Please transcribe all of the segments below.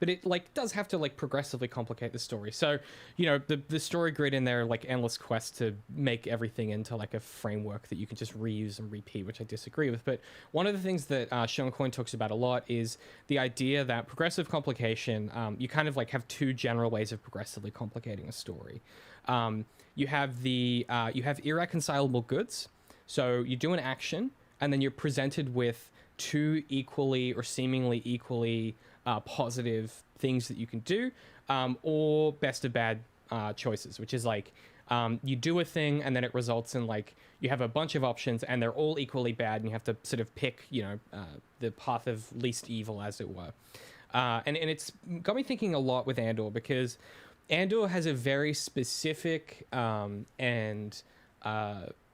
but it like does have to like progressively complicate the story. So, you know, the story grid in there, like endless quest to make everything into like a framework that you can just reuse and repeat, which I disagree with. But one of the things that Sean Coyne talks about a lot is the idea that progressive complication, you kind of like have two general ways of progressively complicating a story. You have you have irreconcilable goods. So you do an action, and then you're presented with two equally or seemingly equally positive things that you can do, or best of bad choices, which is like you do a thing and then it results in like you have a bunch of options and they're all equally bad, and you have to sort of pick, you know, the path of least evil, as it were. And it's got me thinking a lot with Andor, because Andor has a very specific and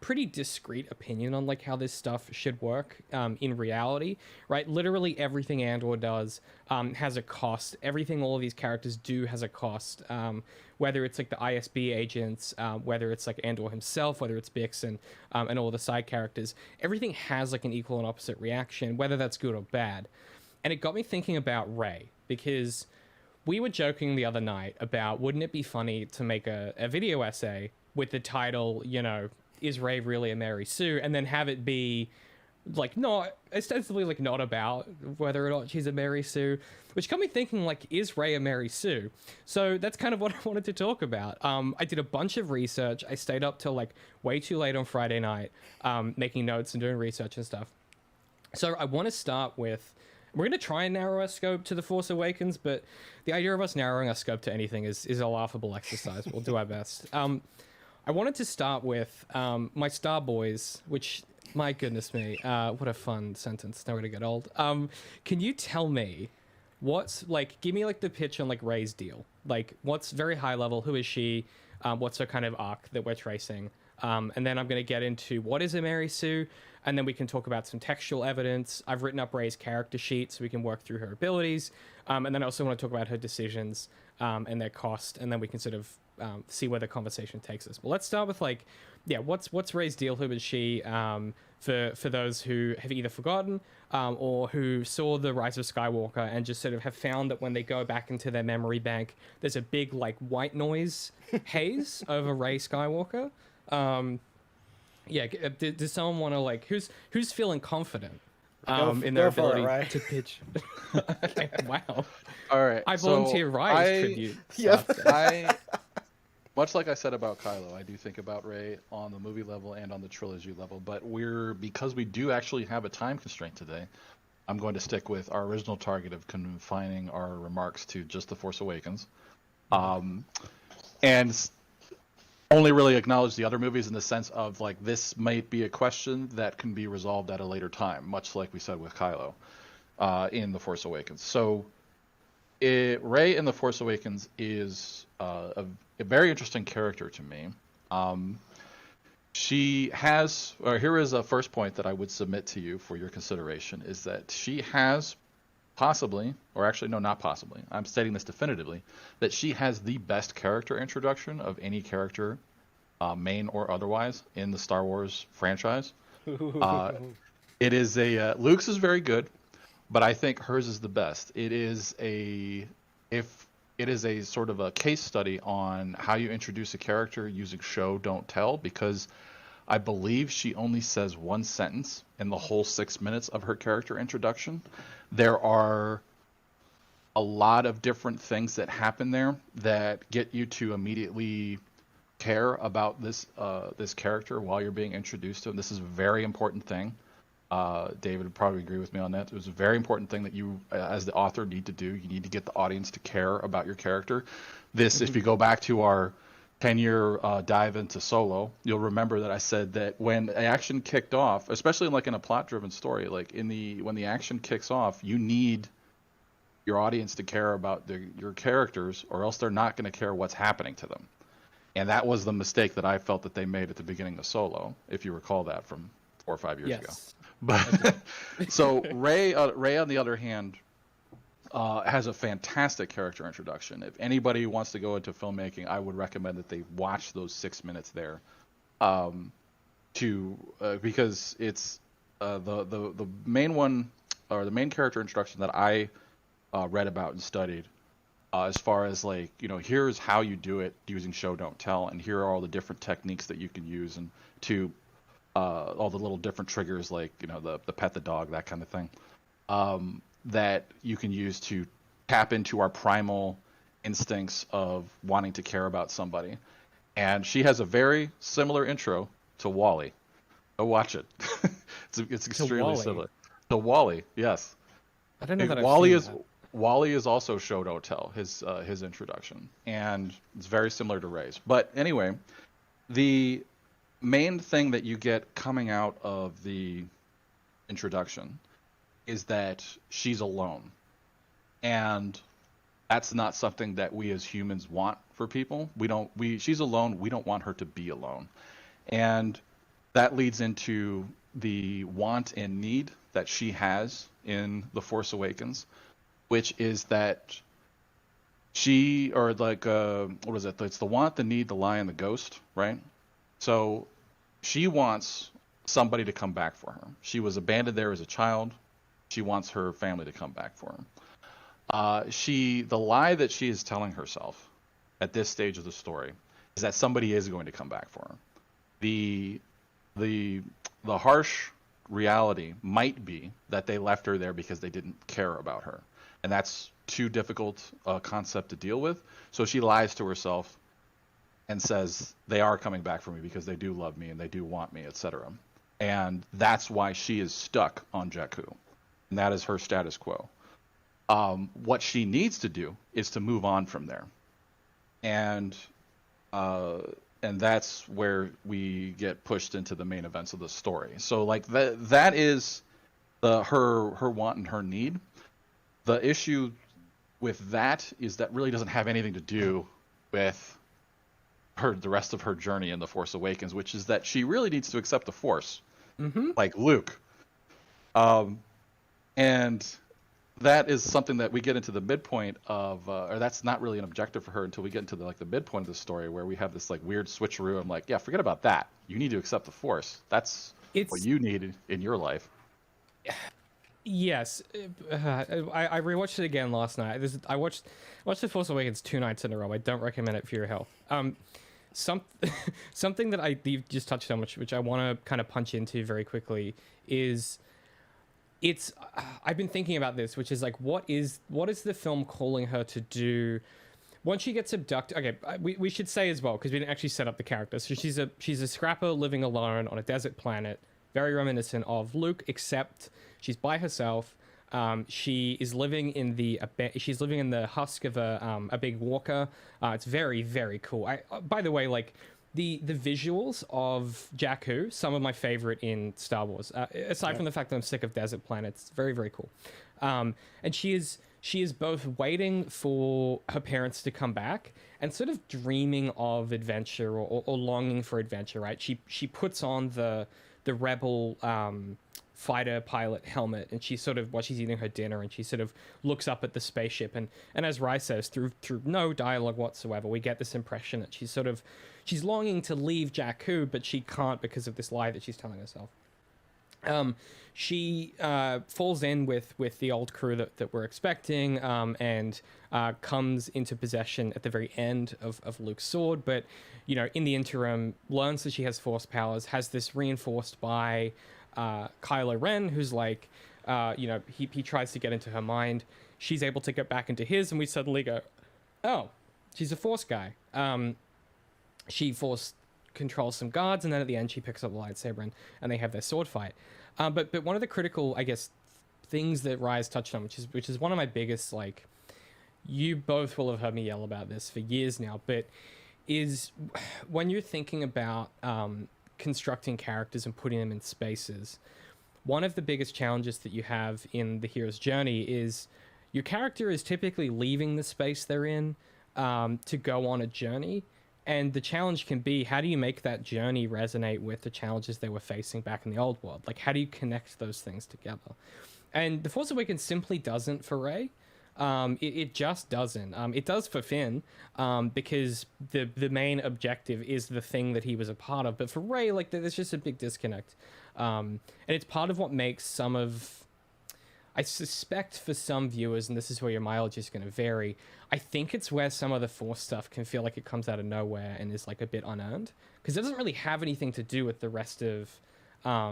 pretty discrete opinion on like how this stuff should work in reality, right? Literally everything Andor does has a cost. Everything all of these characters do has a cost. Whether it's like the ISB agents, whether it's like Andor himself, whether it's Bix and all the side characters, everything has like an equal and opposite reaction, whether that's good or bad. And it got me thinking about Rey, because we were joking the other night about, wouldn't it be funny to make a video essay with the title, you know, is Rey really a Mary Sue, and then have it be like not ostensibly like not about whether or not she's a Mary Sue, which got me thinking, like, is Rey a Mary Sue? So that's kind of what I wanted to talk about. I did a bunch of research. I stayed up till like way too late on Friday night, making notes and doing research and stuff. So I want to start with, we're going to try and narrow our scope to The Force Awakens, but the idea of us narrowing our scope to anything is a laughable exercise. We'll do our best. I wanted to start with my Star Boys, which, my goodness me, what a fun sentence. Never gonna get old. Can you tell me what's, like, give me like the pitch on like Rey's deal? Like, what's very high level? Who is she? What's her kind of arc that we're tracing? And then I'm gonna get into what is a Mary Sue, and then we can talk about some textual evidence. I've written up Rey's character sheet so we can work through her abilities, and then I also want to talk about her decisions and their cost, and then we can sort of see where the conversation takes us. But let's start with like, yeah, what's Rey's deal? Who is she? For those who have either forgotten or who saw the Rise of Skywalker and just sort of have found that when they go back into their memory bank, there's a big like white noise haze over Rey Skywalker. Yeah, does someone want to like, who's feeling confident in their ability to pitch? Okay, wow. All right. I volunteer Rey's tribute. Yep. Much like I said about Kylo, I do think about Rey on the movie level and on the trilogy level, but because we do actually have a time constraint today, I'm going to stick with our original target of confining our remarks to just The Force Awakens. And only really acknowledge the other movies in the sense of like, this might be a question that can be resolved at a later time, much like we said with Kylo in The Force Awakens. So Rey in The Force Awakens is a very interesting character to me. She has, or here is a first point that I would submit to you for your consideration, is that she has possibly, or actually no, not possibly, I'm stating this definitively, that she has the best character introduction of any character, main or otherwise, in the Star Wars franchise. It is Luke's is very good, but I think hers is the best. It is a sort of a case study on how you introduce a character using show, don't tell, because I believe she only says one sentence in the whole 6 minutes of her character introduction. There are a lot of different things that happen there that get you to immediately care about this character while you're being introduced to him. This is a very important thing. David would probably agree with me on that. It was a very important thing that you, as the author, need to do. You need to get the audience to care about your character. This, if you go back to our 10-year dive into Solo, you'll remember that I said that when action kicked off, especially like in a plot-driven story, like when the action kicks off, you need your audience to care about your characters, or else they're not going to care what's happening to them. And that was the mistake that I felt that they made at the beginning of Solo, if you recall that from 4 or 5 years ago. But so Rey on the other hand, has a fantastic character introduction. If anybody wants to go into filmmaking, I would recommend that they watch those 6 minutes there, because it's the main one, or the main character introduction that I read about and studied, as far as like, here's how you do it using show don't tell, and here are all the different techniques that you can use, and to all the little different triggers, like the pet the dog, that kind of thing, that you can use to tap into our primal instincts of wanting to care about somebody. And she has a very similar intro to Wally. Go watch it. It's extremely Wall-E? similar to Wally. Yes, I don't know that I've Wally seen is that. Wally is also show don't tell, his introduction, and it's very similar to Ray's. But anyway, the main thing that you get coming out of the introduction is that she's alone, and that's not something that we as humans want for people. She's alone. We don't want her to be alone, and that leads into the want and need that she has in The Force Awakens, which is that she, or like, what is it? It's the want, the need, the lie, and the ghost, right? So she wants somebody to come back for her. She was abandoned there as a child. She wants her family to come back for her. The lie that she is telling herself at this stage of the story is that somebody is going to come back for her. The harsh reality might be that they left her there because they didn't care about her, and that's too difficult a concept to deal with. So she lies to herself and says they are coming back for me because they do love me and they do want me, etc. And that's why she is stuck on Jakku, and that is her status quo. What she needs to do is to move on from there, and that's where we get pushed into the main events of the story. So like that is her want and her need. The issue with that is that really doesn't have anything to do with the rest of her journey in The Force Awakens, which is that she really needs to accept the Force, like Luke. And that is something that we get into the midpoint of, or that's not really an objective for her until we get into the midpoint of the story, where we have this like weird switcheroo. I'm like, yeah, forget about that. You need to accept the Force. That's what you needed in your life. Yes, I rewatched it again last night. I watched The Force Awakens 2 nights in a row. I don't recommend it for your health. Something that you've just touched on, which I want to kind of punch into very quickly, is I've been thinking about this, which is like, what is the film calling her to do once she gets abducted? Okay, we should say as well, because we didn't actually set up the character. So she's a scrapper living alone on a desert planet, very reminiscent of Luke, except she's by herself. She is living in the husk of a big walker. It's very, very cool. By the way, like the visuals of Jakku, some of my favorite in Star Wars. Aside from the fact that I'm sick of desert planets, very, very cool. And she is both waiting for her parents to come back and sort of dreaming of adventure or longing for adventure. Right? She puts on the rebel fighter pilot helmet, and she sort of, while she's eating her dinner, and she sort of looks up at the spaceship, and as Rai says, through no dialogue whatsoever, we get this impression that she's longing to leave Jakku, but she can't because of this lie that she's telling herself. She falls in with the old crew that we're expecting, and comes into possession at the very end of Luke's sword, but in the interim learns that she has force powers, has this reinforced by Kylo Ren, who's like, he tries to get into her mind. She's able to get back into his, and we suddenly go, oh, she's a force guy. She force controls some guards, and then at the end she picks up the lightsaber, and they have their sword fight. But one of the critical, I guess, things that Rise touched on, which is one of my biggest, like, you both will have heard me yell about this for years now, but is when you're thinking about constructing characters and putting them in spaces, one of the biggest challenges that you have in the hero's journey is your character is typically leaving the space they're in to go on a journey. And the challenge can be, how do you make that journey resonate with the challenges they were facing back in the old world? Like, how do you connect those things together? And The Force Awakens simply doesn't for Rey. It just doesn't. It does for Finn, because the main objective is the thing that he was a part of. But for Rey, like, there's just a big disconnect. And it's part of what makes some of I suspect for some viewers, and this is where your mileage is going to vary, I think it's where some of the Force stuff can feel like it comes out of nowhere and is like a bit unearned, because it doesn't really have anything to do with the rest of her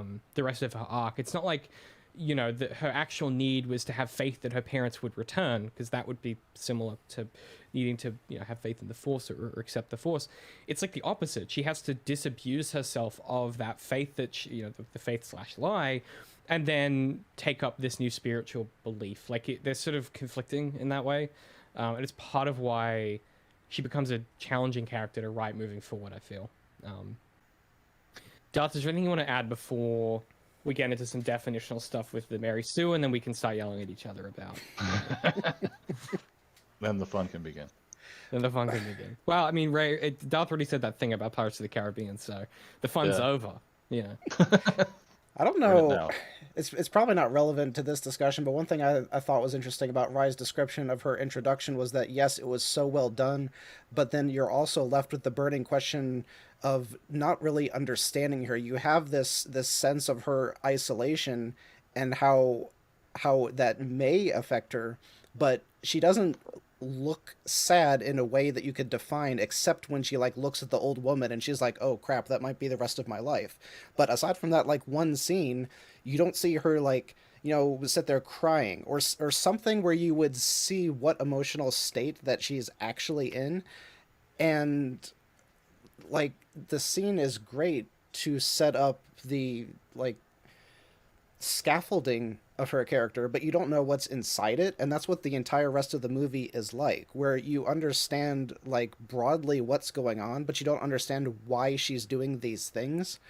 arc. It's not like, you know, that her actual need was to have faith that her parents would return, because that would be similar to needing to, you know, have faith in the Force or accept the Force. It's like the opposite. She has to disabuse herself of that faith that she, you know, the faith slash lie, and then take up this new spiritual belief. Like they're sort of conflicting in that way, and it's part of why she becomes a challenging character to write moving forward, I feel. Darth, is there anything you want to add before we get into some definitional stuff with the Mary Sue, and then we can start yelling at each other about? Then the fun can begin. Then the fun can begin. Well, I mean, Darth already said that thing about Pirates of the Caribbean, so the fun's over. You know. I don't know. It's probably not relevant to this discussion, but one thing I thought was interesting about Rye's description of her introduction was that, yes, it was so well done, but then you're also left with the burning question of not really understanding her. You have this sense of her isolation and how that may affect her, but she doesn't look sad in a way that you could define, except when she like looks at the old woman and she's like, oh crap, that might be the rest of my life. But aside from that like one scene, you don't see her like, you know, sit there crying or something where you would see what emotional state that she's actually in. And like the scene is great to set up the like scaffolding of her character, but you don't know what's inside it, and that's what the entire rest of the movie is like, where you understand like broadly what's going on, but you don't understand why she's doing these things.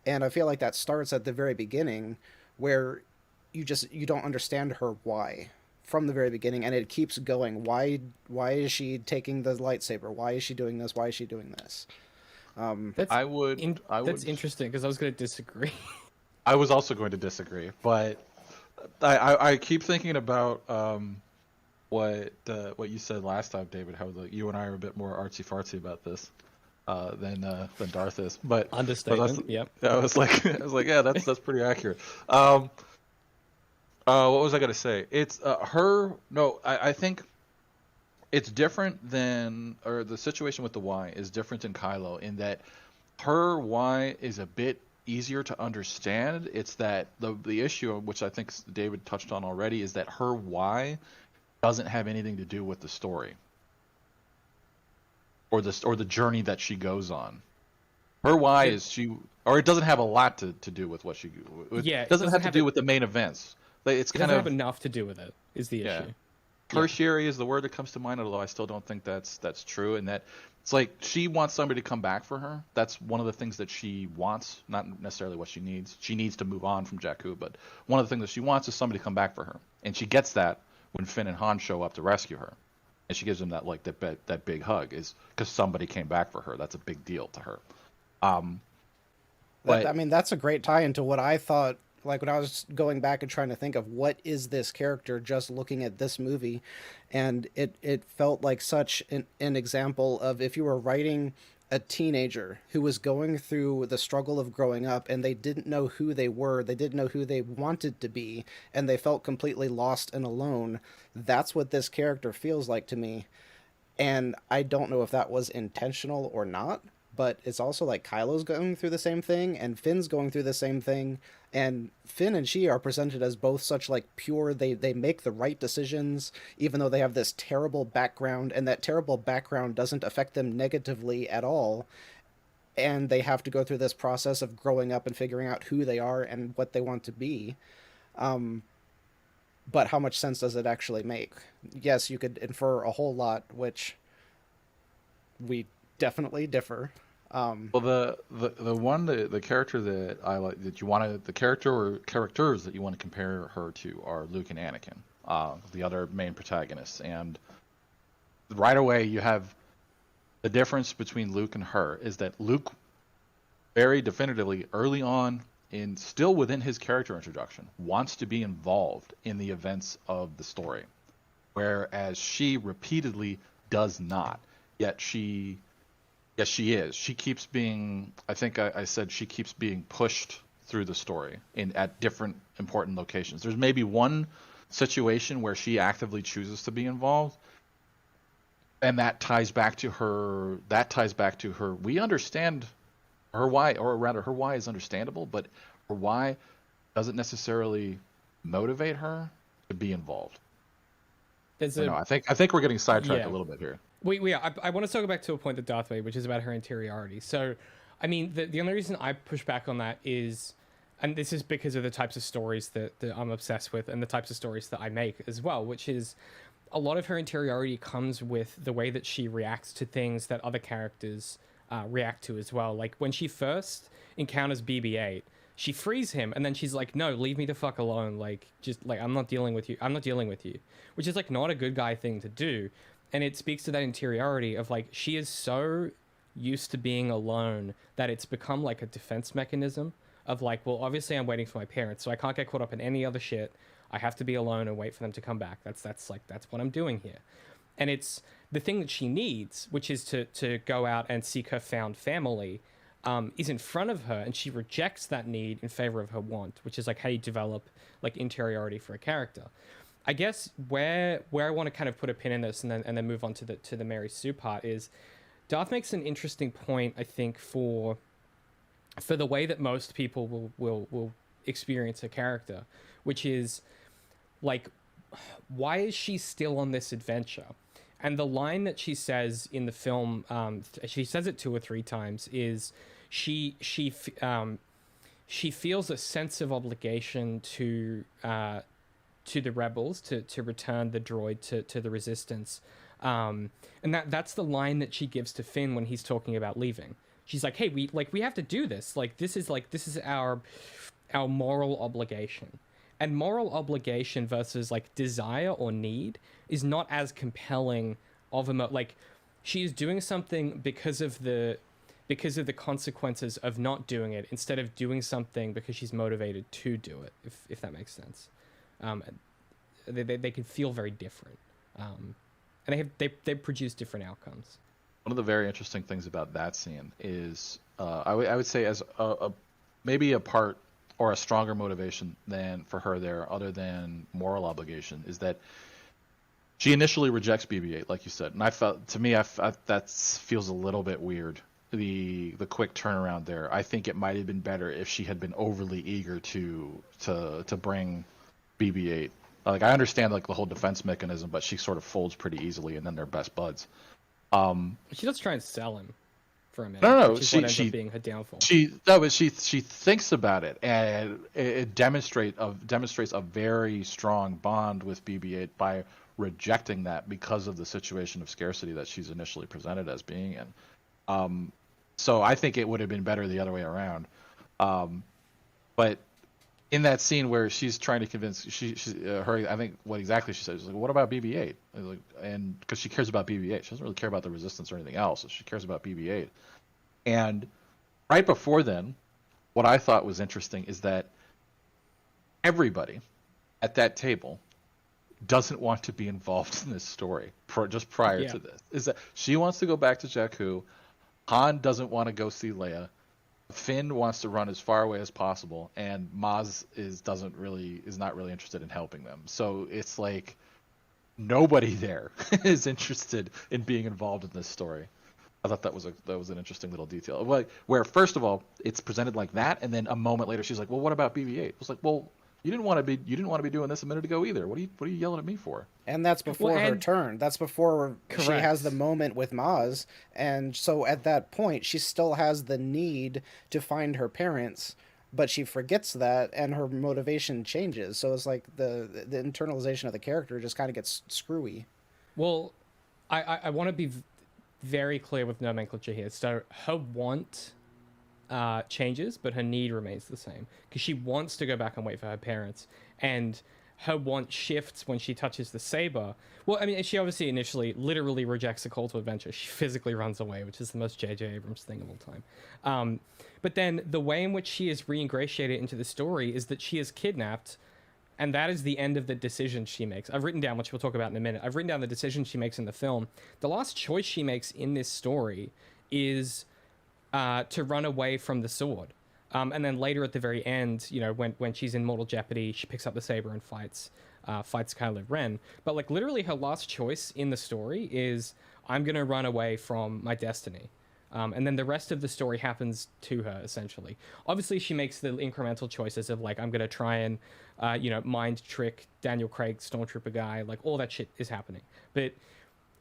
And I feel like that starts at the very beginning, where you don't understand her why from the very beginning, and it keeps going. Why is she taking the lightsaber? Why is she doing this? Why is she doing this? That's interesting, because I was going to disagree. I was also going to disagree, but I keep thinking about what you said last time, David. How you and I are a bit more artsy fartsy about this than Darth is. But understatement. Yep. I was like, yeah, that's pretty accurate. What was I gonna say? It's her. No, I think it's different than, or the situation with the Y is different in Kylo in that her Y is a bit easier to understand. It's that the issue, which I think David touched on already, is that her why doesn't have anything to do with the story or the journey that she goes on. Her why is it doesn't have a lot to do with what she. It doesn't have to do with the main events. It doesn't have enough to do with it. Is the issue. Tertiary is the word that comes to mind, although I still don't think that's true. And that it's like she wants somebody to come back for her. That's one of the things that she wants, not necessarily what she needs. She needs to move on from Jakku, but one of the things that she wants is somebody to come back for her. And she gets that when Finn and Han show up to rescue her. And she gives them that big hug, is because somebody came back for her. That's a big deal to her. But I mean, that's a great tie into what I thought. Like when I was going back and trying to think of what is this character, just looking at this movie, and it felt like such an example of if you were writing a teenager who was going through the struggle of growing up and they didn't know who they were, they didn't know who they wanted to be, and they felt completely lost and alone. That's what this character feels like to me. And I don't know if that was intentional or not, but it's also like Kylo's going through the same thing and Finn's going through the same thing, and Finn and she are presented as both such like pure, they make the right decisions even though they have this terrible background, and that terrible background doesn't affect them negatively at all, and they have to go through this process of growing up and figuring out who they are and what they want to be. But how much sense does it actually make? Yes, you could infer a whole lot, which we definitely differ. Well, the character that I like, that you want to, the character or characters that you want to compare her to are Luke and Anakin, the other main protagonists. And right away, you have the difference between Luke and her is that Luke, very definitively, early on, in still within his character introduction, wants to be involved in the events of the story, whereas she repeatedly does not. Yet she is. She keeps being, I think I said she keeps being pushed through the story at different important locations. There's maybe one situation where she actively chooses to be involved, and that ties back to her. We understand her why, or rather, her why is understandable, but her why doesn't necessarily motivate her to be involved. I think we're getting sidetracked a little bit here. I want to circle back to a point that Darth made, which is about her interiority. So, I mean, the only reason I push back on that is, and this is because of the types of stories that I'm obsessed with and the types of stories that I make as well, which is a lot of her interiority comes with the way that she reacts to things that other characters react to as well. Like when she first encounters BB-8, she frees him and then she's like, no, leave me the fuck alone. Like, just like, I'm not dealing with you, which is like not a good guy thing to do. And it speaks to that interiority of like, she is so used to being alone that it's become like a defense mechanism of like, well, obviously I'm waiting for my parents, so I can't get caught up in any other shit. I have to be alone and wait for them to come back. That's what I'm doing here. And it's the thing that she needs, which is to go out and seek her found family, is in front of her, and she rejects that need in favor of her want, which is like how you develop like interiority for a character. I guess where I want to kind of put a pin in this and then move on to the Mary Sue part is Darth makes an interesting point, I think, for the way that most people will experience a character, which is like, why is she still on this adventure? And the line that she says in the film, she says it 2 or 3 times, is she feels a sense of obligation to the rebels to return the droid to the Resistance, and that's the line that she gives to Finn when he's talking about leaving. She's like, hey, we have to do this. Like, this is our moral obligation. And moral obligation versus like desire or need is not as compelling of a like, she is doing something because of the consequences of not doing it, instead of doing something because she's motivated to do it, if that makes sense. They can feel very different, and they produce different outcomes. One of the very interesting things about that scene is, I would say, as maybe a part or a stronger motivation than for her there, other than moral obligation, is that she initially rejects BB-8, like you said, and that feels a little bit weird. The quick turnaround there. I think it might have been better if she had been overly eager to bring BB-8. Like, I understand like the whole defense mechanism, but she sort of folds pretty easily, and then they're best buds. She does try and sell him for a minute. No, she ends up being her downfall. She thinks about it, and it demonstrates a very strong bond with BB-8 by rejecting that because of the situation of scarcity that she's initially presented as being in. So I think it would have been better the other way around. But in that scene where she's trying to convince her, I think what exactly she says is like, "What about BB-8?" Like, and because she cares about BB-8, she doesn't really care about the Resistance or anything else. She cares about BB-8. And right before then, what I thought was interesting is that everybody at that table doesn't want to be involved in this story. Just prior to this, is that she wants to go back to Jakku. Han doesn't want to go see Leia. Finn wants to run as far away as possible, and Maz is not really interested in helping them. So it's like nobody there is interested in being involved in this story. I thought that was an interesting little detail. Where first of all, it's presented like that, and then a moment later she's like, "Well, what about BB-8?" It was like, "Well, you didn't want to be doing this a minute ago either. What are you yelling at me for?" And that's before her turn. That's before she has the moment with Maz. And so at that point, she still has the need to find her parents, but she forgets that, and her motivation changes. So it's like the internalization of the character just kind of gets screwy. Well, I want to be very clear with nomenclature here. So her want changes, but her need remains the same, because she wants to go back and wait for her parents, and her want shifts when she touches the saber. Well, I mean, she obviously initially literally rejects the call to adventure. She physically runs away, which is the most J.J. Abrams thing of all time. But then the way in which she is reingratiated into the story is that she is kidnapped, and that is the end of the decision she makes. I've written down, which we'll talk about in a minute, I've written down the decision she makes in the film. The last choice she makes in this story is to run away from the sword. And then later at the very end, when she's in mortal jeopardy, she picks up the saber and fights fights Kylo Ren. But like literally her last choice in the story is I'm gonna run away from my destiny. And then the rest of the story happens to her, essentially. Obviously, she makes the incremental choices of, like, I'm going to try and, mind trick Daniel Craig, Stormtrooper guy. Like, all that shit is happening. But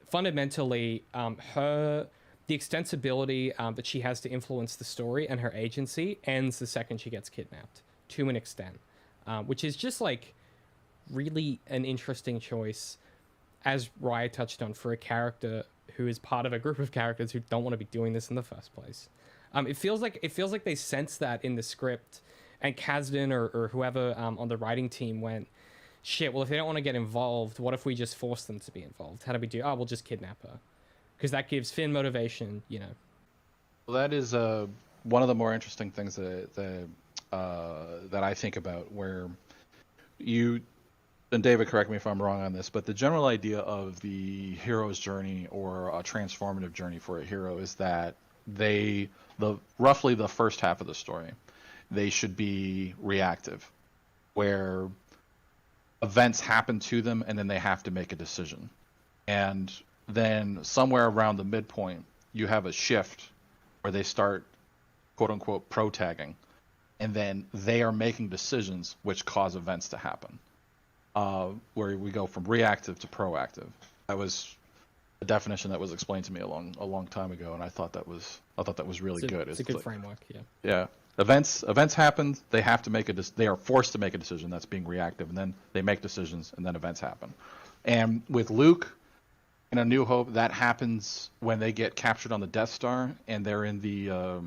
fundamentally, the extensibility that she has to influence the story and her agency ends the second she gets kidnapped, to an extent. Which is just, like, really an interesting choice, as Raya touched on, for a character who is part of a group of characters who don't want to be doing this in the first place. It feels like they sense that in the script, and Kasdan or whoever on the writing team went, shit, well, if they don't want to get involved, what if we just force them to be involved? How do we do? Oh, we'll just kidnap her. Because that gives Finn motivation, you know. Well, that is one of the more interesting things that I think about, where you, and David, correct me if I'm wrong on this, but the general idea of the hero's journey or a transformative journey for a hero is that roughly the first half of the story, they should be reactive, where events happen to them and then they have to make a decision. And then somewhere around the midpoint, you have a shift where they start, quote unquote, pro-tagging, and then they are making decisions which cause events to happen. Where we go from reactive to proactive. That was a definition that was explained to me a long time ago, and I thought that was really good. It's a good framework, yeah. Yeah, events happen. They have to they are forced to make a decision. That's being reactive, and then they make decisions, and then events happen. And with Luke in A New Hope, that happens when they get captured on the Death Star, and they're in the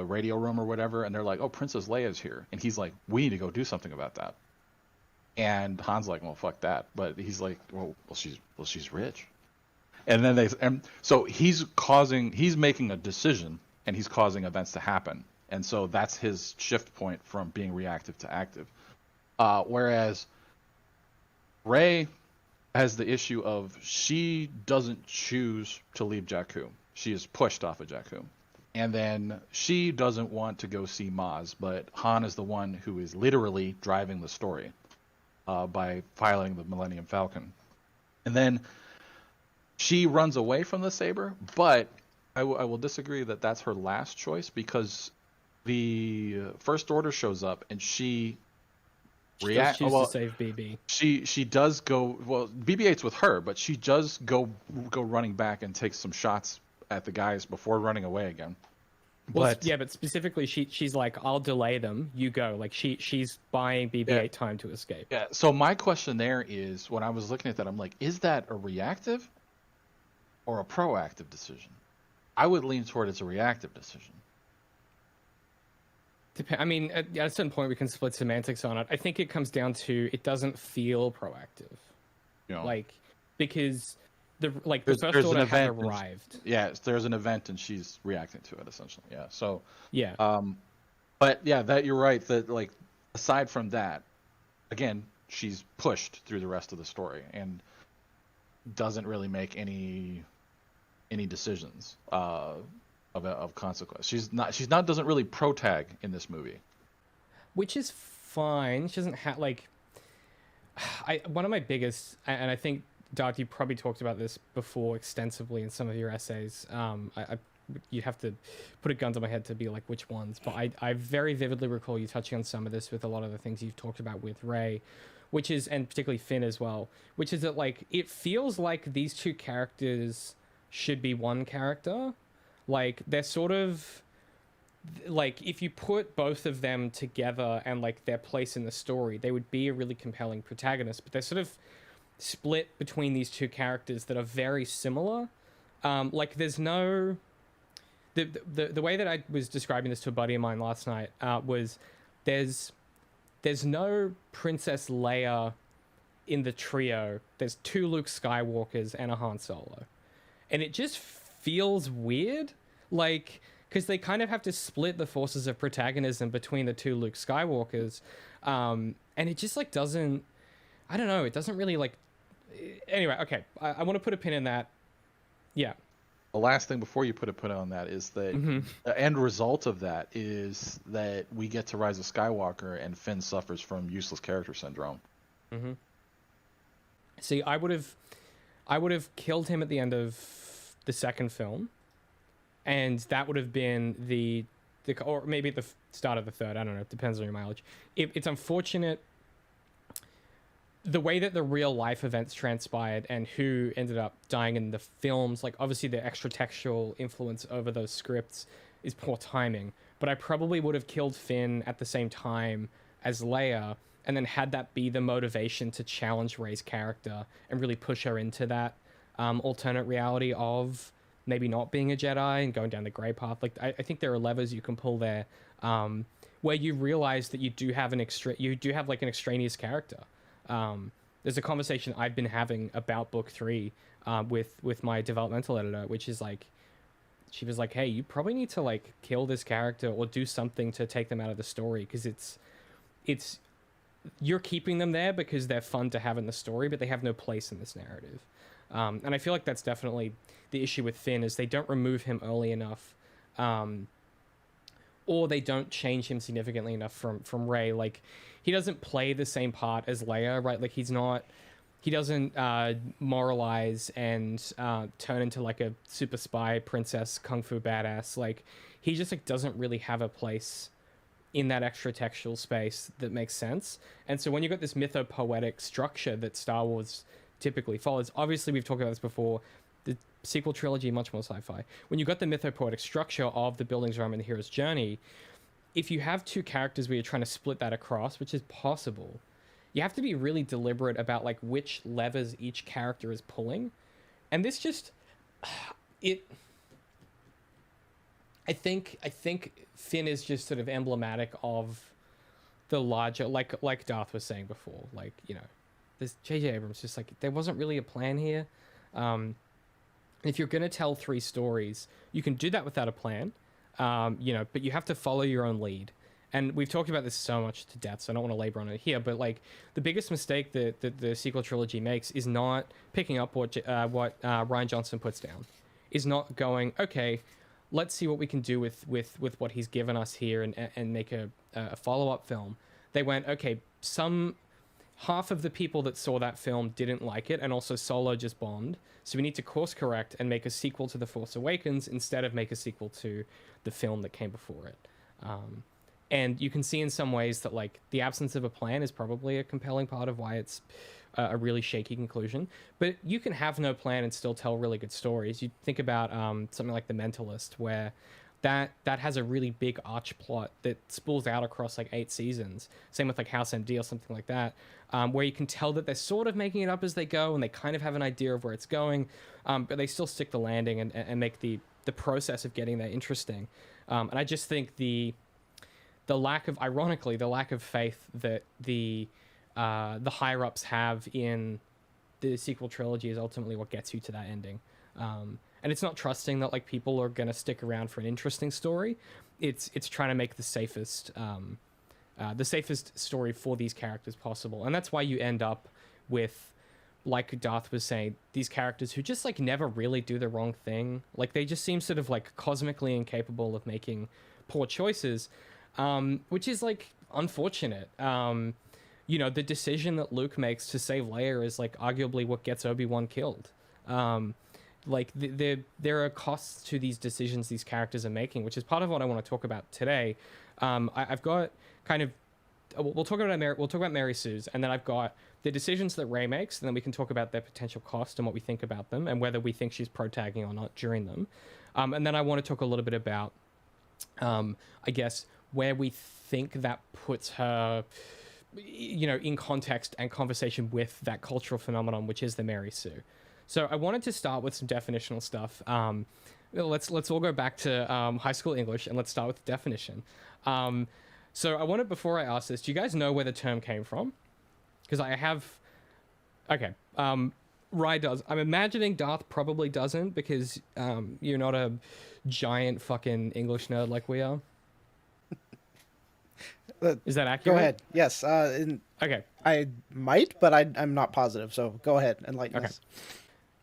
radio room or whatever, and they're like, "Oh, Princess Leia's here," and he's like, "We need to go do something about that." And Han's like, well, fuck that. But he's like, well, she's rich. And then so he's making a decision, and he's causing events to happen. And so that's his shift point from being reactive to active. Whereas Rey has the issue of she doesn't choose to leave Jakku. She is pushed off of Jakku. And then she doesn't want to go see Maz, but Han is the one who is literally driving the story. By filing the Millennium Falcon. And then she runs away from the saber, but I will disagree that that's her last choice, because the First Order shows up and she reacts. Choose to save BB. She does go, well, BB-8's with her, but she does go running back and take some shots at the guys before running away again. Well, but specifically, she's like, I'll delay them. You go. Like she's buying BB-8 time to escape. Yeah. So my question there is, when I was looking at that, I'm like, is that a reactive or a proactive decision? I would lean toward it's a reactive decision. I mean, at a certain point, we can split semantics on it. I think it comes down to it doesn't feel proactive, like because. The First Order had arrived. There's an event and she's reacting to it, essentially. Yeah. So. Yeah. But yeah, that you're right. That, like, aside from that, again, she's pushed through the rest of the story and doesn't really make any decisions of consequence. She's not doesn't really pro-tag in this movie, which is fine. She doesn't have one of my biggest, and I think, Dart, you probably talked about this before extensively in some of your essays. You'd have to put a gun to my head to be like which ones, but I very vividly recall you touching on some of this with a lot of the things you've talked about with Rey, which is, and particularly Finn as well, which is that, like, it feels like these two characters should be one character. Like, they're sort of, like, if you put both of them together and, like, their place in the story, they would be a really compelling protagonist, but they're sort of split between these two characters that are very similar. Like, there's no... The way that I was describing this to a buddy of mine last night was there's no Princess Leia in the trio. There's two Luke Skywalkers and a Han Solo. And it just feels weird, like, because they kind of have to split the forces of protagonism between the two Luke Skywalkers. And it just, like, doesn't... I don't know, it doesn't really, like... Anyway, okay, I want to put a pin in that. Yeah. The last thing before you put a pin on that is that the end result of that is that we get to Rise of Skywalker and Finn suffers from useless character syndrome. Mm-hmm. See, I would have killed him at the end of the second film, and that would have been or maybe at the start of the third. I don't know. It depends on your mileage. It's unfortunate the way that the real life events transpired and who ended up dying in the films. Like, obviously the extra textual influence over those scripts is poor timing, but I probably would have killed Finn at the same time as Leia, and then had that be the motivation to challenge Rey's character and really push her into that alternate reality of maybe not being a Jedi and going down the gray path. Like, I think there are levers you can pull there, where you realize that you do have an extraneous character. There's a conversation I've been having about book 3 with my developmental editor, which is like, she was like, hey, you probably need to like kill this character or do something to take them out of the story, because it's you're keeping them there because they're fun to have in the story, but they have no place in this narrative. And I feel like that's definitely the issue with Finn, is they don't remove him early enough, or they don't change him significantly enough from Rey. Like, he doesn't play the same part as Leia, right? Like, he doesn't moralize and turn into like a super spy princess kung fu badass. Like, he just like doesn't really have a place in that extra textual space that makes sense. And so when you got this mythopoetic structure that Star Wars typically follows, obviously we've talked about this before, the sequel trilogy, much more sci-fi. When you got the mythopoetic structure of the buildings around in the hero's journey, if you have two characters where you're trying to split that across, which is possible, you have to be really deliberate about like which levers each character is pulling. And this just I think Finn is just sort of emblematic of the larger, like Darth was saying before, like, you know, this J.J. Abrams just like, there wasn't really a plan here. If you're going to tell 3 stories, you can do that without a plan, you know, but you have to follow your own lead. And we've talked about this so much to death, so I don't want to labor on it here, but like the biggest mistake that the sequel trilogy makes is not picking up what Rian Johnson puts down, is not going, okay, let's see what we can do with what he's given us here and make a follow-up film. They went, okay, half of the people that saw that film didn't like it, and also Solo just bombed, so we need to course correct and make a sequel to The Force Awakens instead of make a sequel to the film that came before it. And you can see in some ways that like the absence of a plan is probably a compelling part of why it's a really shaky conclusion. But you can have no plan and still tell really good stories. You think about something like The Mentalist, where that has a really big arch plot that spools out across like 8 seasons. Same with like House MD or something like that, where you can tell that they're sort of making it up as they go, and they kind of have an idea of where it's going, but they still stick the landing and make the process of getting there interesting. And I just think the lack of faith that the higher ups have in the sequel trilogy is ultimately what gets you to that ending. And it's not trusting that like people are going to stick around for an interesting story. It's trying to make the safest story for these characters possible. And that's why you end up with, like Darth was saying, these characters who just like never really do the wrong thing. Like, they just seem sort of like cosmically incapable of making poor choices, which is like unfortunate. You know, the decision that Luke makes to save Leia is like arguably what gets Obi-Wan killed. Like, there are costs to these decisions these characters are making, which is part of what I want to talk about today. I've got kind of, we'll talk about Mary Sue's, and then I've got the decisions that Rey makes, and then we can talk about their potential cost and what we think about them, and whether we think she's pro-tagging or not during them. And then I want to talk a little bit about, I guess, where we think that puts her, you know, in context and conversation with that cultural phenomenon, which is the Mary Sue. So I wanted to start with some definitional stuff. Let's all go back to high school English, and let's start with the definition. So I wanted, before I ask this, do you guys know where the term came from? Because I have... Okay. Rye does. I'm imagining Darth probably doesn't, because you're not a giant fucking English nerd like we are. Is that accurate? Go ahead. Yes. Okay. I might, but I'm not positive. So go ahead, enlighten us.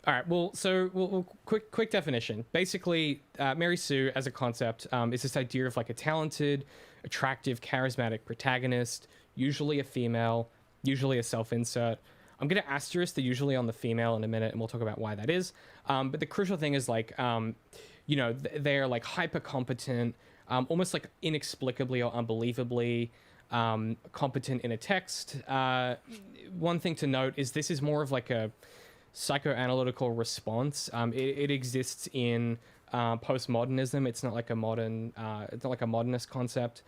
All right. Well, so quick definition. Basically, Mary Sue as a concept is this idea of like a talented, attractive, charismatic protagonist, usually a female, usually a self-insert. I'm going to asterisk they're usually on the female in a minute, and we'll talk about why that is. But the crucial thing is like, they're like hyper competent, almost like inexplicably or unbelievably competent in a text. One thing to note is this is more of like a psychoanalytical response. It exists in postmodernism. It's not like a modernist concept.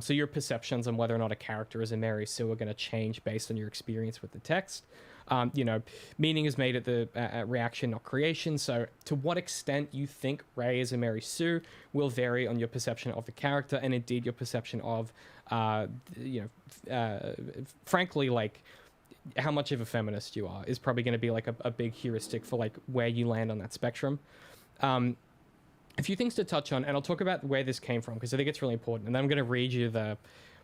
So your perceptions on whether or not a character is a Mary Sue are going to change based on your experience with the text. Meaning is made at the reaction, not creation. So to what extent you think Rey is a Mary Sue will vary on your perception of the character, and indeed your perception of, frankly, like how much of a feminist you are is probably going to be like a big heuristic for like where you land on that spectrum. A few things to touch on, and I'll talk about where this came from because I think it's really important, and then I'm going to read you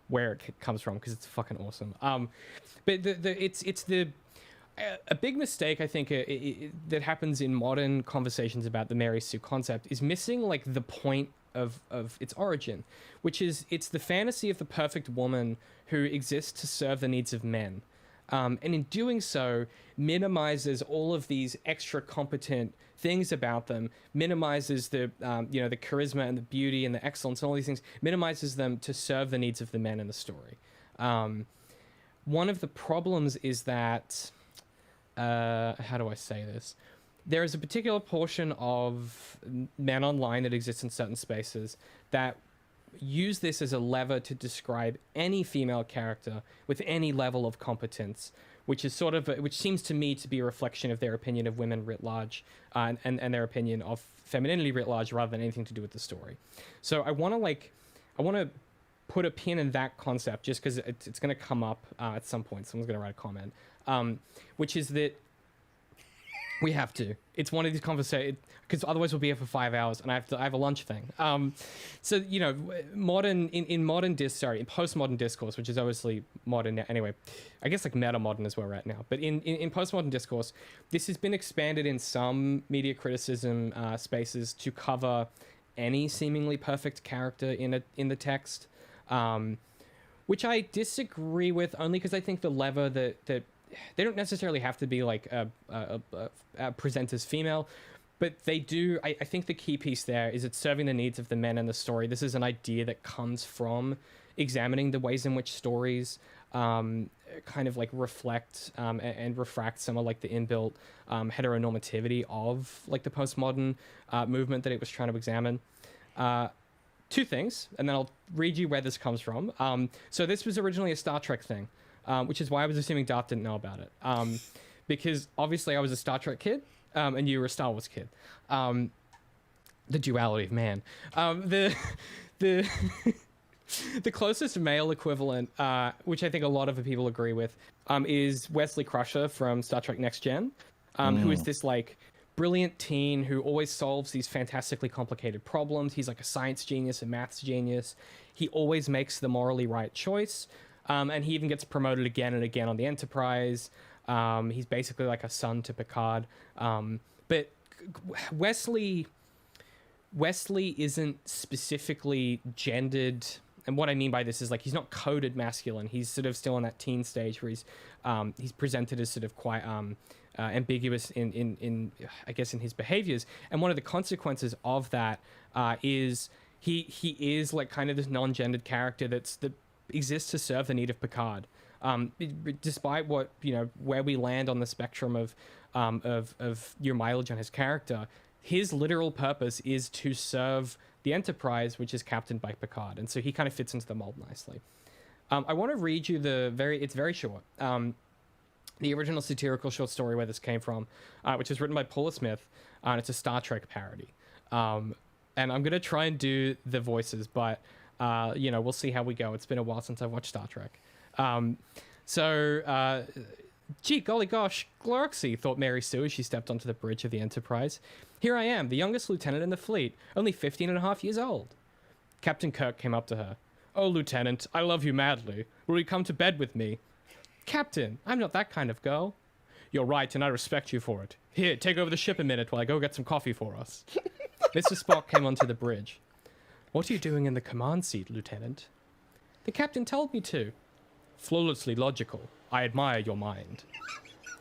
where it comes from because it's fucking awesome. But a big mistake I think that happens in modern conversations about the Mary Sue concept is missing like the point of its origin, which is it's the fantasy of the perfect woman who exists to serve the needs of men. And in doing so, minimizes all of these extra competent things about them, minimizes the charisma and the beauty and the excellence and all these things, minimizes them to serve the needs of the men in the story. One of the problems is that, how do I say this? There is a particular portion of men online that exists in certain spaces that use this as a lever to describe any female character with any level of competence, which is which seems to me to be a reflection of their opinion of women writ large, and their opinion of femininity writ large, rather than anything to do with the story. So I want to put a pin in that concept just because it's going to come up at some point. Someone's going to write a comment, which is that we have to. It's one of these conversations because otherwise we'll be here for 5 hours, and I have a lunch thing. So in postmodern discourse, which is obviously modern now, anyway, I guess like meta modern is where we're at now. But in postmodern discourse, this has been expanded in some media criticism spaces to cover any seemingly perfect character in the text, which I disagree with only because I think the lever that they don't necessarily have to be like present as female, but they do. I think the key piece there is it's serving the needs of the men in the story. This is an idea that comes from examining the ways in which stories kind of like reflect and refract some of like the inbuilt heteronormativity of like the postmodern movement that it was trying to examine. Two things, and then I'll read you where this comes from. So this was originally a Star Trek thing. Which is why I was assuming Darth didn't know about it. Because obviously I was a Star Trek kid, and you were a Star Wars kid. The duality of man. The closest male equivalent, which I think a lot of the people agree with, is Wesley Crusher from Star Trek Next Gen, who is this like brilliant teen who always solves these fantastically complicated problems. He's like a science genius, a maths genius. He always makes the morally right choice. And he even gets promoted again and again on the Enterprise. He's basically like a son to Picard. But Wesley isn't specifically gendered. And what I mean by this is like he's not coded masculine. He's sort of still in that teen stage where he's presented as sort of quite ambiguous in I guess in his behaviors. And one of the consequences of that is he is like kind of this non-gendered character that exists to serve the need of Picard, despite what where we land on the spectrum of your mileage on his character. His literal purpose is to serve the Enterprise, which is captained by Picard, and so he kind of fits into the mold nicely. I want to read you it's very short, the original satirical short story where this came from, which was written by Paula Smith, and it's a Star Trek parody. And I'm gonna try and do the voices, but we'll see how we go. It's been a while since I've watched Star Trek. Gee, golly gosh, Glorxy, thought Mary Sue as she stepped onto the bridge of the Enterprise. Here I am, the youngest lieutenant in the fleet, only 15 and a half years old. Captain Kirk came up to her. Oh, Lieutenant, I love you madly. Will you come to bed with me? Captain, I'm not that kind of girl. You're right, and I respect you for it. Here, take over the ship a minute while I go get some coffee for us. Mr. Spock came onto the bridge. What are you doing in the command seat, Lieutenant? The captain told me to. Flawlessly logical. I admire your mind.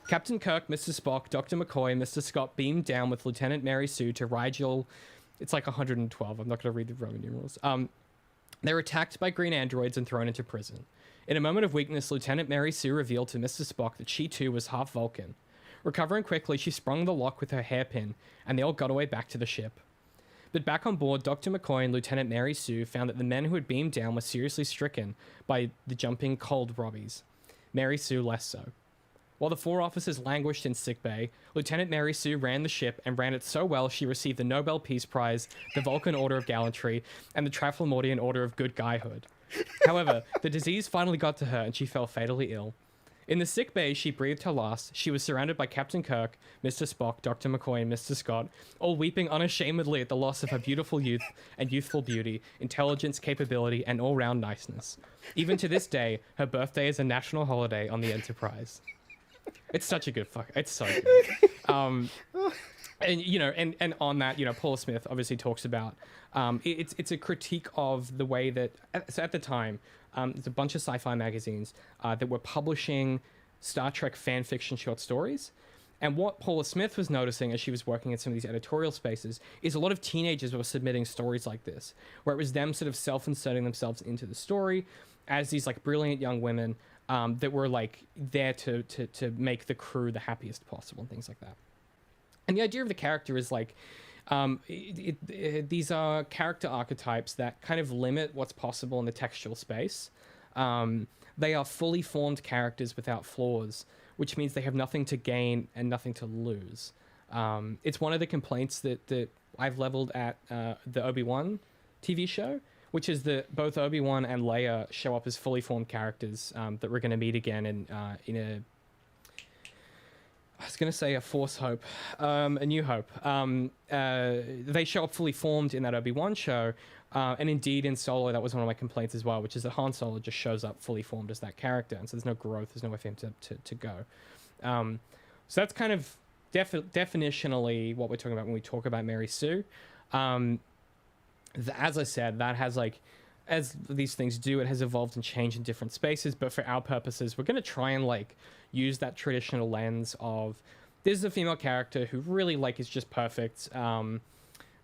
Captain Kirk, Mr. Spock, Dr. McCoy, and Mr. Scott beamed down with Lieutenant Mary Sue to Rigel. It's like 112. I'm not going to read the Roman numerals. They were attacked by green androids and thrown into prison. In a moment of weakness, Lieutenant Mary Sue revealed to Mr. Spock that she too was half Vulcan. Recovering quickly, she sprung the lock with her hairpin, and they all got away back to the ship. But back on board, Dr. McCoy and Lieutenant Mary Sue found that the men who had beamed down were seriously stricken by the jumping cold robbies. Mary Sue less so. While the 4 officers languished in sickbay, Lieutenant Mary Sue ran the ship and ran it so well she received the Nobel Peace Prize, the Vulcan Order of Gallantry, and the Trafalmordian Order of Good Guyhood. However, the disease finally got to her and she fell fatally ill. In the sick bay, she breathed her last. She was surrounded by Captain Kirk, Mr. Spock, Dr. McCoy, and Mr. Scott, all weeping unashamedly at the loss of her beautiful youth and youthful beauty, intelligence, capability, and all-round niceness. Even to this day, her birthday is a national holiday on the Enterprise. It's such a good fuck. It's so good. And you know, and on that, you know, Paula Smith obviously talks about it's a critique of the way that so at the time there's a bunch of sci-fi magazines that were publishing Star Trek fan fiction short stories. And what Paula Smith was noticing as she was working in some of these editorial spaces is a lot of teenagers were submitting stories like this, where it was them sort of self-inserting themselves into the story as these like brilliant young women that were like there to make the crew the happiest possible and things like that. And the idea of the character is like, these are character archetypes that kind of limit what's possible in the textual space. They are fully formed characters without flaws, which means they have nothing to gain and nothing to lose. It's one of the complaints that I've leveled at the Obi-Wan TV show, which is that both Obi-Wan and Leia show up as fully formed characters that we're going to meet again in a... I was going to say a Force Hope, a New Hope. They show up fully formed in that Obi-Wan show. And indeed in Solo, that was one of my complaints as well, which is that Han Solo just shows up fully formed as that character. And so there's no growth, there's nowhere for him to go. So that's kind of definitionally what we're talking about when we talk about Mary Sue. As I said, that has like, as these things do, it has evolved and changed in different spaces. But for our purposes, we're going to try and like use that traditional lens of this is a female character who really like is just perfect,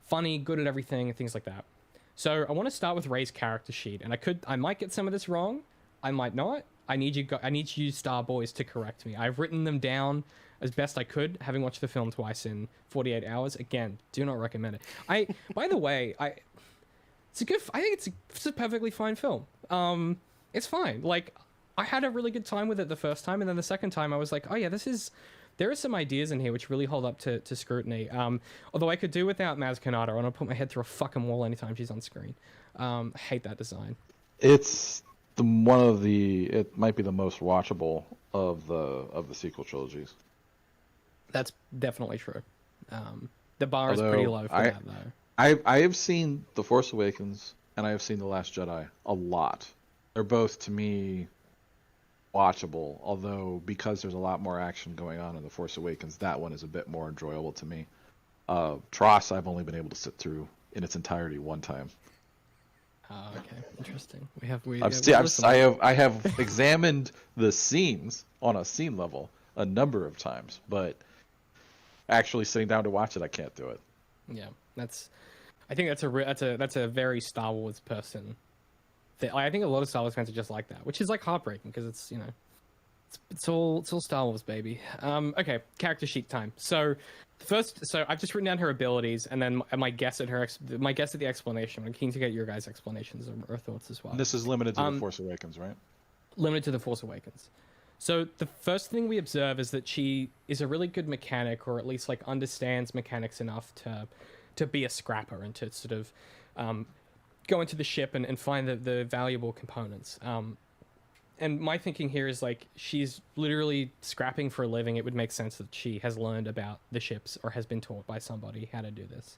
funny, good at everything, and things like that. So I want to start with Rey's character sheet, and I might get some of this wrong, I might not. I need you Star Boys to correct me. I've written them down as best I could, having watched the film twice in 48 hours. Again, do not recommend it. By the way, I think it's a perfectly fine film. It's fine. Like, I had a really good time with it the first time, and then the second time I was like, oh yeah, there are some ideas in here which really hold up to scrutiny. Although I could do without Maz Kanata, I want to put my head through a fucking wall anytime she's on screen. I hate that design. It's it might be the most watchable of the sequel trilogies. That's definitely true. The bar is pretty low for that though. I have seen The Force Awakens and I have seen The Last Jedi a lot. They're both to me watchable, although because there's a lot more action going on in The Force Awakens, that one is a bit more enjoyable to me. Tross, I've only been able to sit through in its entirety one time. Oh, okay, interesting. I have examined the scenes on a scene level a number of times, but actually sitting down to watch it, I can't do it. Yeah, I think that's a very Star Wars person. I think a lot of Star Wars fans are just like that, which is like heartbreaking because it's, you know, it's all Star Wars, baby. Okay, character sheet time. So I've just written down her abilities and then my guess at the explanation. I'm keen to get your guys' explanations or thoughts as well. And this is limited to The Force Awakens, right? Limited to The Force Awakens. So the first thing we observe is that she is a really good mechanic, or at least like understands mechanics enough to be a scrapper and to sort of go into the ship and find the valuable components. And my thinking here is like she's literally scrapping for a living. It would make sense that she has learned about the ships or has been taught by somebody how to do this.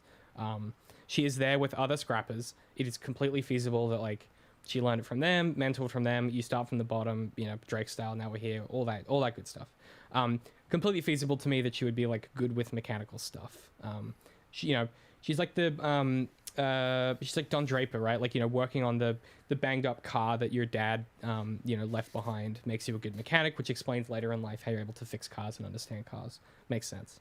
She is there with other scrappers. It is completely feasible that like she learned it from them, mentored from them. You start from the bottom, you know, Drake style. Now we're here, all that good stuff. Completely feasible to me that she would be like good with mechanical stuff. She's like the she's like Don Draper, right? Like, working on the banged up car that your dad, left behind makes you a good mechanic, which explains later in life how you're able to fix cars and understand cars. Makes sense.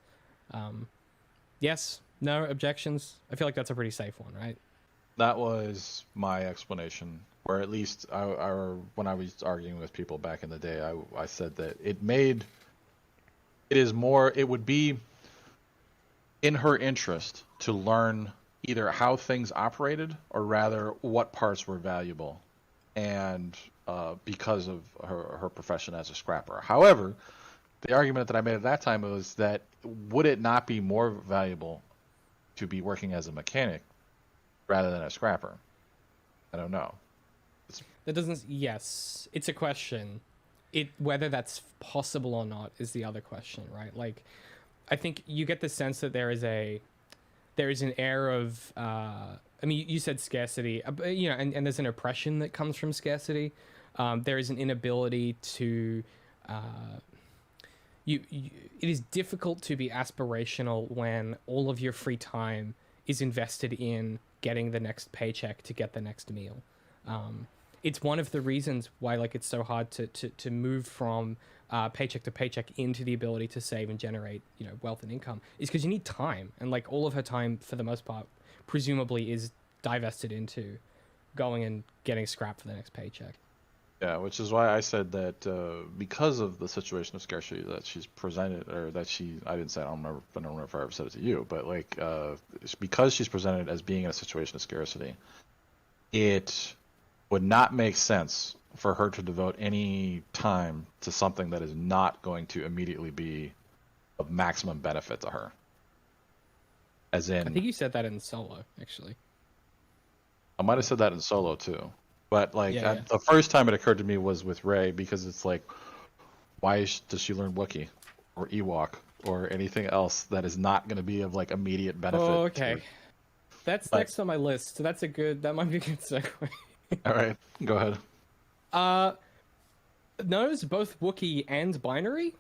Yes, no objections. I feel like that's a pretty safe one, right? That was my explanation, or at least when I was arguing with people back in the day, I said that it would be in her interest to learn either how things operated or rather what parts were valuable, and because of her profession as a scrapper. However, the argument that I made at that time was that would it not be more valuable to be working as a mechanic rather than a scrapper? I don't know. Yes, it's a question. Whether that's possible or not is the other question, right? Like, I think you get the sense that there is an air of, you said scarcity, and there's an oppression that comes from scarcity. There is an inability to, it is difficult to be aspirational when all of your free time is invested in getting the next paycheck to get the next meal. It's one of the reasons why, like, it's so hard to move from paycheck to paycheck into the ability to save and generate, wealth and income, is because you need time. And, like, all of her time, for the most part, presumably is divested into going and getting scrap for the next paycheck. Yeah, which is why I said that because of the situation of scarcity that she's presented, or that I didn't say, I don't remember if I ever said it to you, but like, it's because she's presented as being in a situation of scarcity, it would not make sense for her to devote any time to something that is not going to immediately be of maximum benefit to her. As in, I think you said that in Solo, actually. I might have said that in Solo too. But like, Yeah. The first time it occurred to me was with Rey, because it's like, why does she learn Wookiee or Ewok or anything else that is not going to be of like immediate benefit? Oh, okay. That's next on my list, so that might be a good segue. All right, go ahead. Knows both Wookiee and binary.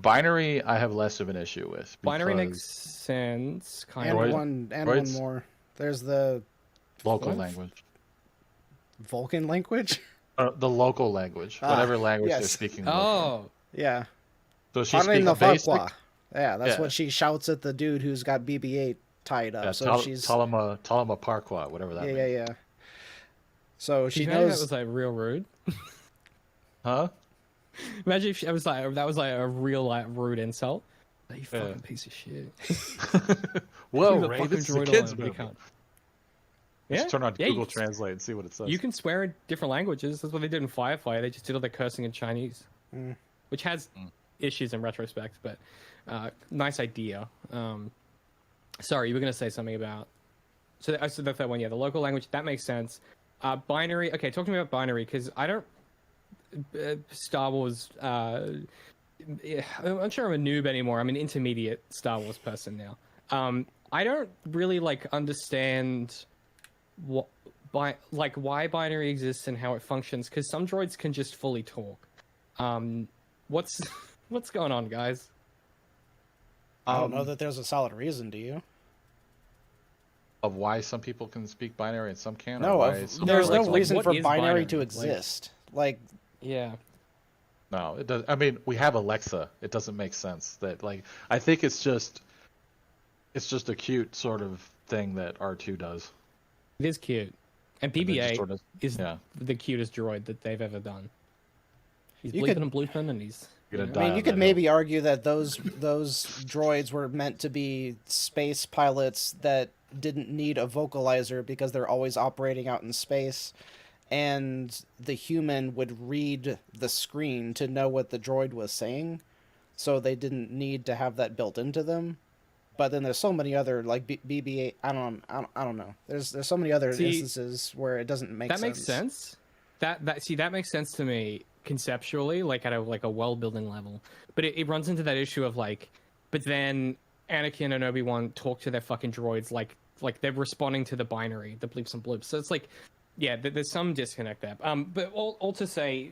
Binary, I have less of an issue with. Binary makes sense, kind And of. one more. There's the Local what? language. Vulcan language. The local language, whatever language they're yes. speaking. Oh, Yeah. So she's speaking the basic. Fakwa. Yeah, that's Yeah. what she shouts at the dude who's got BB-8 tied up. So she's Talama Parqua, whatever that means. yeah. So she imagine knows. that was like real rude. Huh? Imagine if that was like a real like rude insult. Oh, you fucking Yeah. piece of shit. Whoa, Leave the Ray, fucking this is a droid kid's alone. You movie. can't. Just turn on Google you, Translate and see what it says. You can swear in different languages. That's what they did in Firefly. They just did all the cursing in Chinese, which has issues in retrospect, but nice idea. Sorry, you were going to say something about... So I said that one, yeah, the local language, that makes sense. Binary, okay, talk to me about binary, because I don't... Star Wars... I'm not sure I'm a noob anymore. I'm an intermediate Star Wars person now. I don't really, like, understand... why binary exists and how it functions, because some droids can just fully talk. What's going on, guys? I don't know that there's a solid reason. Do you? Of why some people can speak binary and some can't? No, or why some there's people no like- reason what for is binary to binary? exist. Like, Yeah. No, it does. I mean, we have Alexa. It doesn't make sense that, like, I think it's just a cute sort of thing that R2 does. It is cute. And And then BB-8 just sort of- is yeah. the cutest droid that they've ever done. He's You bleeping could- and blooping, and he's... Gonna you know. die I mean, on you that could maybe argue that those droids were meant to be space pilots that didn't need a vocalizer because they're always operating out in space, and the human would read the screen to know what the droid was saying, so they didn't need to have that built into them. But then there's so many other, like BB-8. I don't know. There's so many other instances where it doesn't make that sense. makes sense. That makes sense to me conceptually, like at a world building level. But it runs into that issue of like, but then Anakin and Obi-Wan talk to their fucking droids like they're responding to the binary, the bleeps and bloops. So it's like, yeah, there's some disconnect there. But all to say,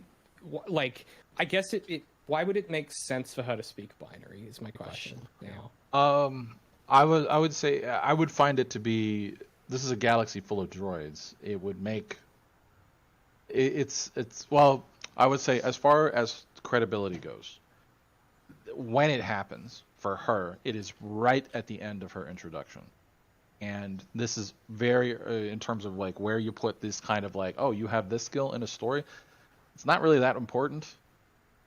like, I guess it why would it make sense for her to speak binary is my question now. I would say I would find it to be, this is a galaxy full of droids. It would make it's well, I would say as far as credibility goes, when it happens for her, it is right at the end of her introduction. And this is very in terms of like where you put this kind of like, oh, you have this skill in a story. It's not really that important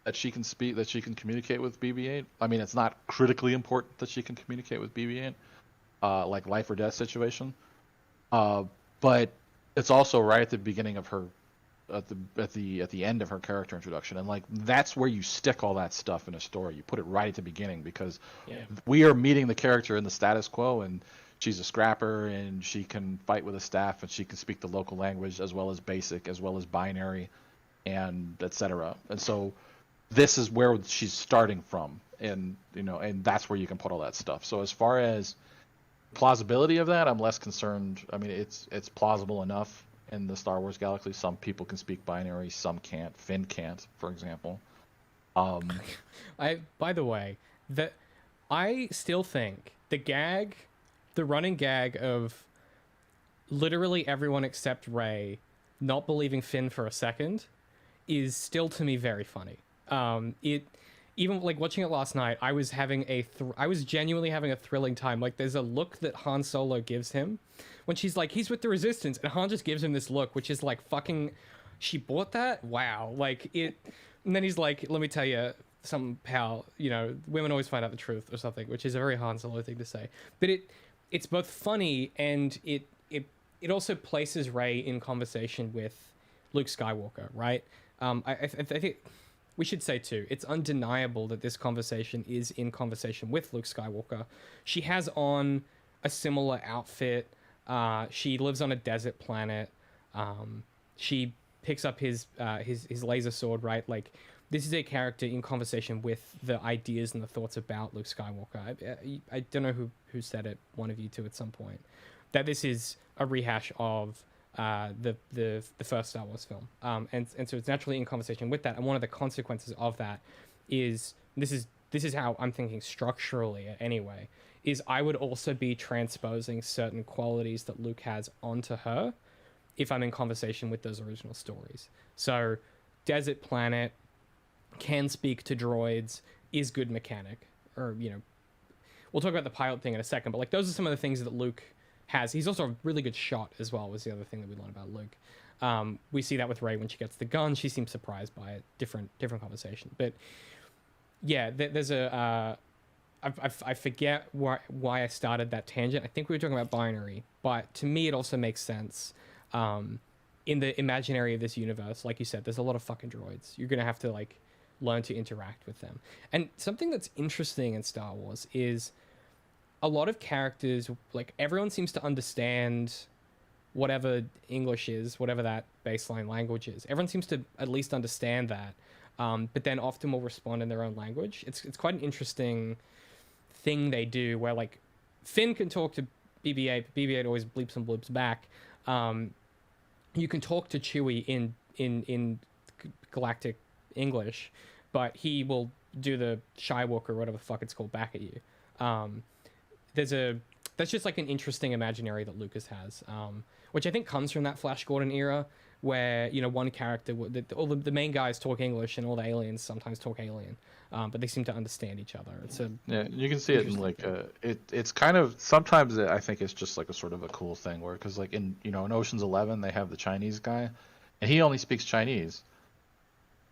that she can speak, that she can communicate with BB-8. I mean, it's not critically important that she can communicate with BB-8, like life or death situation. But it's also right at the beginning of her, at the end of her character introduction, and like that's where you stick all that stuff in a story. You put it right at the beginning because we are meeting the character in the status quo, and she's a scrapper, and she can fight with a staff, and she can speak the local language as well as basic, as well as binary, and etc. And so this is where she's starting from, and and that's where you can put all that stuff. So as far as plausibility of that, I'm less concerned. I mean, it's plausible enough in the Star Wars galaxy. Some people can speak binary, some can't. Finn can't, for example. By the way, I still think the running gag of literally everyone except Rey not believing Finn for a second is still to me very funny. Even like watching it last night, I was having I was genuinely having a thrilling time. Like there's a look that Han Solo gives him when she's like, he's with the Resistance, and Han just gives him this look, which is like, fucking, she bought that? Wow. Like it, and then he's like, let me tell you something, pal, women always find out the truth or something, which is a very Han Solo thing to say. But it's both funny and it also places Rey in conversation with Luke Skywalker, right? I think we should say too, it's undeniable that this conversation is in conversation with Luke Skywalker. She has on a similar outfit. She lives on a desert planet. She picks up his laser sword, right? Like this is a character in conversation with the ideas and the thoughts about Luke Skywalker. I don't know who said it, one of you two at some point, that this is a rehash of the first Star Wars film, and so it's naturally in conversation with that. And one of the consequences of that is this is how I'm thinking structurally anyway. Is I would also be transposing certain qualities that Luke has onto her if I'm in conversation with those original stories. So, desert planet, can speak to droids, is good mechanic, or we'll talk about the pilot thing in a second. But like those are some of the things that Luke has. He's also a really good shot as well, was the other thing that we learned about Luke. We see that with Rey when she gets the gun. She seems surprised by it. Different conversation. But yeah, there's a I forget why I started that tangent. I think we were talking about binary, but to me it also makes sense. In the imaginary of this universe, like you said, there's a lot of fucking droids. You're gonna have to like learn to interact with them. And something that's interesting in Star Wars is a lot of characters, like everyone seems to understand whatever English is, whatever that baseline language is. Everyone seems to at least understand that, but then often will respond in their own language. It's quite an interesting thing they do where like Finn can talk to BB-8, but BB-8 always bleeps and bloops back. You can talk to Chewie in galactic English, but he will do the Skywalker or whatever the fuck it's called back at you. That's just like an interesting imaginary that Lucas has, which I think comes from that Flash Gordon era where one character, all the main guys talk English and all the aliens sometimes talk alien, but they seem to understand each other. You can see it in like it's kind of sometimes I think it's just like a sort of a cool thing where, because like in in Ocean's 11 they have the Chinese guy and he only speaks Chinese,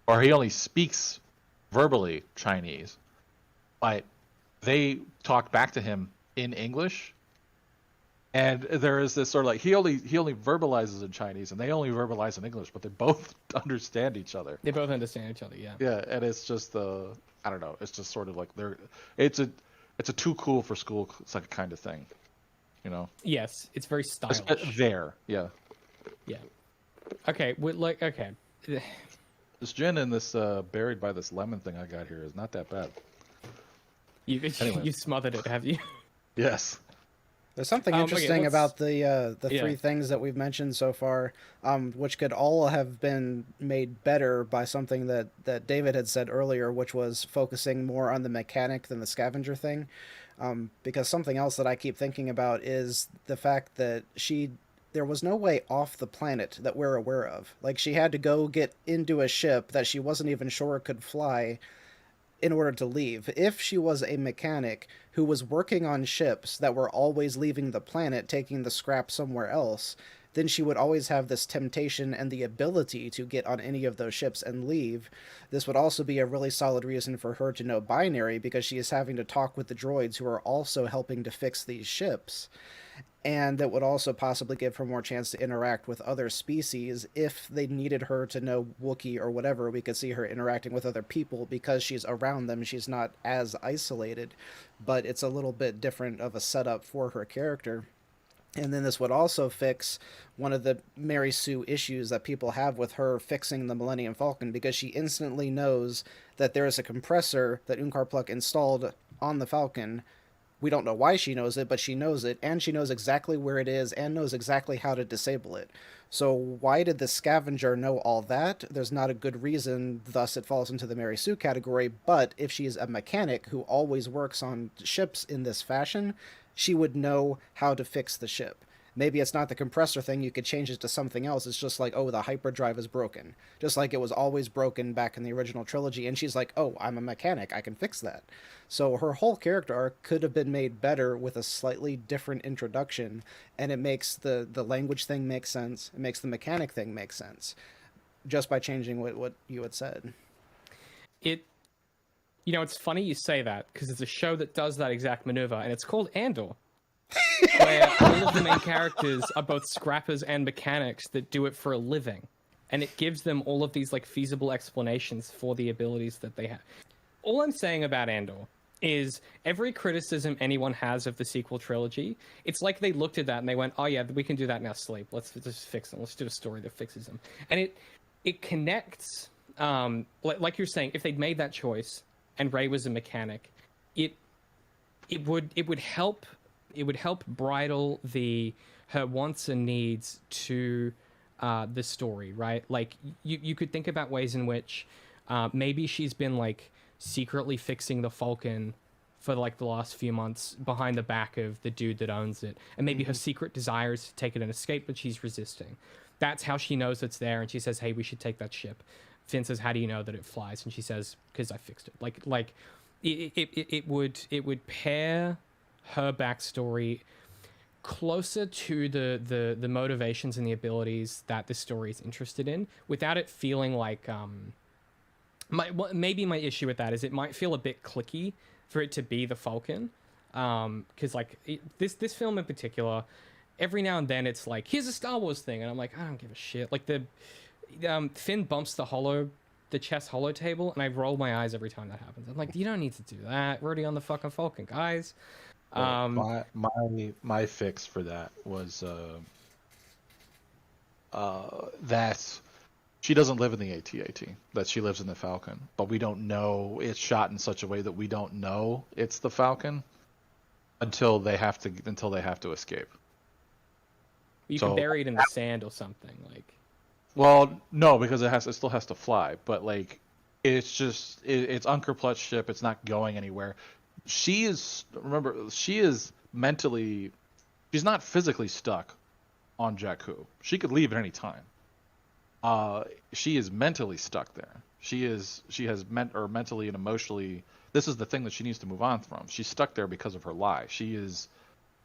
or he only speaks verbally Chinese, but they talk back to him in English, and there is this sort of like he only verbalizes in Chinese and they only verbalize in English, but they both understand each other. They both understand each other, yeah. Yeah, and it's just I don't know. It's just sort of like it's a too cool for school. It's like a kind of thing, Yes, it's very stylish. There, yeah. Yeah. Okay, okay. This gin and this buried by this lemon thing I got here is not that bad. You smothered it, have you? Yes. There's something interesting about the three things that we've mentioned so far, which could all have been made better by something that David had said earlier, which was focusing more on the mechanic than the scavenger thing. Because something else that I keep thinking about is the fact that there was no way off the planet that we're aware of. Like, she had to go get into a ship that she wasn't even sure could fly in order to leave. If she was a mechanic who was working on ships that were always leaving the planet, taking the scrap somewhere else, then she would always have this temptation and the ability to get on any of those ships and leave. This would also be a really solid reason for her to know binary, because she is having to talk with the droids who are also helping to fix these ships. And that would also possibly give her more chance to interact with other species. If they needed her to know Wookiee or whatever, we could see her interacting with other people because she's around them. She's not as isolated, but it's a little bit different of a setup for her character. And then this would also fix one of the Mary Sue issues that people have with her fixing the Millennium Falcon, because she instantly knows that there is a compressor that Unkar Pluck installed on the Falcon. We don't know why she knows it, but she knows it, and she knows exactly where it is and knows exactly how to disable it. So why did the scavenger know all that? There's not a good reason, thus it falls into the Mary Sue category, but if she's a mechanic who always works on ships in this fashion, she would know how to fix the ship. Maybe it's not the compressor thing, you could change it to something else. It's just like, oh, the hyperdrive is broken. Just like it was always broken back in the original trilogy, and she's like, oh, I'm a mechanic, I can fix that. So her whole character arc could have been made better with a slightly different introduction, and it makes the language thing make sense, it makes the mechanic thing make sense, just by changing what you had said. It's funny you say that, because it's a show that does that exact maneuver, and it's called Andor. Where all of the main characters are both scrappers and mechanics that do it for a living. And it gives them all of these like feasible explanations for the abilities that they have. All I'm saying about Andor is every criticism anyone has of the sequel trilogy, it's like they looked at that and they went, oh yeah, we can do that in our sleep. Let's just fix them. Let's do a story that fixes them. And it connects, like you're saying, if they'd made that choice and Rey was a mechanic, it would help bridle her wants and needs to the story, right? Like you could think about ways in which maybe she's been like secretly fixing the Falcon for like the last few months behind the back of the dude that owns it, and maybe her secret desire is to take it and escape, but she's resisting. That's how she knows it's there, and she says, hey, we should take that ship. Finn says, how do you know that it flies? And she says, because I fixed it. Like it would pair her backstory closer to the motivations and the abilities that the story is interested in, without it feeling like maybe my issue with that is it might feel a bit clicky for it to be the Falcon, because this film in particular, every now and then it's like, here's a Star Wars thing, and I'm like, I don't give a shit. Like the Finn bumps the chest holo table, and I roll my eyes every time that happens. I'm like, you don't need to do that. We're already on the fucking Falcon, guys. My fix for that was that she doesn't live in the AT-AT, that she lives in the Falcon, but we don't know, it's shot in such a way that we don't know it's the Falcon until they have to escape. You can bury it in the sand or something, like. Well, no, because it still has to fly, but like it's Unkar Plutt's ship, it's not going anywhere. She's not physically stuck on Jakku. She could leave at any time. She is mentally stuck there. She has mentally and emotionally, this is the thing that she needs to move on from. She's stuck there because of her lie. She is,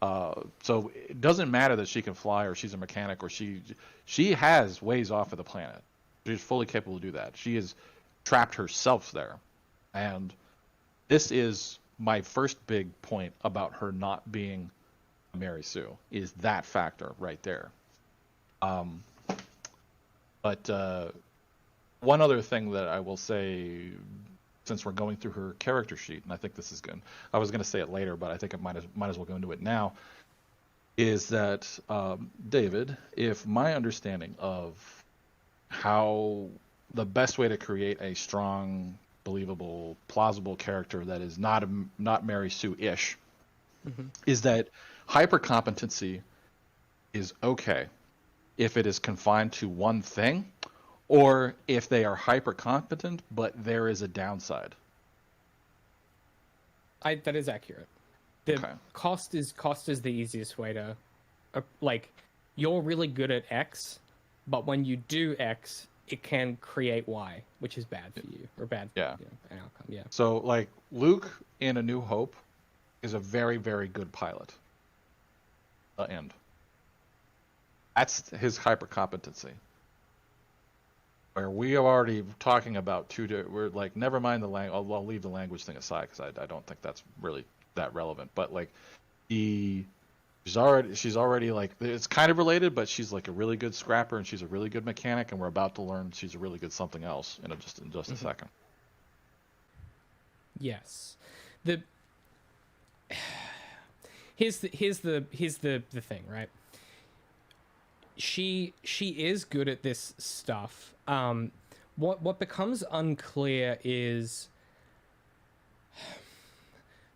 so it doesn't matter that she can fly or she's a mechanic or she has ways off of the planet. She's fully capable to do that. She has trapped herself there. And this is my first big point about her not being Mary Sue, is that factor right there. But one other thing that I will say, since we're going through her character sheet, and I think this is good. I was going to say it later, but I think it might as well go into it now. Is that David? If my understanding of how the best way to create a strong, believable, plausible character that is not Mary Sue-ish, is that hypercompetency is okay if it is confined to one thing, or if they are hyper competent but there is a downside. That is accurate. The Okay. cost is the easiest way to, like, you're really good at X, but when you do X, it can create Y, which is bad for you, or bad, Yeah. an outcome. Yeah. So like Luke in A New Hope is a very, very good pilot. The end. That's his hyper competency. Where we are already talking about we're like, never mind the language. I'll leave the language thing aside because I don't think that's really that relevant. But like, she's already like, it's kind of related, but she's like a really good scrapper and she's a really good mechanic, and we're about to learn she's a really good something else in just a second. Yes. The here's the thing, right? She is good at this stuff. What becomes unclear is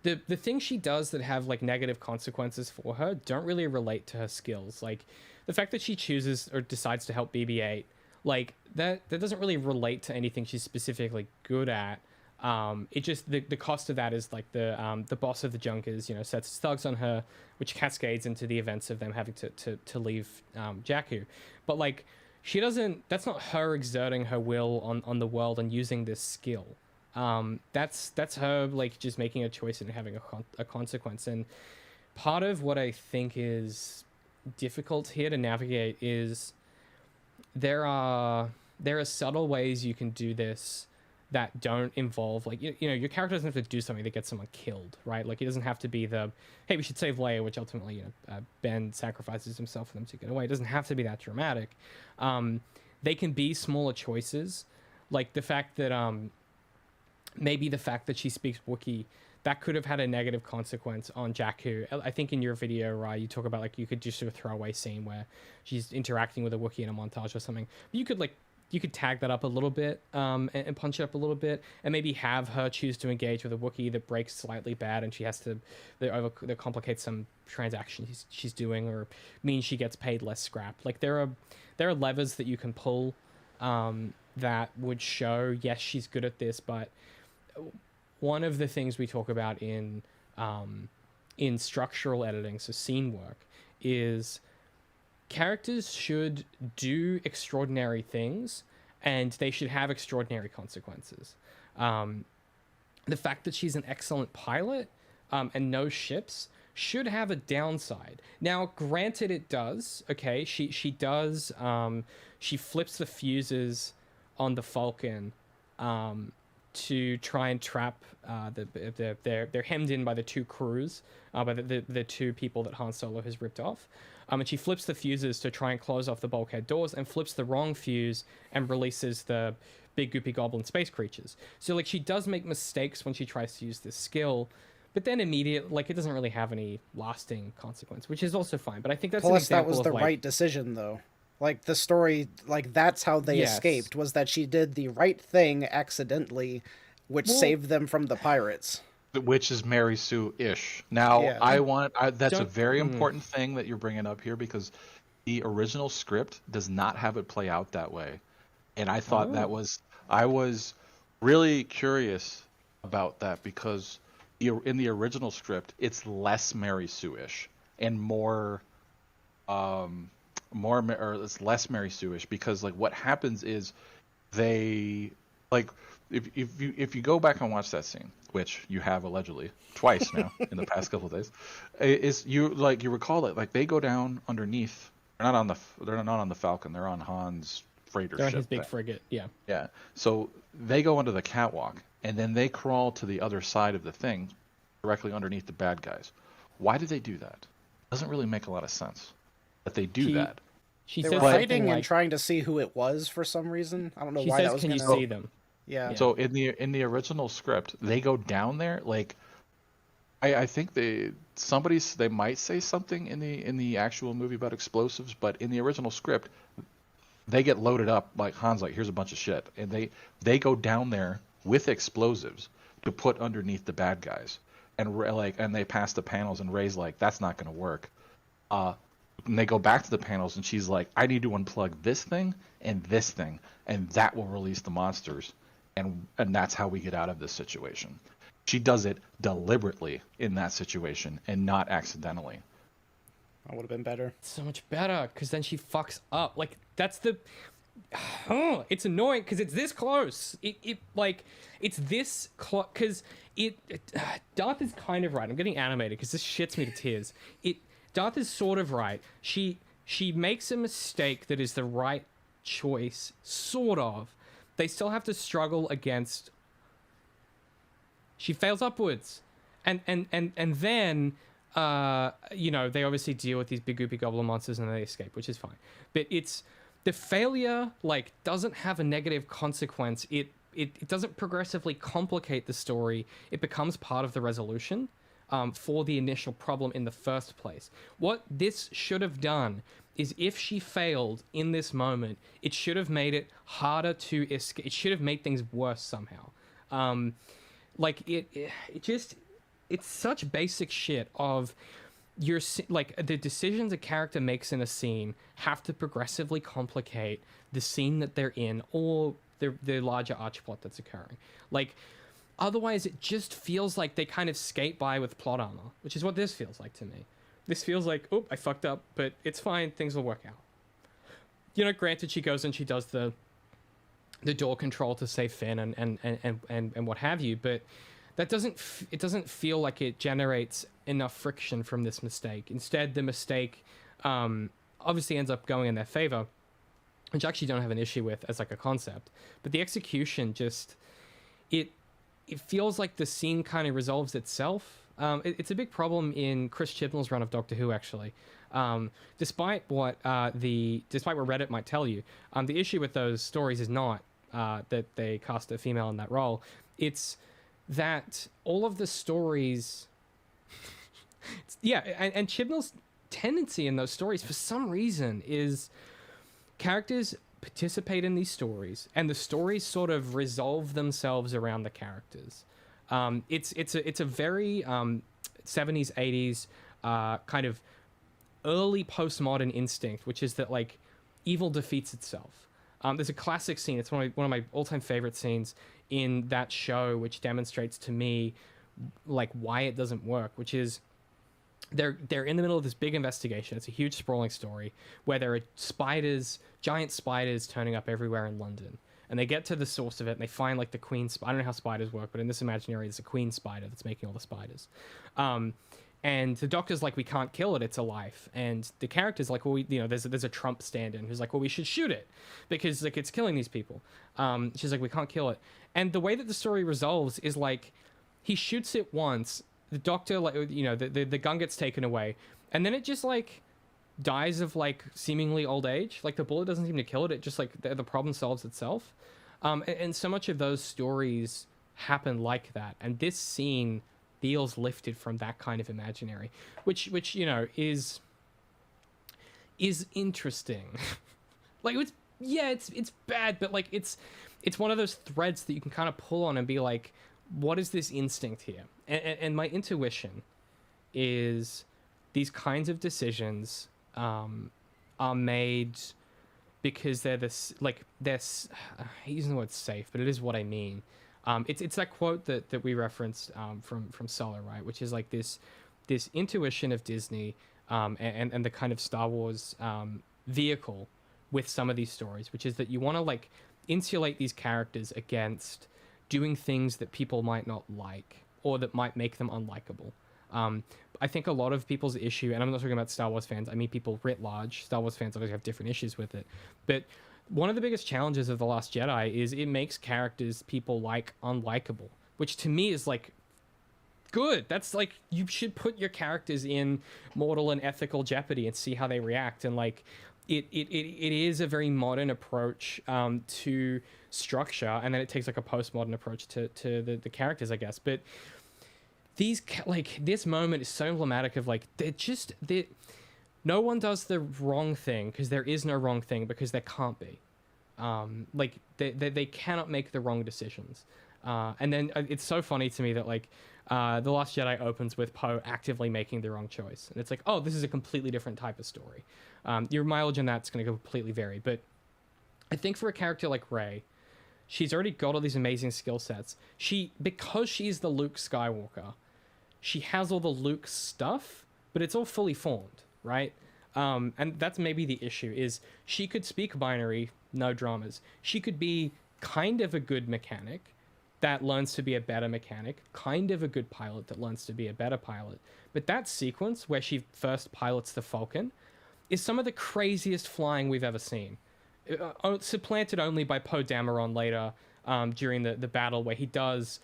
the things she does that have like negative consequences for her don't really relate to her skills. Like the fact that she chooses or decides to help BB-8, like that doesn't really relate to anything she's specifically good at. It just the cost of that is like the boss of the Junkers, sets his thugs on her, which cascades into the events of them having to leave Jakku. But like that's not her exerting her will on the world and using this skill. That's her like just making a choice and having a consequence. And part of what I think is difficult here to navigate is there are subtle ways you can do this that don't involve like your character doesn't have to do something that gets someone killed, right? Like it doesn't have to be hey, we should save Leia, which ultimately Ben sacrifices himself for them to get away. It doesn't have to be that dramatic. They can be smaller choices, like the fact that maybe the fact that she speaks Wookiee, that could have had a negative consequence on Jakku. I think in your video, Rye, you talk about like you could just do a throwaway scene where she's interacting with a Wookiee in a montage or something. You could tag that up a little bit and punch it up a little bit, and maybe have her choose to engage with a Wookiee that breaks slightly bad, and she has to that complicates some transaction she's doing, or means she gets paid less scrap. Like there are levers that you can pull that would show yes, she's good at this. But one of the things we talk about in structural editing, so scene work, is characters should do extraordinary things and they should have extraordinary consequences. The fact that she's an excellent pilot and knows ships should have a downside. Now, granted, it does. Okay, she does. She flips the fuses on the Falcon to try and trap they're hemmed in by the two crews, by the two people that Han Solo has ripped off. And she flips the fuses to try and close off the bulkhead doors, and flips the wrong fuse and releases the big goopy goblin space creatures. So like she does make mistakes when she tries to use this skill, but then immediately like it doesn't really have any lasting consequence, which is also fine. But I think that's an Plus, that example was the of, like, right decision, though. Like the story, like that's how they Yes. escaped, was that she did the right thing accidentally, which saved them from the pirates. Which is Mary Sue-ish. Now, Yeah. that's a Don't- very important thing that you're bringing up here, because the original script does not have it play out that way. And I thought I was really curious about that, because in the original script, it's less Mary Sue-ish and more, or it's less Mary Sue-ish, because like what happens is they like, if you go back and watch that scene, which you have allegedly twice now in the past couple of days, is you recall it, like they go down underneath. They're not on the Falcon. They're on Han's freighter they're on ship. his big frigate. Yeah. Yeah. So they go onto the catwalk, and then they crawl to the other side of the thing, directly underneath the bad guys. Why do they do that? Doesn't really make a lot of sense that they do that. She They says were something fighting and like, trying to see who it was for some reason. I don't know she why says, that was "Can you gonna... see them?" Yeah. So in the original script, they go down there like, I think they might say something in the actual movie about explosives, but in the original script, they get loaded up, like Han's like, here's a bunch of shit, and they go down there with explosives to put underneath the bad guys, and they pass the panels, and Rey's like, that's not going to work. And they go back to the panels, and she's like, I need to unplug this thing, and that will release the monsters, and that's how we get out of this situation. She does it deliberately in that situation and not accidentally. That would have been better. So much better, because then she fucks up. Like, that's the... Oh, it's annoying, because it's this close. It's this close, because Darth is kind of right. I'm getting animated, because this shits me to tears. Darth is sort of right. She makes a mistake that is the right choice, sort of. They still have to struggle against... She fails upwards. And then... they obviously deal with these big goopy goblin monsters and they escape, which is fine. But it's the failure doesn't have a negative consequence. It doesn't progressively complicate the story. It becomes part of the resolution for the initial problem in the first place. What this should have done is, if she failed in this moment, it should have made it harder to escape. It should have made things worse somehow. It's such basic shit of the decisions a character makes in a scene have to progressively complicate the scene that they're in or the larger arch plot that's occurring. Otherwise it just feels like they kind of skate by with plot armor, which is what this feels like to me. This feels like, oh, I fucked up, but it's fine, things will work out. Granted, she goes and she does the door control to save Finn and what have you, but it doesn't feel like it generates enough friction from this mistake. Instead, the mistake obviously ends up going in their favor, which I actually don't have an issue with as a concept. But the execution just it feels like the scene kind of resolves itself. It's a big problem in Chris Chibnall's run of Doctor Who, actually. Despite what Reddit might tell you, the issue with those stories is not that they cast a female in that role. It's that all of the stories and Chibnall's tendency in those stories for some reason is characters participate in these stories and the stories sort of resolve themselves around the characters. It's a very 70s 80s kind of early postmodern instinct, which is that evil defeats itself. There's a classic scene, it's one of my all-time favorite scenes in that show, which demonstrates to me why it doesn't work, which is they're in the middle of this big investigation. It's a huge sprawling story where there are giant spiders turning up everywhere in London, and they get to the source of it and they find the queen I don't know how spiders work, but in this imaginary there's a queen spider that's making all the spiders. And the doctor's we can't kill it, it's a life. And the character's well, there's a Trump stand-in who's well, we should shoot it because it's killing these people. She's we can't kill it. And the way that the story resolves is he shoots it once, the doctor the gun gets taken away, and then it just dies of seemingly old age. The bullet doesn't seem to kill it, it just the problem solves itself. And so much of those stories happen like that, and this scene feels lifted from that kind of imaginary, which is interesting. It's bad, but it's one of those threads that you can kind of pull on and be what is this instinct here? And my intuition is these kinds of decisions are made because they're using the word safe, but it is what I mean. It's that quote that we referenced from Solo, right? Which is this intuition of Disney and the kind of Star Wars vehicle with some of these stories, which is that you want to insulate these characters against doing things that people might not like or that might make them unlikable. I think a lot of people's issue, and I'm not talking about Star Wars fans, I mean people writ large. Star Wars fans obviously have different issues with it, but one of the biggest challenges of The Last Jedi is it makes characters people unlikable, which to me is good. That's you should put your characters in mortal and ethical jeopardy and see how they react. And it is a very modern approach to structure, and then it takes a postmodern approach to the characters, I guess. But these this moment is so emblematic of no one does the wrong thing because there is no wrong thing, because there can't be. They cannot make the wrong decisions. And then it's so funny to me that The Last Jedi opens with Poe actively making the wrong choice. And it's oh, this is a completely different type of story. Your mileage on that's going to completely vary. But I think for a character like Rey, She's already got all these amazing skill sets. Because she's the Luke Skywalker, she has all the Luke stuff, but it's all fully formed, right? And that's maybe the issue, is she could speak binary, no dramas. She could be kind of a good mechanic that learns to be a better mechanic, kind of a good pilot that learns to be a better pilot. But that sequence where she first pilots the Falcon is some of the craziest flying we've ever seen. Supplanted only by Poe Dameron later, during the battle, where he does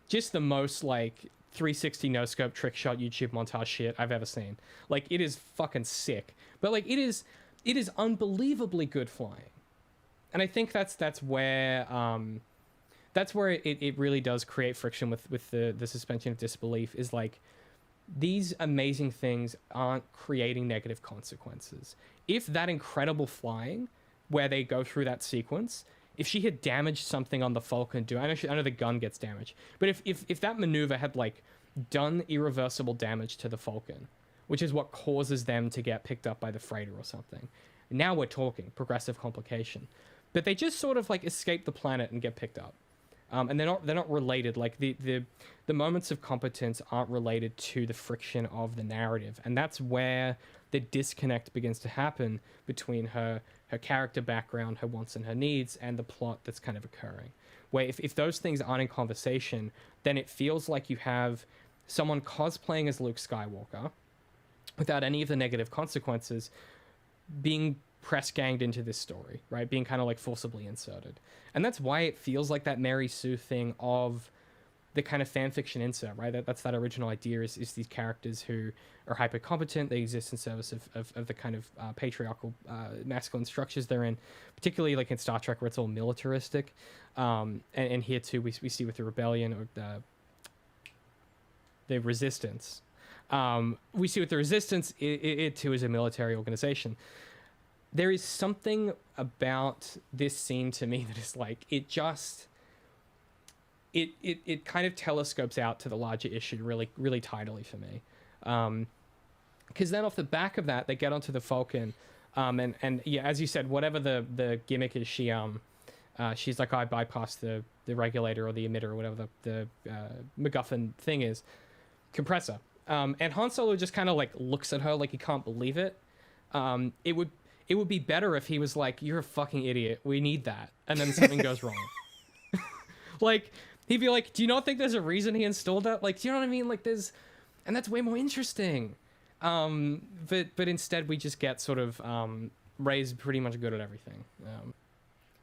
just the most like 360 no scope trick shot YouTube montage shit I've ever seen. Like, it is fucking sick. But like, it is unbelievably good flying. And I think that's where it really does create friction with the suspension of disbelief, is like, these amazing things aren't creating negative consequences. If that incredible flying, where they go through that sequence, if she had damaged something on the Falcon, I know the gun gets damaged, but if that maneuver had like done irreversible damage to the Falcon, which is what causes them to get picked up by the freighter or something, now we're talking progressive complication. But they just sort of like escape the planet and get picked up. And they're not related. Like, the moments of competence aren't related to the friction of the narrative, and that's where the disconnect begins to happen between her character background, her wants and her needs, and the plot that's kind of occurring. Where if those things aren't in conversation, then it feels like you have someone cosplaying as Luke Skywalker without any of the negative consequences being press ganged into this story, right? Being kind of like forcibly inserted. And that's why it feels like that Mary Sue thing of the kind of fan fiction insert, right? That's that original idea, is these characters who are hyper competent. They exist in service of the kind of patriarchal masculine structures they're in, particularly like in Star Trek, where it's all militaristic. And here too, we see with the rebellion, or the resistance. We see with the resistance, it too is a military organization. There is something about this scene to me that is like, it kind of telescopes out to the larger issue really, really tidily for me. Because then off the back of that, they get onto the Falcon, and yeah, as you said, whatever the gimmick is, she's like, I bypassed the regulator or the emitter or whatever the MacGuffin thing is, compressor. And Han Solo just kind of like looks at her like he can't believe it. It would be better if he was like, you're a fucking idiot, we need that, and then something goes wrong. Like, he'd be like, do you not think there's a reason he installed that? Like, do you know what I mean? Like, and that's way more interesting. But instead we just get sort of Rey's pretty much good at everything. You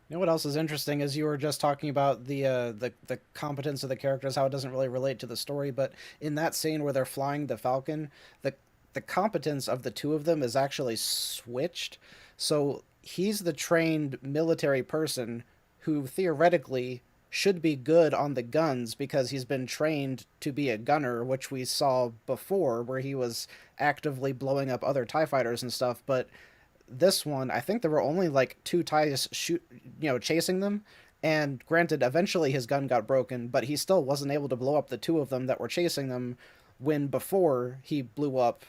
know what else is interesting is you were just talking about the competence of the characters, how it doesn't really relate to the story, but in that scene where they're flying the Falcon, the competence of the two of them is actually switched. So he's the trained military person who theoretically should be good on the guns because he's been trained to be a gunner, which we saw before where he was actively blowing up other TIE fighters and stuff. But this one, I think there were only like 2 TIEs chasing them. And granted, eventually his gun got broken, but he still wasn't able to blow up the 2 of them that were chasing them, when before he blew up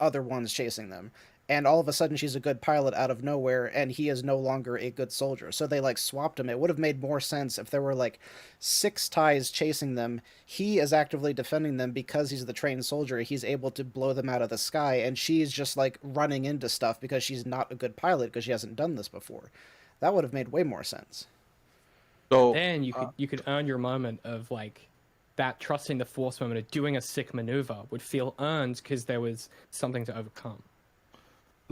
other ones chasing them. And all of a sudden she's a good pilot out of nowhere, and he is no longer a good soldier. So they like swapped him. It would have made more sense if there were like 6 TIEs chasing them. He is actively defending them because he's the trained soldier. He's able to blow them out of the sky, and she's just like running into stuff because she's not a good pilot because she hasn't done this before. That would have made way more sense. So then you could earn your moment of like that trusting the Force moment of doing a sick maneuver would feel earned because there was something to overcome.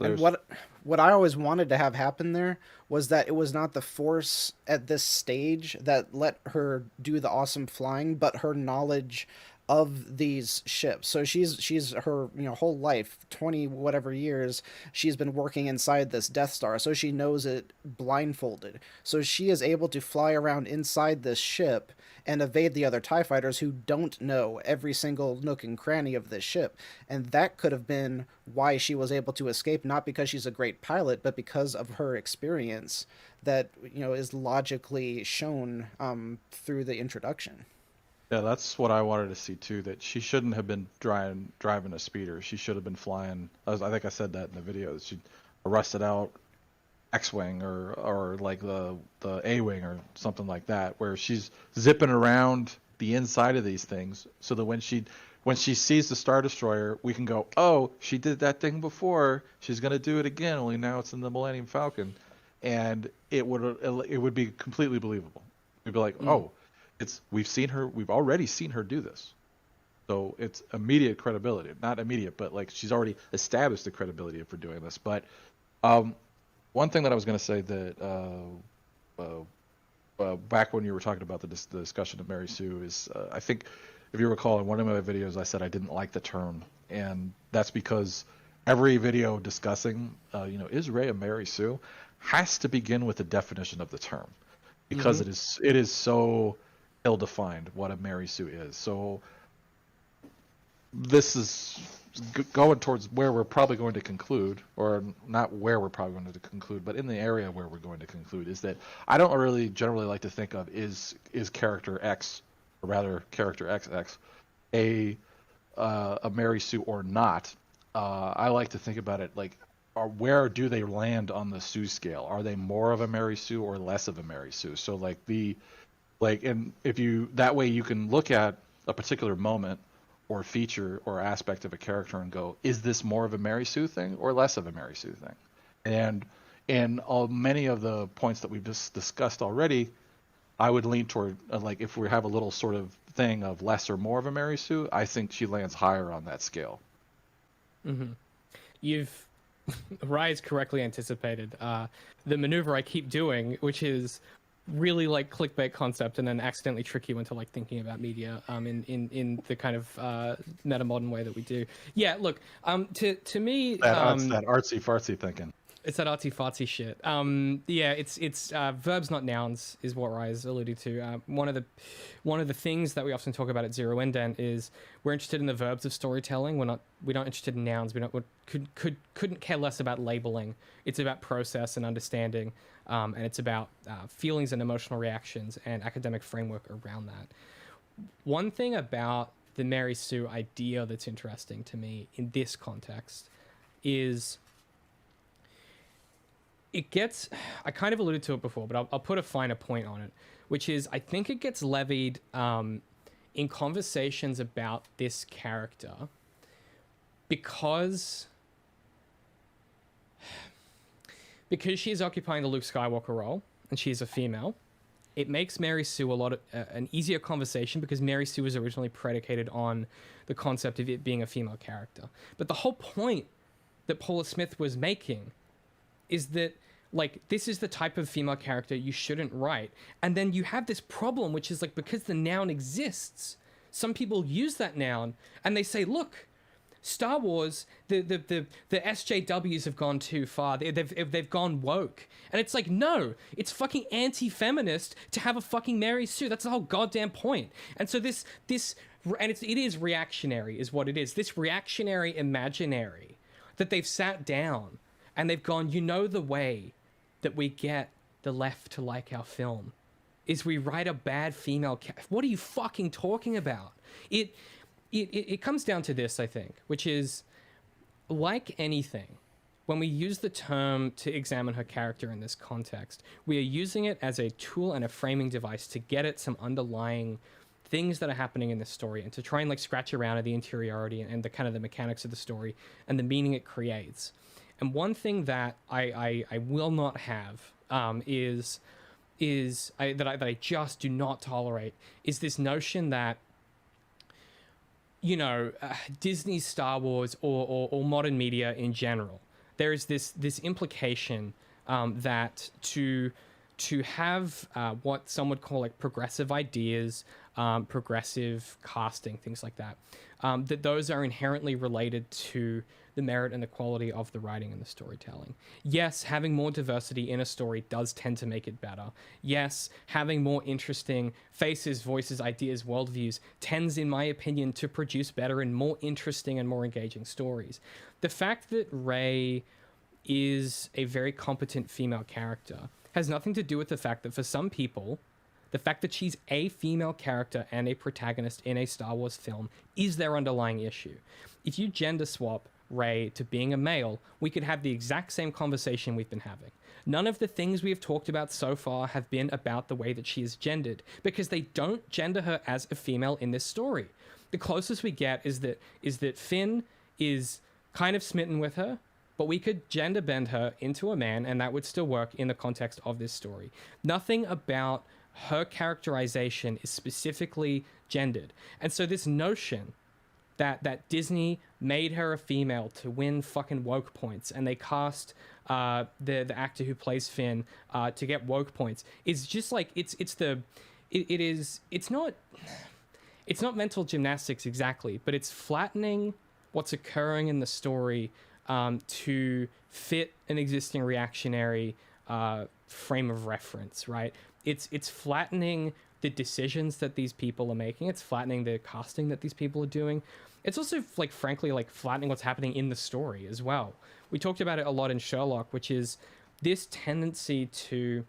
And what I always wanted to have happen there was that it was not the Force at this stage that let her do the awesome flying, but her knowledge of these ships. So she's her whole life, 20 whatever years, she's been working inside this Death Star, so she knows it blindfolded. So she is able to fly around inside this ship and evade the other TIE fighters who don't know every single nook and cranny of this ship. And that could have been why she was able to escape, not because she's a great pilot, but because of her experience that is logically shown through the introduction. Yeah, that's what I wanted to see too. That she shouldn't have been driving a speeder. She should have been flying. I think I said that in the video. She rusted out X-wing or like the A-wing or something like that, where she's zipping around the inside of these things, so that when she sees the Star Destroyer, we can go, oh, she did that thing before, she's gonna do it again, only now it's in the Millennium Falcon, and it would be completely believable. We'd be like, oh, we've already seen her do this. So it's immediate credibility. Not immediate, but like she's already established the credibility of her doing this. But one thing that I was going to say that back when you were talking about the discussion of Mary Sue is, I think, if you recall, in one of my videos, I said I didn't like the term. And that's because every video discussing, is Rey a Mary Sue, has to begin with the definition of the term. Because it is so ill-defined what a Mary Sue is. So this is going towards where we're probably going to conclude, or not where we're probably going to conclude, but in the area where we're going to conclude, is that I don't really generally like to think of is character X, or rather character XX, a Mary Sue or not. I like to think about it like, where do they land on the Sue scale? Are they more of a Mary Sue or less of a Mary Sue? So and if you, that way you can look at a particular moment or feature or aspect of a character and go, is this more of a Mary Sue thing or less of a Mary Sue thing? And in many of the points that we've just discussed already, I would lean toward, like, if we have a little sort of thing of less or more of a Mary Sue, I think she lands higher on that scale. You've Rise correctly anticipated the maneuver I keep doing, which is really like clickbait concept and then accidentally trick you into like thinking about media in the kind of meta modern way that we do. Yeah, look, to me, that artsy fartsy thinking. It's that artsy fartsy shit. Yeah, it's verbs not nouns is what Rise alluded to. One of the things that we often talk about at ZeroIndent is we're interested in the verbs of storytelling. We're not interested in nouns. We couldn't care less about labeling. It's about process and understanding, and it's about feelings and emotional reactions and academic framework around that. One thing about the Mary Sue idea that's interesting to me in this context is it gets, I kind of alluded to it before, but I'll put a finer point on it, which is I think it gets levied in conversations about this character because she's occupying the Luke Skywalker role and she's a female. It makes Mary Sue an easier conversation because Mary Sue was originally predicated on the concept of it being a female character. But the whole point that Paula Smith was making is that, like, this is the type of female character you shouldn't write. And then you have this problem, which is, like, because the noun exists, some people use that noun and they say, look, Star Wars, the SJWs have gone too far. They've gone woke. And it's like, no, it's fucking anti-feminist to have a fucking Mary Sue. That's the whole goddamn point. And so and it is reactionary is what it is. This reactionary imaginary that they've sat down and they've gone, the way that we get the left to like our film is we write a bad female What are you fucking talking about? It comes down to this, I think, which is, like anything, when we use the term to examine her character in this context, we are using it as a tool and a framing device to get at some underlying things that are happening in this story and to try and like scratch around at the interiority and the kind of the mechanics of the story and the meaning it creates. And one thing that I will not have that I just do not tolerate is this notion that Disney's Star Wars or modern media in general, there is this implication that to have what some would call like progressive ideas, progressive casting, things like that, that those are inherently related to the merit and the quality of the writing and the storytelling. Yes, having more diversity in a story does tend to make it better. Yes, having more interesting faces, voices, ideas, worldviews tends, in my opinion, to produce better and more interesting and more engaging stories. The fact that Rey is a very competent female character has nothing to do with the fact that for some people, the fact that she's a female character and a protagonist in a Star Wars film is their underlying issue. If you gender swap Rey to being a male, we could have the exact same conversation we've been having. None of the things we have talked about so far have been about the way that she is gendered, because they don't gender her as a female in this story. The closest we get is that Finn is kind of smitten with her, but we could gender bend her into a man, and that would still work in the context of this story. Nothing about her characterization is specifically gendered. And so this notion that Disney made her a female to win fucking woke points, and they cast the actor who plays Finn to get woke points, is just like it's not mental gymnastics exactly, but it's flattening what's occurring in the story to fit an existing reactionary frame of reference, right? It's flattening the decisions that these people are making. It's flattening the casting that these people are doing. It's also, like, frankly, like, flattening what's happening in the story as well. We talked about it a lot in Sherlock, which is this tendency to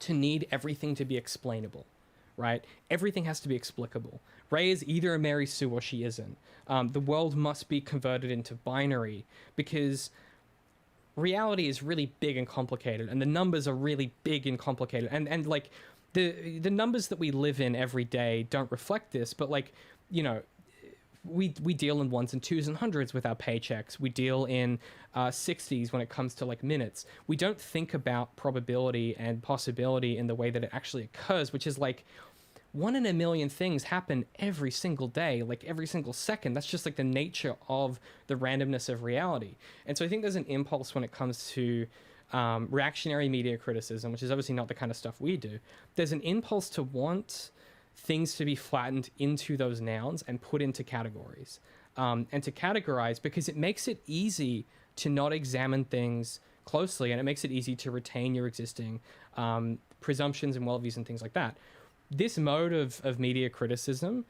need everything to be explainable, right? Everything has to be explicable. Rey is either a Mary Sue or she isn't. The world must be converted into binary, because reality is really big and complicated, and the numbers are really big and complicated, and like the numbers that we live in every day don't reflect this, but, like, you know, we deal in ones and twos and hundreds with our paychecks. We deal in 60s when it comes to, like, minutes. We don't think about probability and possibility in the way that it actually occurs, which is like 1 in a million things happen every single day, like every single second. That's just like the nature of the randomness of reality. And so I think there's an impulse when it comes to reactionary media criticism, which is obviously not the kind of stuff we do. There's an impulse to want things to be flattened into those nouns and put into categories, and to categorize, because it makes it easy to not examine things closely, and it makes it easy to retain your existing presumptions and worldviews and things like that. This mode of media criticism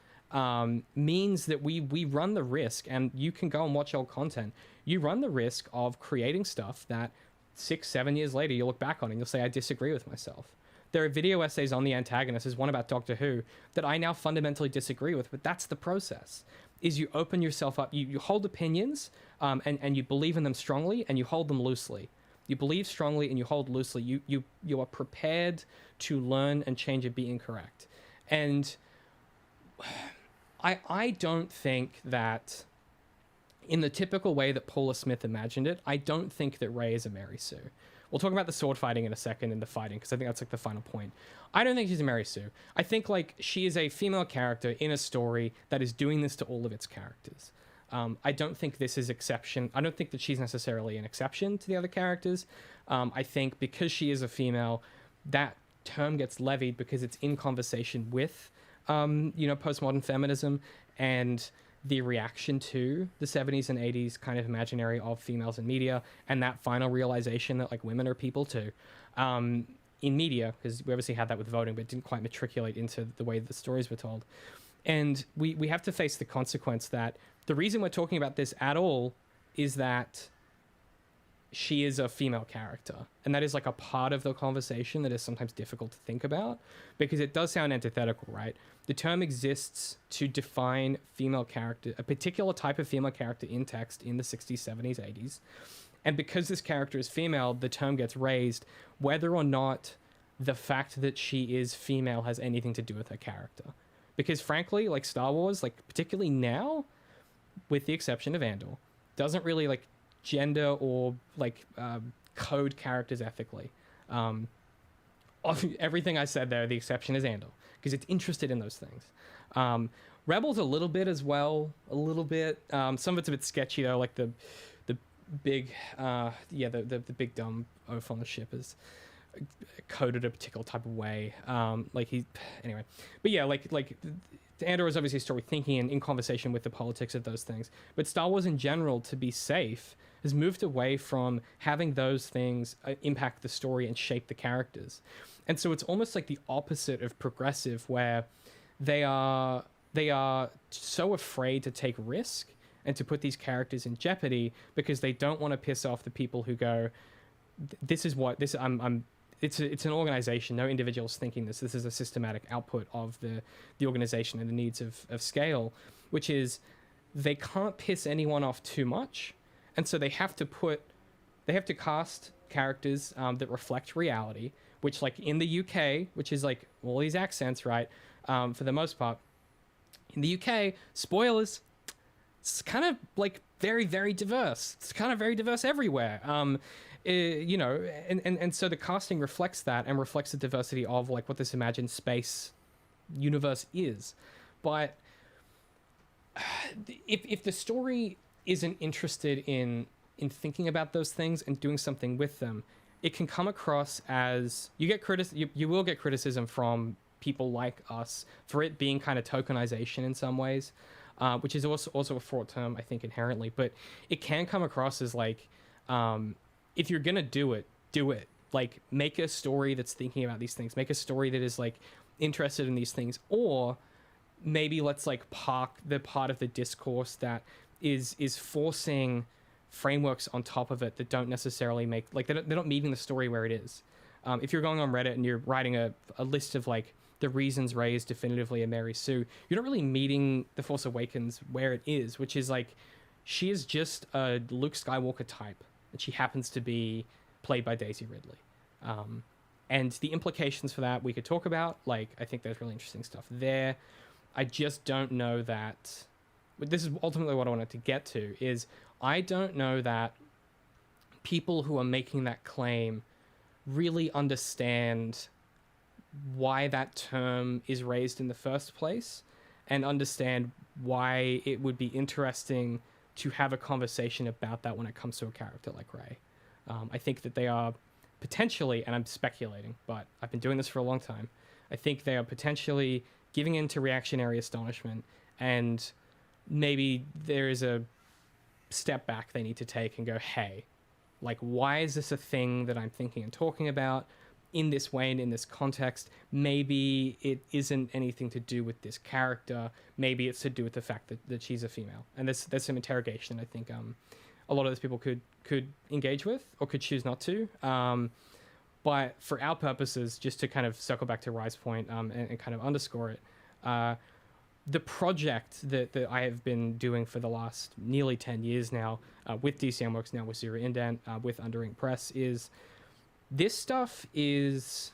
means that we run the risk, and you can go and watch old content, you run the risk of creating stuff that 6-7 years later you'll look back on and you'll say, I disagree with myself. There are video essays on the antagonist. There's one about Doctor Who that I now fundamentally disagree with, but that's the process. Is you open yourself up, you hold opinions, and you believe in them strongly, and you hold them loosely. You believe strongly and you hold loosely. You are prepared to learn and change and be incorrect. And I don't think that, in the typical way that Paula Smith imagined it, I don't think that Rey is a Mary Sue. We'll talk about the sword fighting in a second, and the fighting, because I think that's like the final point. I don't think she's a Mary Sue. I think, like, she is a female character in a story that is doing this to all of its characters. I don't think this is exception. I don't think that she's necessarily an exception to the other characters. I think because she is a female, that term gets levied because it's in conversation with, postmodern feminism and the reaction to the 70s and 80s kind of imaginary of females in media, and that final realization that, like, women are people too, in media, because we obviously had that with voting, but it didn't quite matriculate into the way the stories were told. And we have to face the consequence that the reason we're talking about this at all is that she is a female character, and that is like a part of the conversation that is sometimes difficult to think about, because it does sound antithetical, right? The term exists to define female character, a particular type of female character in text in the 60s, 70s, 80s. And because this character is female, the term gets raised whether or not the fact that she is female has anything to do with her character. Because frankly, like, Star Wars, like, particularly now, with the exception of Andor, doesn't really, like, gender or, like, code characters ethically. Everything I said there, the exception is Andor, because it's interested in those things. Rebels a little bit as well, a little bit. Some of it's a bit sketchy though, like the big, the big dumb oaf on the ship is coded a particular type of way. Anyway, but yeah, like Andor is obviously a story thinking and in conversation with the politics of those things. But Star Wars in general, to be safe, has moved away from having those things impact the story and shape the characters. And so it's almost like the opposite of progressive, where they are so afraid to take risk and to put these characters in jeopardy because they don't want to piss off the people who go, it's an organization, no individual's thinking this. This is a systematic output of the organization and the needs of scale, which is they can't piss anyone off too much, and so they have to cast characters that reflect reality, which, like, in the UK, which is like all these accents, right? For the most part, in the UK, spoilers, it's kind of like very, very diverse. It's kind of very diverse everywhere. You know, and so the casting reflects that and reflects the diversity of like what this imagined space universe is. But if the story isn't interested in thinking about those things and doing something with them, it can come across as you will get criticism from people like us for it being kind of tokenization in some ways, which is also a fraught term, I think, inherently. But it can come across as like, if you're gonna do it, do it. Like, make a story that's thinking about these things. Make a story that is like interested in these things, or maybe let's like park the part of the discourse that is forcing frameworks on top of it that don't necessarily make, like, they're not meeting the story where it is. If you're going on Reddit and you're writing a list of like the reasons Rey is definitively a Mary Sue, you're not really meeting The Force Awakens where it is, which is like, she is just a Luke Skywalker type, and she happens to be played by Daisy Ridley. And the implications for that we could talk about. Like, I think there's really interesting stuff there. I just don't know that, this is ultimately what I wanted to get to, is I don't know that people who are making that claim really understand why that term is raised in the first place, and understand why it would be interesting to have a conversation about that when it comes to a character like Rey. I think that they are potentially, and I'm speculating, but I've been doing this for a long time, I think they are potentially giving in to reactionary astonishment, and maybe there is a step back they need to take and go, hey, like, why is this a thing that I'm thinking and talking about in this way and in this context? Maybe it isn't anything to do with this character. Maybe it's to do with the fact that she's a female. And there's some interrogation I think a lot of those people could engage with, or could choose not to. But for our purposes, just to kind of circle back to Rye's point, and kind of underscore it, the project that I have been doing for the last nearly 10 years now, with DCM Works, now with ZeroIndent, with Under Ink Press, is this stuff is...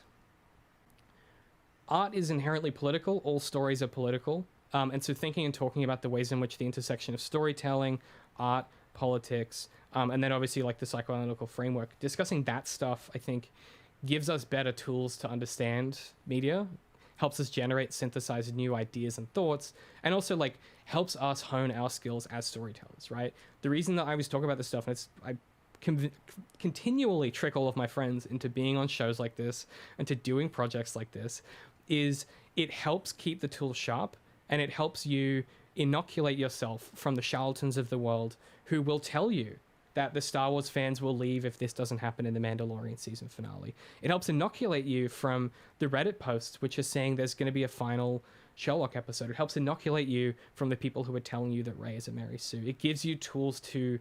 Art is inherently political. All stories are political. And so thinking and talking about the ways in which the intersection of storytelling, art, politics, and then obviously like the psychoanalytical framework, discussing that stuff, I think, gives us better tools to understand media, helps us generate, synthesize new ideas and thoughts, and also like helps us hone our skills as storytellers, right? The reason that I always talk about this stuff, and I continually trick all of my friends into being on shows like this and to doing projects like this, is it helps keep the tools sharp, and it helps you inoculate yourself from the charlatans of the world who will tell you that the Star Wars fans will leave if this doesn't happen in the Mandalorian season finale. It helps inoculate you from the Reddit posts which are saying there's going to be a final Sherlock episode. It helps inoculate you from the people who are telling you that Rey is a Mary Sue. It gives you tools to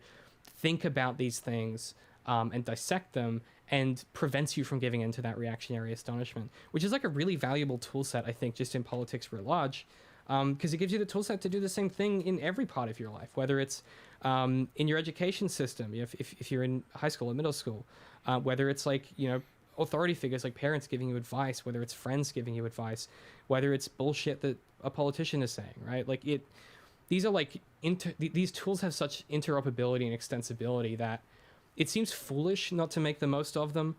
think about these things and dissect them, and prevents you from giving into that reactionary astonishment, which is like a really valuable tool set, I think, just in politics writ large, because it gives you the tool set to do the same thing in every part of your life, whether it's in your education system, if you're in high school or middle school, whether it's like, you know, authority figures like parents giving you advice, whether it's friends giving you advice, whether it's bullshit that a politician is saying, right? Like these are like, these tools have such interoperability and extensibility that it seems foolish not to make the most of them.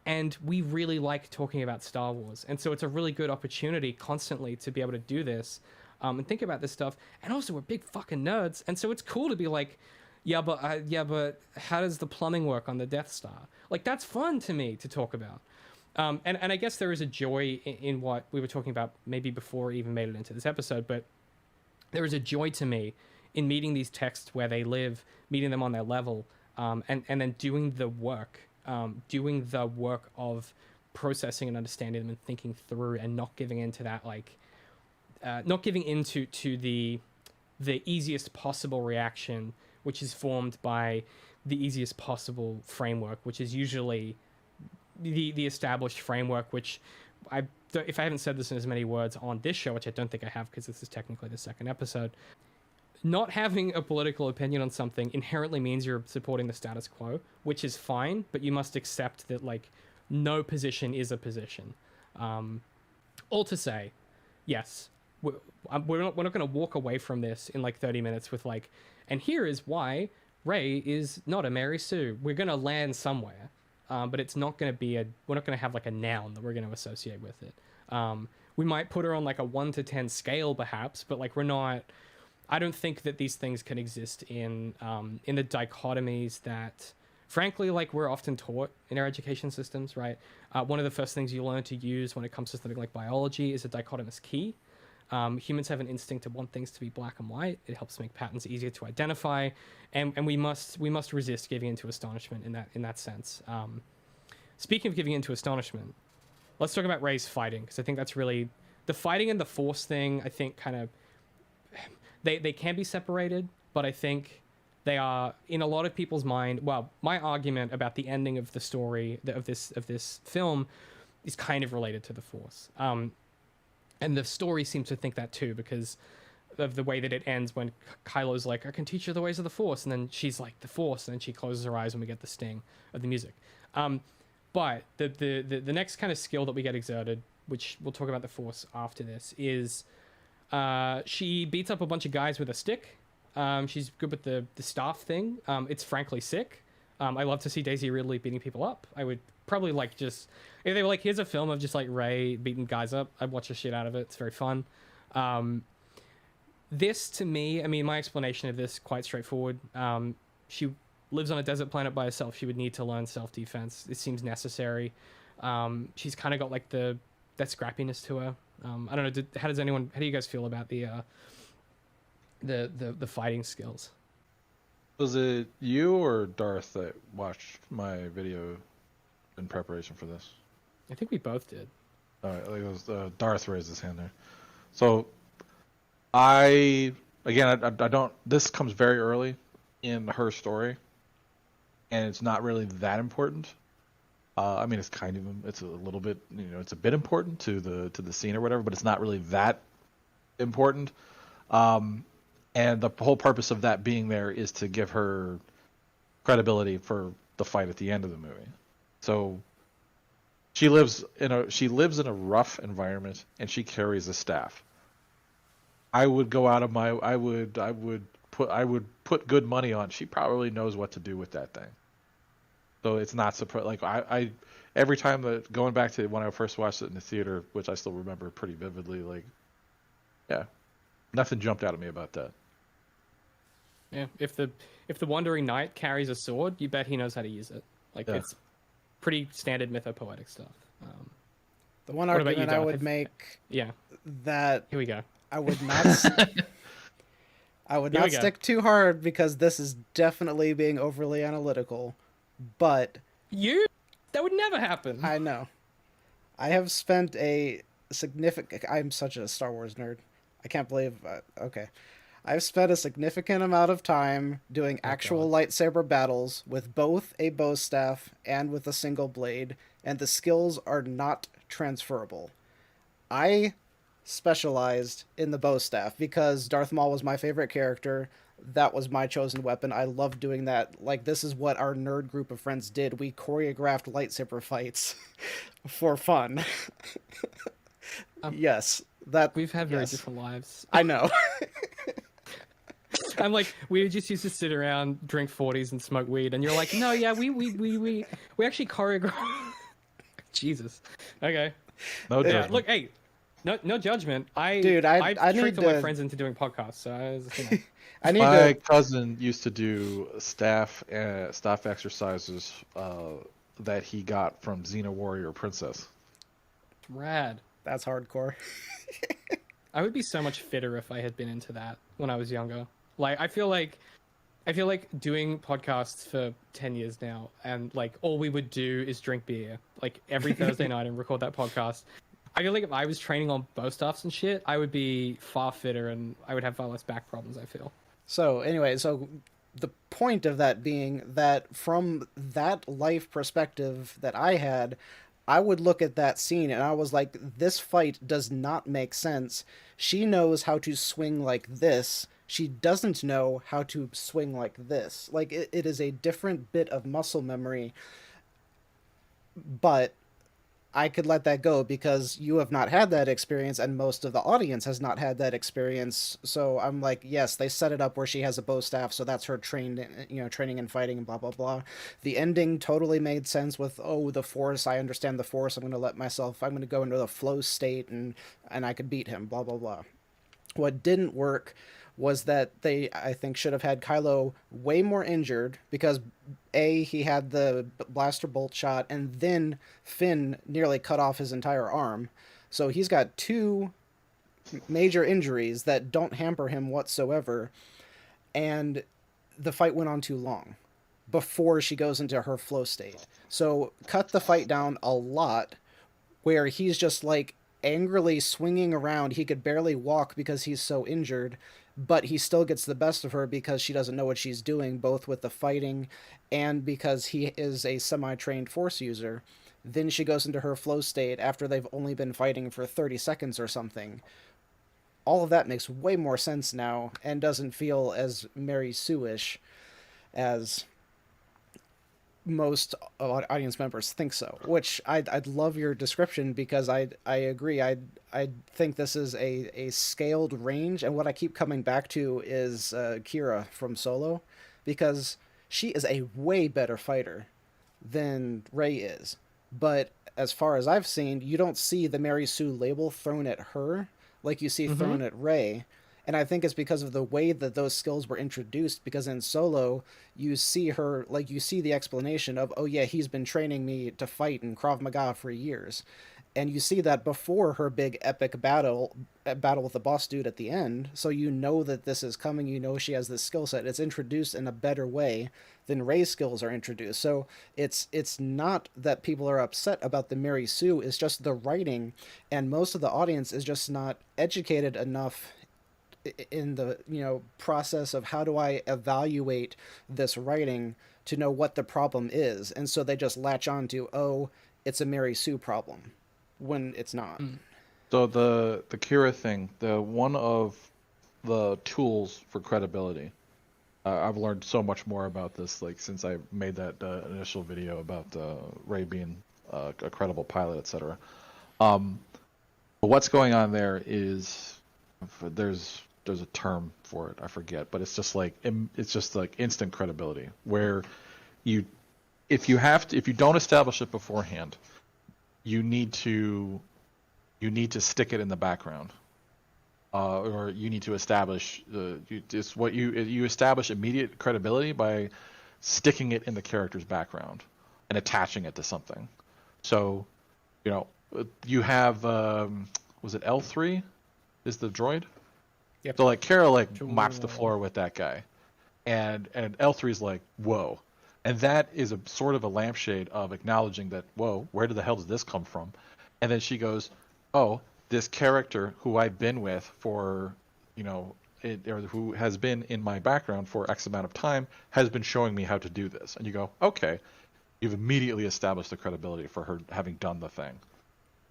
And we really like talking about Star Wars. And so it's a really good opportunity constantly to be able to do this, and think about this stuff. And also, we're big fucking nerds. And so it's cool to be like, yeah, but how does the plumbing work on the Death Star? Like, that's fun to me to talk about. And I guess there is a joy in what we were talking about maybe before we even made it into this episode, but there is a joy to me in meeting these texts where they live, meeting them on their level, and then doing the work of processing and understanding them and thinking through, and not giving into that, like, not giving into the easiest possible reaction, which is formed by the easiest possible framework, which is usually the established framework, which if I haven't said this in as many words on this show, which I don't think I have because this is technically the second episode, not having a political opinion on something inherently means you're supporting the status quo, which is fine, but you must accept that like no position is a position. All to say, yes, we're not going to walk away from this in like 30 minutes with like, and here is why Rey is not a Mary Sue. We're going to land somewhere, but it's not going to be we're not going to have like a noun that we're going to associate with it. We might put her on like a 1 to 10 scale perhaps, but like we're not, I don't think that these things can exist in the dichotomies that, frankly, like we're often taught in our education systems, right? One of the first things you learn to use when it comes to something like biology is a dichotomous key. Humans have an instinct to want things to be black and white. It helps make patterns easier to identify, and we must resist giving into astonishment in that sense. Speaking of giving into astonishment, let's talk about Rey's fighting, because I think that's really the fighting and the Force thing. I think kind of they can be separated, but I think they are in a lot of people's mind. Well, my argument about the ending of the story of this film is kind of related to the Force. And the story seems to think that too, because of the way that it ends when Kylo's like, I can teach you the ways of the Force. And then she's like, the Force. And then she closes her eyes and we get the sting of the music. But the next kind of skill that we get exerted, which we'll talk about the Force after this, is she beats up a bunch of guys with a stick. She's good with the staff thing. It's frankly sick. I love to see Daisy Ridley beating people up. I would probably like just, if they were like, here's a film of just like Rey beating guys up, I'd watch the shit out of it. It's very fun. This to me, I mean, my explanation of this quite straightforward. She lives on a desert planet by herself. She would need to learn self-defense. It seems necessary. She's kind of got like that scrappiness to her. I don't know. How do you guys feel about the fighting skills? Was it you or Darth that watched my video in preparation for this? I think we both did. All right, it was Darth raised his hand there. So I don't. This comes very early in her story, and it's not really that important. I mean, it's a little bit, it's a bit important to the scene or whatever, but it's not really that important. And the whole purpose of that being there is to give her credibility for the fight at the end of the movie. So she lives in a rough environment, and she carries a staff. I would put good money on she probably knows what to do with that thing. So it's not surprising. Like I every time that going back to when I first watched it in the theater, which I still remember pretty vividly, like, yeah, nothing jumped out at me about that. Yeah, if the Wandering Knight carries a sword, you bet he knows how to use it. Like, yeah. It's pretty standard mythopoetic stuff. The one argument I would make, that here we go. I would not stick too hard, because this is definitely being overly analytical. But that would never happen. I know. I have spent I'm such a Star Wars nerd. I can't believe. Okay. I've spent a significant amount of time doing actual lightsaber battles with both a bow staff and with a single blade, and the skills are not transferable. I specialized in the bow staff because Darth Maul was my favorite character. That was my chosen weapon. I loved doing that. Like, this is what our nerd group of friends did. We choreographed lightsaber fights for fun. Yes. We've had very different lives. I know. I'm like, we just used to sit around, drink 40s, and smoke weed, and you're like, no, yeah, we actually choreographed. Jesus. Okay. No judgment. Look, hey, no judgment. I tricked all my friends into doing podcasts, so my cousin used to do staff exercises that he got from Xena Warrior Princess. Rad. That's hardcore. I would be so much fitter if I had been into that when I was younger. Like, I feel like doing podcasts for 10 years now, and like all we would do is drink beer like every Thursday night and record that podcast. I feel like if I was training on bow staffs and shit, I would be far fitter and I would have far less back problems, I feel. So anyway, the point of that being that from that life perspective that I had, I would look at that scene and I was like, this fight does not make sense. She knows how to swing like this. she doesn't know how to swing like this. Like it is a different bit of muscle memory, but I could let that go because you have not had that experience and most of the audience has not had that experience. So I'm like, yes, they set it up where she has a bow staff, so that's her trained, training and fighting and blah blah blah. The ending totally made sense with, oh, the force, I understand the force, I'm going to go into the flow state and I could beat him, blah blah blah. What didn't work was that they, I think, should have had Kylo way more injured because he had the blaster bolt shot, and then Finn nearly cut off his entire arm. So he's got two major injuries that don't hamper him whatsoever, and the fight went on too long before she goes into her flow state. So cut the fight down a lot, where he's just like angrily swinging around. He could barely walk because he's so injured, but he still gets the best of her because she doesn't know what she's doing, both with the fighting and because he is a semi-trained force user. Then she goes into her flow state after they've only been fighting for 30 seconds or something. All of that makes way more sense now and doesn't feel as Mary Sue-ish as most audience members think so, which I'd love your description because I agree. I think this is a scaled range, and what I keep coming back to is Kira from Solo, because she is a way better fighter than Rey is. But as far as I've seen, you don't see the Mary Sue label thrown at her like you see thrown at Rey. And I think it's because of the way that those skills were introduced, because in Solo, you see her, like, you see the explanation of, oh yeah, he's been training me to fight in Krav Maga for years. And you see that before her big epic battle with the boss dude at the end. So you know that this is coming, you know she has this skill set. It's introduced in a better way than Rey's skills are introduced. So it's not that people are upset about the Mary Sue, it's just the writing, and most of the audience is just not educated enough in the process of how do I evaluate this writing to know what the problem is, and so they just latch on to, oh, it's a Mary Sue problem, when it's not. So the Kira thing, one of the tools for credibility, I've learned so much more about this, like, since I made that initial video about Rey being a credible pilot, etc. But what's going on there is there's a term for it, I forget, but it's just like instant credibility, where if you don't establish it beforehand, you need to stick it in the background, or you need to establish you establish immediate credibility by sticking it in the character's background and attaching it to something. So, you have was it L3 is the droid? Yep. So like Kara mops the floor with that guy, and L3's like, whoa, and that is a sort of a lampshade of acknowledging that, whoa, where the hell does this come from? And then she goes, oh, this character who I've been with for, or who has been in my background for X amount of time has been showing me how to do this. And you go, okay, you've immediately established the credibility for her having done the thing.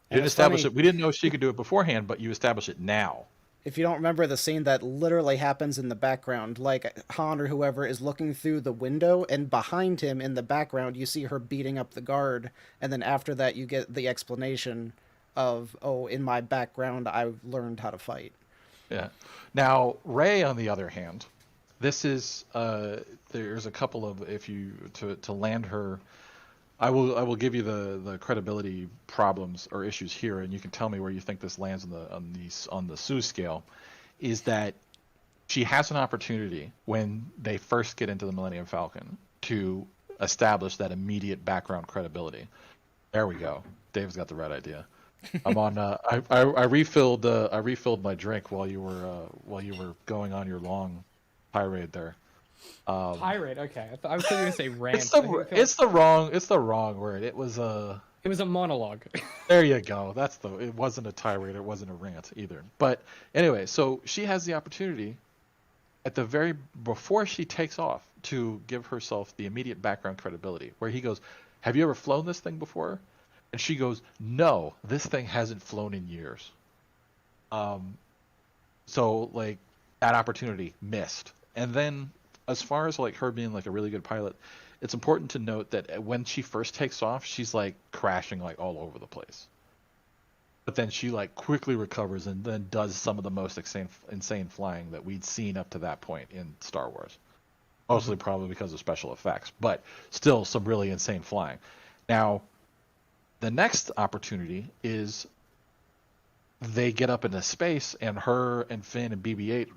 You didn't establish it. We didn't know she could do it beforehand, but you establish it now. If you don't remember the scene that literally happens in the background, like Han or whoever is looking through the window, and behind him in the background you see her beating up the guard, and then after that you get the explanation of, oh, in my background I've learned how to fight. Yeah. Now Rey, on the other hand, this is there's a couple of, if you to land her, I will give you the credibility problems or issues here, and you can tell me where you think this lands on the Sue scale. Is that she has an opportunity when they first get into the Millennium Falcon to establish that immediate background credibility. There we go. Dave's got the right idea. I'm on. I refilled my drink while you were going on your long tirade there. Tirade, okay. I was going to say rant. It's the wrong word. It was a monologue. There you go. It wasn't a tirade. It wasn't a rant either. But anyway, so she has the opportunity before she takes off to give herself the immediate background credibility, where he goes, "Have you ever flown this thing before?" And she goes, "No, this thing hasn't flown in years." So like, that opportunity missed. And then, as far as like her being like a really good pilot, it's important to note that when she first takes off, she's like crashing like all over the place. But then she like quickly recovers and then does some of the most insane flying that we'd seen up to that point in Star Wars. Mostly probably because of special effects, but still some really insane flying. Now, the next opportunity is they get up into space, and her and Finn and BB-8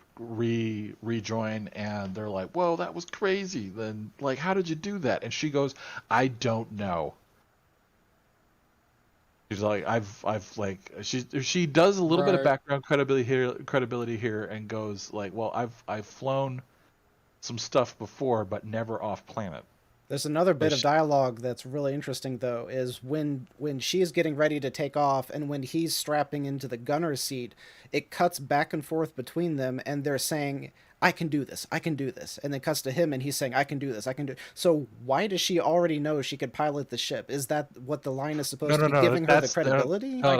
rejoin, and they're like, "Whoa, that was crazy!" Then, like, how did you do that? And she goes, "I don't know." She's like, I've like, she does a little bit of background credibility here, and goes like, "Well, I've flown some stuff before, but never off planet." There's another bit of dialogue that's really interesting, though, is when she's getting ready to take off and when he's strapping into the gunner's seat, it cuts back and forth between them, and they're saying, "I can do this, I can do this," and then cuts to him, and he's saying, "I can do this, I can do." So why does she already know she could pilot the ship? Is that what the line is supposed to be, giving her the credibility? No.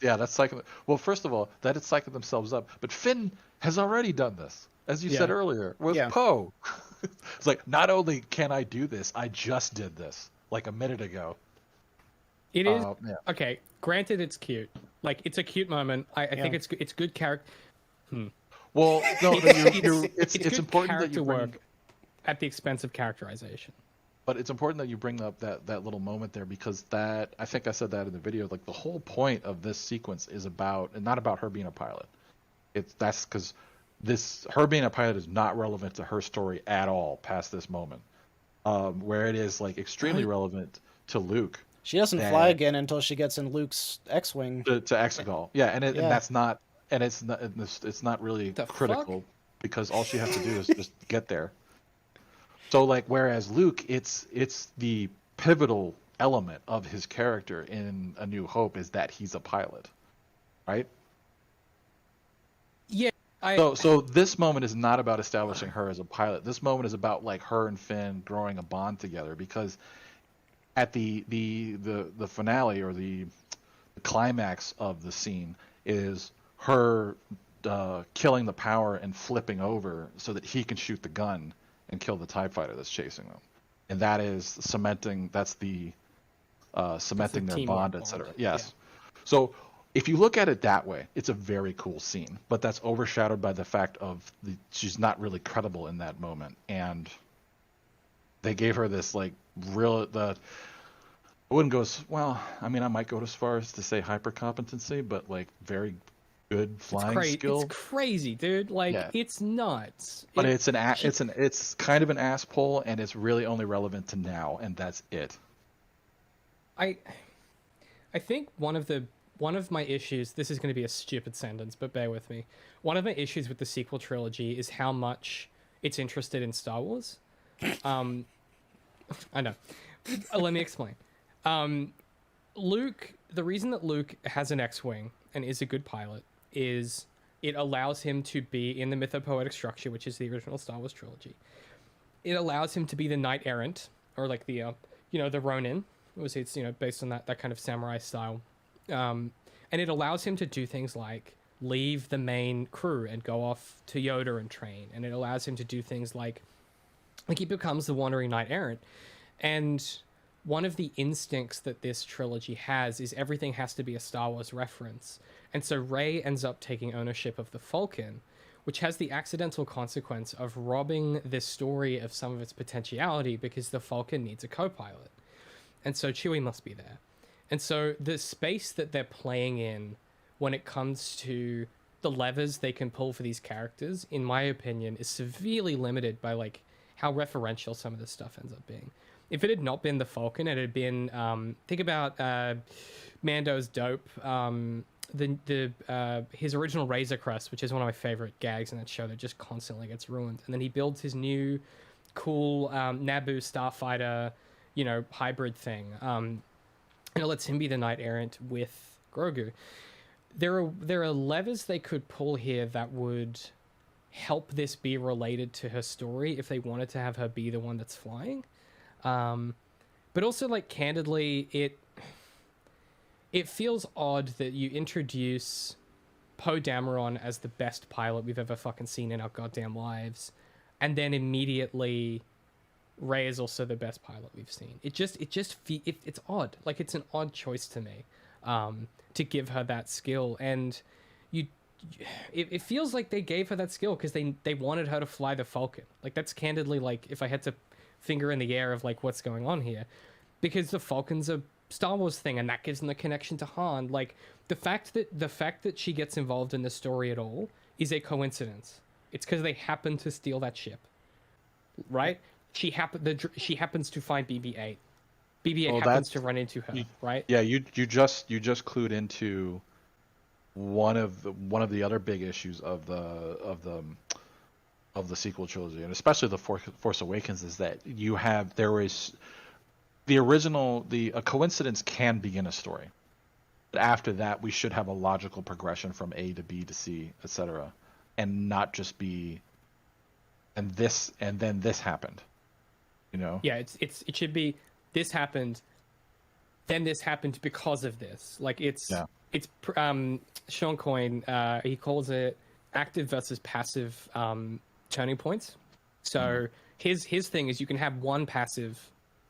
Yeah, that's psyching. Well, first of all, that is psyching themselves up. But Finn has already done this, as you said earlier, with Poe. It's like, not only can I do this, I just did this like a minute ago. It is okay. Granted, it's cute. Like, it's a cute moment. I think it's good character. Well, no, it's important that you work at the expense of characterization. But it's important that you bring up that little moment there, because that, I think I said that in the video, like the whole point of this sequence is about, and not about her being a pilot. That's because her being a pilot is not relevant to her story at all past this moment, where it is like extremely relevant to Luke. She doesn't fly again until she gets in Luke's X-wing to Exegol. Yeah, and that's not, and it's not really critical because all she has to do is just get there. So like, whereas Luke, it's the pivotal element of his character in A New Hope is that he's a pilot, right? Yeah. So this moment is not about establishing her as a pilot. This moment is about like her and Finn growing a bond together, because at the finale, or the climax of the scene, is her killing the power and flipping over so that he can shoot the gun and kill the TIE fighter that's chasing them. And that is cementing their bond, etc. Yes. Yeah. So if you look at it that way, it's a very cool scene, but that's overshadowed by the fact of she's not really credible in that moment. And they gave her this like I wouldn't go I might go as far as to say hyper competency, but like very good flying skill. It's crazy, dude. Like, it's nuts. But it's kind of an ass pull, and it's really only relevant to now, and that's it. I think one of my issues, this is going to be a stupid sentence, but bear with me. One of my issues with the sequel trilogy is how much it's interested in Star Wars. I know. Let me explain. Luke, the reason that Luke has an X-Wing and is a good pilot is it allows him to be in the mythopoetic structure, which is the original Star Wars trilogy. It allows him to be the knight errant, or like the, the Ronin. It's based on that kind of samurai style. And it allows him to do things like leave the main crew and go off to Yoda and train. And it allows him to do things like he becomes the wandering knight errant. And one of the instincts that this trilogy has is everything has to be a Star Wars reference. And so Rey ends up taking ownership of the Falcon, which has the accidental consequence of robbing this story of some of its potentiality, because the Falcon needs a co-pilot. And so Chewie must be there. And so the space that they're playing in when it comes to the levers they can pull for these characters, in my opinion, is severely limited by like how referential some of this stuff ends up being. If it had not been the Falcon, it had been think about Mando's dope, his original Razor Crest, which is one of my favorite gags in that show that just constantly gets ruined, and then he builds his new cool Naboo starfighter, hybrid thing. And it lets him be the knight errant with Grogu. There are levers they could pull here that would help this be related to her story if they wanted to have her be the one that's flying. But also, like, candidly, it feels odd that you introduce Poe Dameron as the best pilot we've ever fucking seen in our goddamn lives, and then immediately Rey is also the best pilot we've seen. It's odd. Like, it's an odd choice to me, to give her that skill. And it feels like they gave her that skill because they wanted her to fly the Falcon. Like, that's candidly, like, if I had to finger in the air of like what's going on here, because the Falcon's a Star Wars thing, and that gives them the connection to Han. Like, the fact that she gets involved in the story at all is a coincidence. It's because they happen to steal that ship, right? She happens to find BB-8. BB-8 Well, happens to run into her, right? Yeah, you just clued into one of the other big issues of the sequel trilogy, and especially the Force Awakens, is that a coincidence can begin a story, but after that we should have a logical progression from A to B to C, etc., and not just be and then this happened. Yeah, it should be this happened, then this happened because of this. Like, it's Sean Coyne, he calls it active versus passive turning points. So his thing is, you can have one passive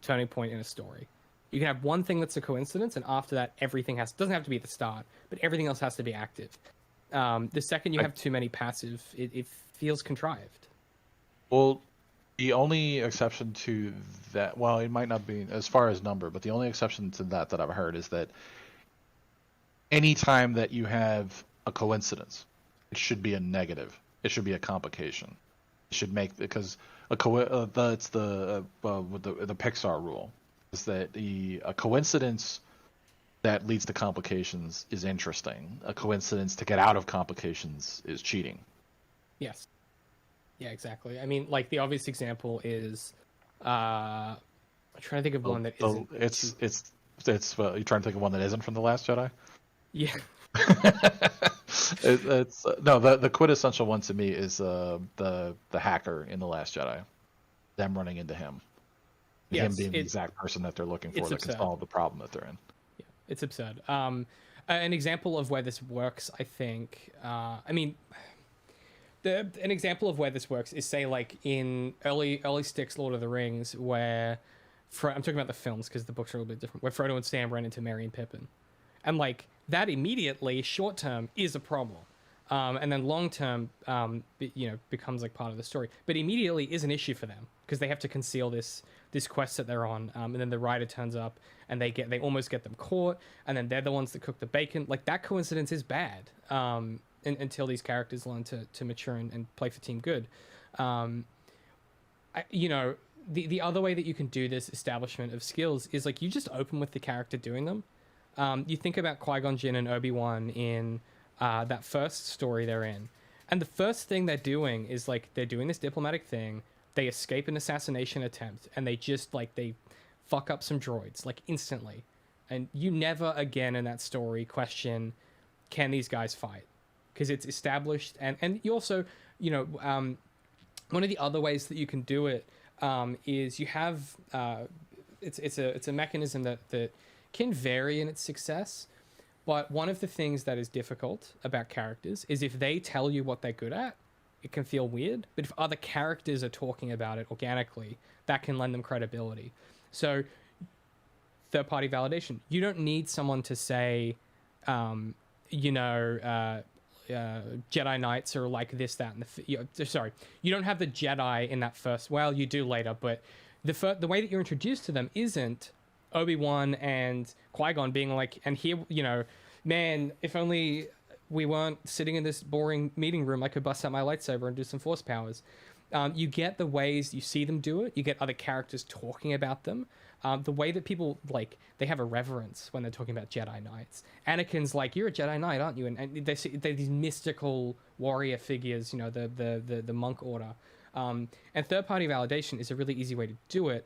turning point in a story. You can have one thing that's a coincidence, and after that everything doesn't have to be at the start, but everything else has to be active. The second you have too many passive, it feels contrived. Well, the only exception to that, well, it might not be as far as number, but the only exception to that I've heard is that anytime that you have a coincidence, it should be a negative. It should be a complication. It should make, because that's the Pixar rule, is that a coincidence that leads to complications is interesting. A coincidence to get out of complications is cheating. Yes. Yeah, exactly. I mean, like, the obvious example is, I'm trying to think of one that isn't. It's you're trying to think of one that isn't from The Last Jedi? Yeah. The quintessential one to me is the hacker in The Last Jedi. Them running into him. Yes, him being the exact person that they're looking for that can solve the problem that they're in. Yeah, it's absurd. An example of where this works, I think, an example of where this works is, say, like in early Styx Lord of the Rings, where I'm talking about the films because the books are a little bit different, where Frodo and Sam ran into Merry and Pippin, and like that immediately, short term, is a problem, and then long term, becomes like part of the story, but immediately is an issue for them because they have to conceal this quest that they're on, and then the writer turns up and they almost get them caught, and then they're the ones that cook the bacon. Like, that coincidence is bad. Until these characters learn to mature and play for Team Good. The other way that you can do this establishment of skills is, like, you just open with the character doing them. You think about Qui-Gon Jinn and Obi-Wan in that first story they're in. And the first thing they're doing is, like, they're doing this diplomatic thing. They escape an assassination attempt, and they just, like, they fuck up some droids, like, instantly. And you never again in that story question, can these guys fight? Because it's established, and you also, one of the other ways that you can do it is you have it's a mechanism that can vary in its success, but one of the things that is difficult about characters is if they tell you what they're good at, it can feel weird. But if other characters are talking about it organically, that can lend them credibility. So, third-party validation. You don't need someone to say, Jedi Knights are like this, that, and you don't have the Jedi in that first. Well, you do later, but the way that you're introduced to them isn't Obi-Wan and Qui-Gon being like, and here, man, if only we weren't sitting in this boring meeting room, I could bust out my lightsaber and do some Force powers. You get the ways you see them do it. You get other characters talking about them. The way that people, like, they have a reverence when they're talking about Jedi Knights. Anakin's like, you're a Jedi Knight, aren't you? And they're these mystical warrior figures, the monk order. And third-party validation is a really easy way to do it.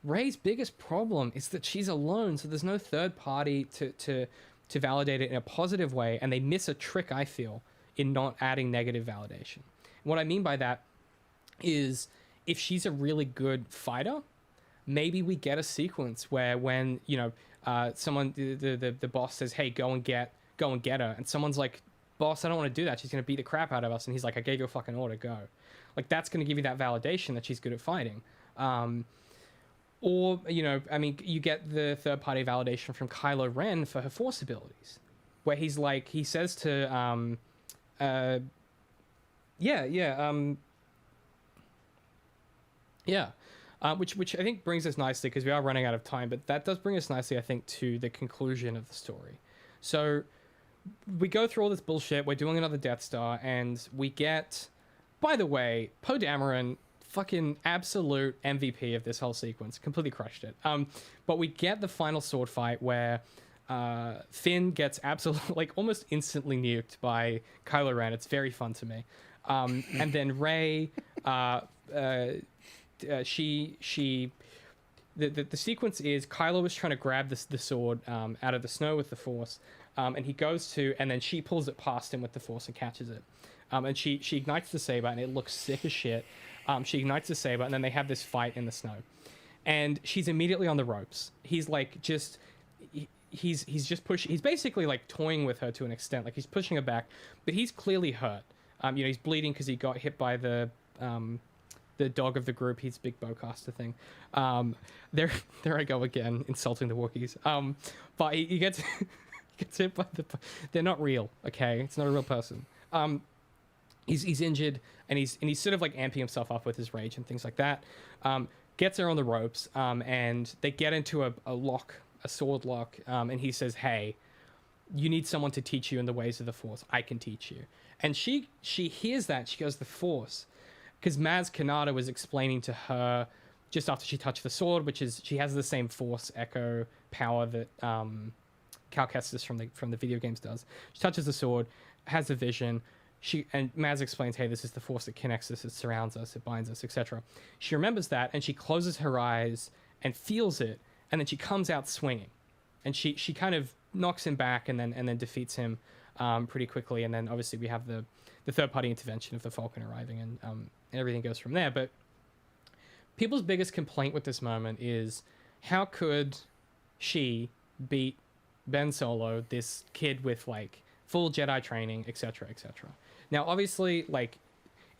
Rey's biggest problem is that she's alone, so there's no third party to validate it in a positive way, and they miss a trick, I feel, in not adding negative validation. And what I mean by that is, if she's a really good fighter, maybe we get a sequence where when someone the boss says, hey, go and get her, and someone's like, boss, I don't want to do that. She's going to beat the crap out of us. And he's like, I gave you a fucking order, go. Like, that's going to give you that validation that she's good at fighting. Or, you know, I mean, you get the third-party validation from Kylo Ren for her Force abilities, where he's like, he says to, which I think brings us nicely, because we are running out of time, but that does bring us nicely, I think, to the conclusion of the story. So we go through all this bullshit, we're doing another Death Star, and we get, by the way, Poe Dameron, fucking absolute MVP of this whole sequence, completely crushed it. But we get the final sword fight where Finn gets absolutely, like, almost instantly nuked by Kylo Ren. It's very fun to me. And then Rey, the sequence is Kylo was trying to grab the sword out of the snow with the Force, and he goes to, and then she pulls it past him with the Force and catches it. And she ignites the saber, and it looks sick as shit. She ignites the saber, and then they have this fight in the snow, and she's immediately on the ropes. He's like he's just pushing. He's basically like toying with her to an extent, like he's pushing her back, but he's clearly hurt. You know, he's bleeding because he got hit by the dog of the group. He's big bowcaster thing. There I go again, insulting the Wookiees. But he gets gets hit by the. They're not real, okay? It's not a real person. He's injured, and he's sort of like amping himself up with his rage and things like that. Gets her on the ropes, and they get into a sword lock, and he says, "Hey, you need someone to teach you in the ways of the Force. I can teach you." And she hears that. She goes, "The Force," because Maz Kanata was explaining to her just after she touched the sword, which is she has the same Force echo power that Cal Kestis from the video games does. She touches the sword, has a vision. And Maz explains, hey, this is the Force that connects us, it surrounds us, it binds us, etc. She remembers that, and she closes her eyes and feels it, and then she comes out swinging, and she kind of knocks him back, and then defeats him pretty quickly. And then obviously we have the third party intervention of the Falcon arriving, and everything goes from there. But people's biggest complaint with this moment is, how could she beat Ben Solo, this kid with like full Jedi training, etc., etc. Now, obviously, like,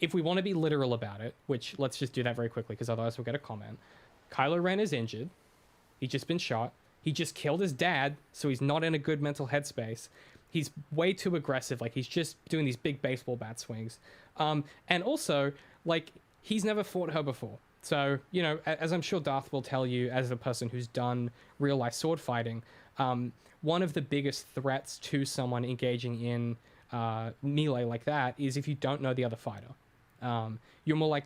if we want to be literal about it, which let's just do that very quickly, because otherwise we'll get a comment. Kylo Ren is injured. He's just been shot. He just killed his dad, so he's not in a good mental headspace. He's way too aggressive. Like, he's just doing these big baseball bat swings. And also, like, he's never fought her before. So, you know, as I'm sure Darth will tell you, as a person who's done real-life sword fighting, one of the biggest threats to someone engaging in melee like that is if you don't know the other fighter. You're more like,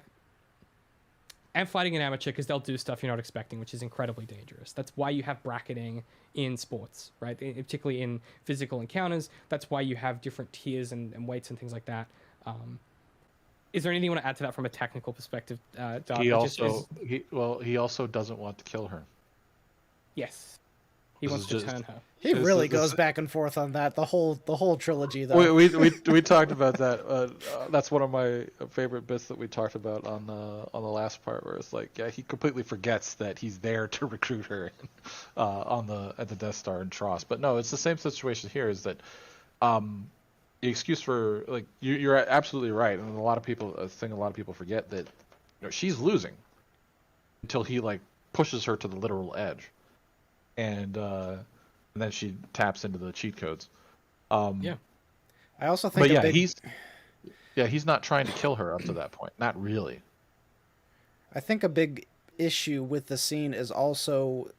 and fighting an amateur, because they'll do stuff you're not expecting, which is incredibly dangerous. That's why you have bracketing in sports, right? Particularly in physical encounters. That's why you have different tiers and weights and things like that. Is there anything you want to add to that from a technical perspective, Doc? He also doesn't want to kill her. Yes. He wants to turn her. He really goes back and forth on that. The whole trilogy, though. We talked about that. That's one of my favorite bits that we talked about on the last part, where it's like, yeah, he completely forgets that he's there to recruit her at the Death Star in Tross. But no, it's the same situation here. Is that the excuse for, like, you're absolutely right, and a lot of people forget that, you know, she's losing until he like pushes her to the literal edge. And then she taps into the cheat codes. I also think. But he's not trying to kill her up to that point. Not really. I think a big issue with the scene is also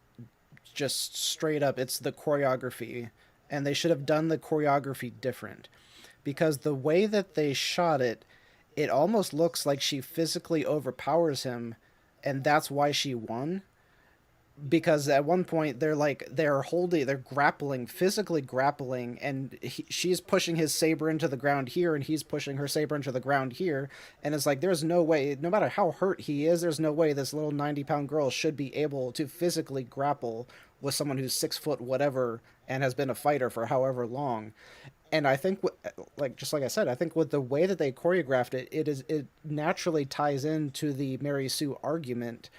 just straight up. It's the choreography, and they should have done the choreography different, because the way that they shot it, it almost looks like she physically overpowers him, and that's why she won. Because at one point they're physically grappling, and she's pushing his saber into the ground here, and he's pushing her saber into the ground here, and it's like, there's no way, no matter how hurt he is, there's no way this little 90-pound girl should be able to physically grapple with someone who's 6 foot whatever and has been a fighter for however long. And I think, just like I said, I think with the way that they choreographed it, it naturally ties into the Mary Sue argument,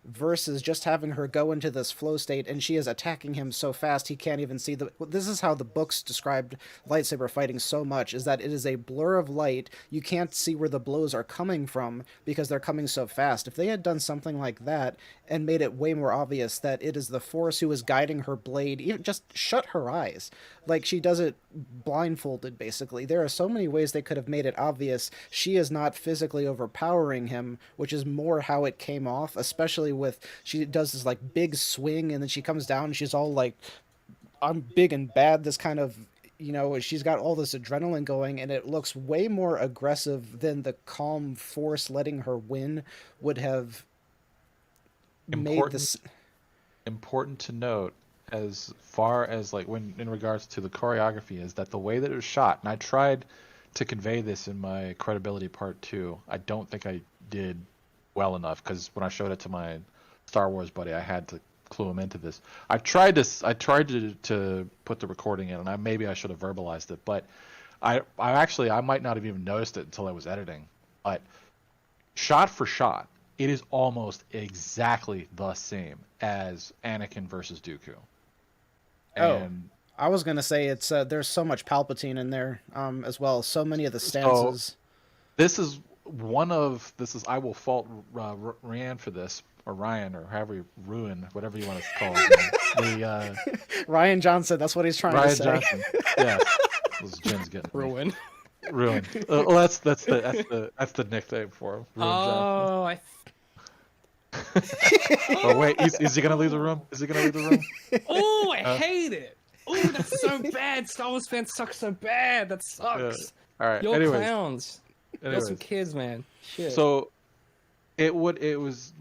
versus just having her go into this flow state and she is attacking him so fast he can't even see the. This is how the books described lightsaber fighting so much, is that it is a blur of light. You can't see where the blows are coming from because they're coming so fast. If they had done something like that and made it way more obvious that it is the Force who is guiding her blade, even just shut her eyes, like she does it blindfolded basically. There are so many ways they could have made it obvious she is not physically overpowering him, which is more how it came off, especially with she does this like big swing and then she comes down and she's all like, I'm big and bad, this kind of, you know, she's got all this adrenaline going and it looks way more aggressive than the calm Force letting her win would have made this. Important to note, as far as like when in regards to the choreography, is that the way that it was shot, and I tried to convey this in my credibility part 2. I don't think I did well enough, because when I showed it to my Star Wars buddy, I had to clue him into this. I tried to put the recording in, and maybe I should have verbalized it, but I might not have even noticed it until I was editing. But shot for shot, it is almost exactly the same as Anakin versus Dooku. And I was gonna say it's there's so much Palpatine in there as well. So many of the stances. So I will fault Ryan for this, or Ryan, or however you whatever you want to call him. Ryan Johnson. That's what he's trying to say. Ryan Johnson. Yeah, Jen's getting Ruin. Ruin. Well, that's the nickname for him. Ruin Oh wait, is he gonna leave the room? Oh, I hate it. Oh, that's so bad. Star Wars fans suck so bad. That sucks. Yeah. All right. You're clowns. You're some kids, man. Shit. So it was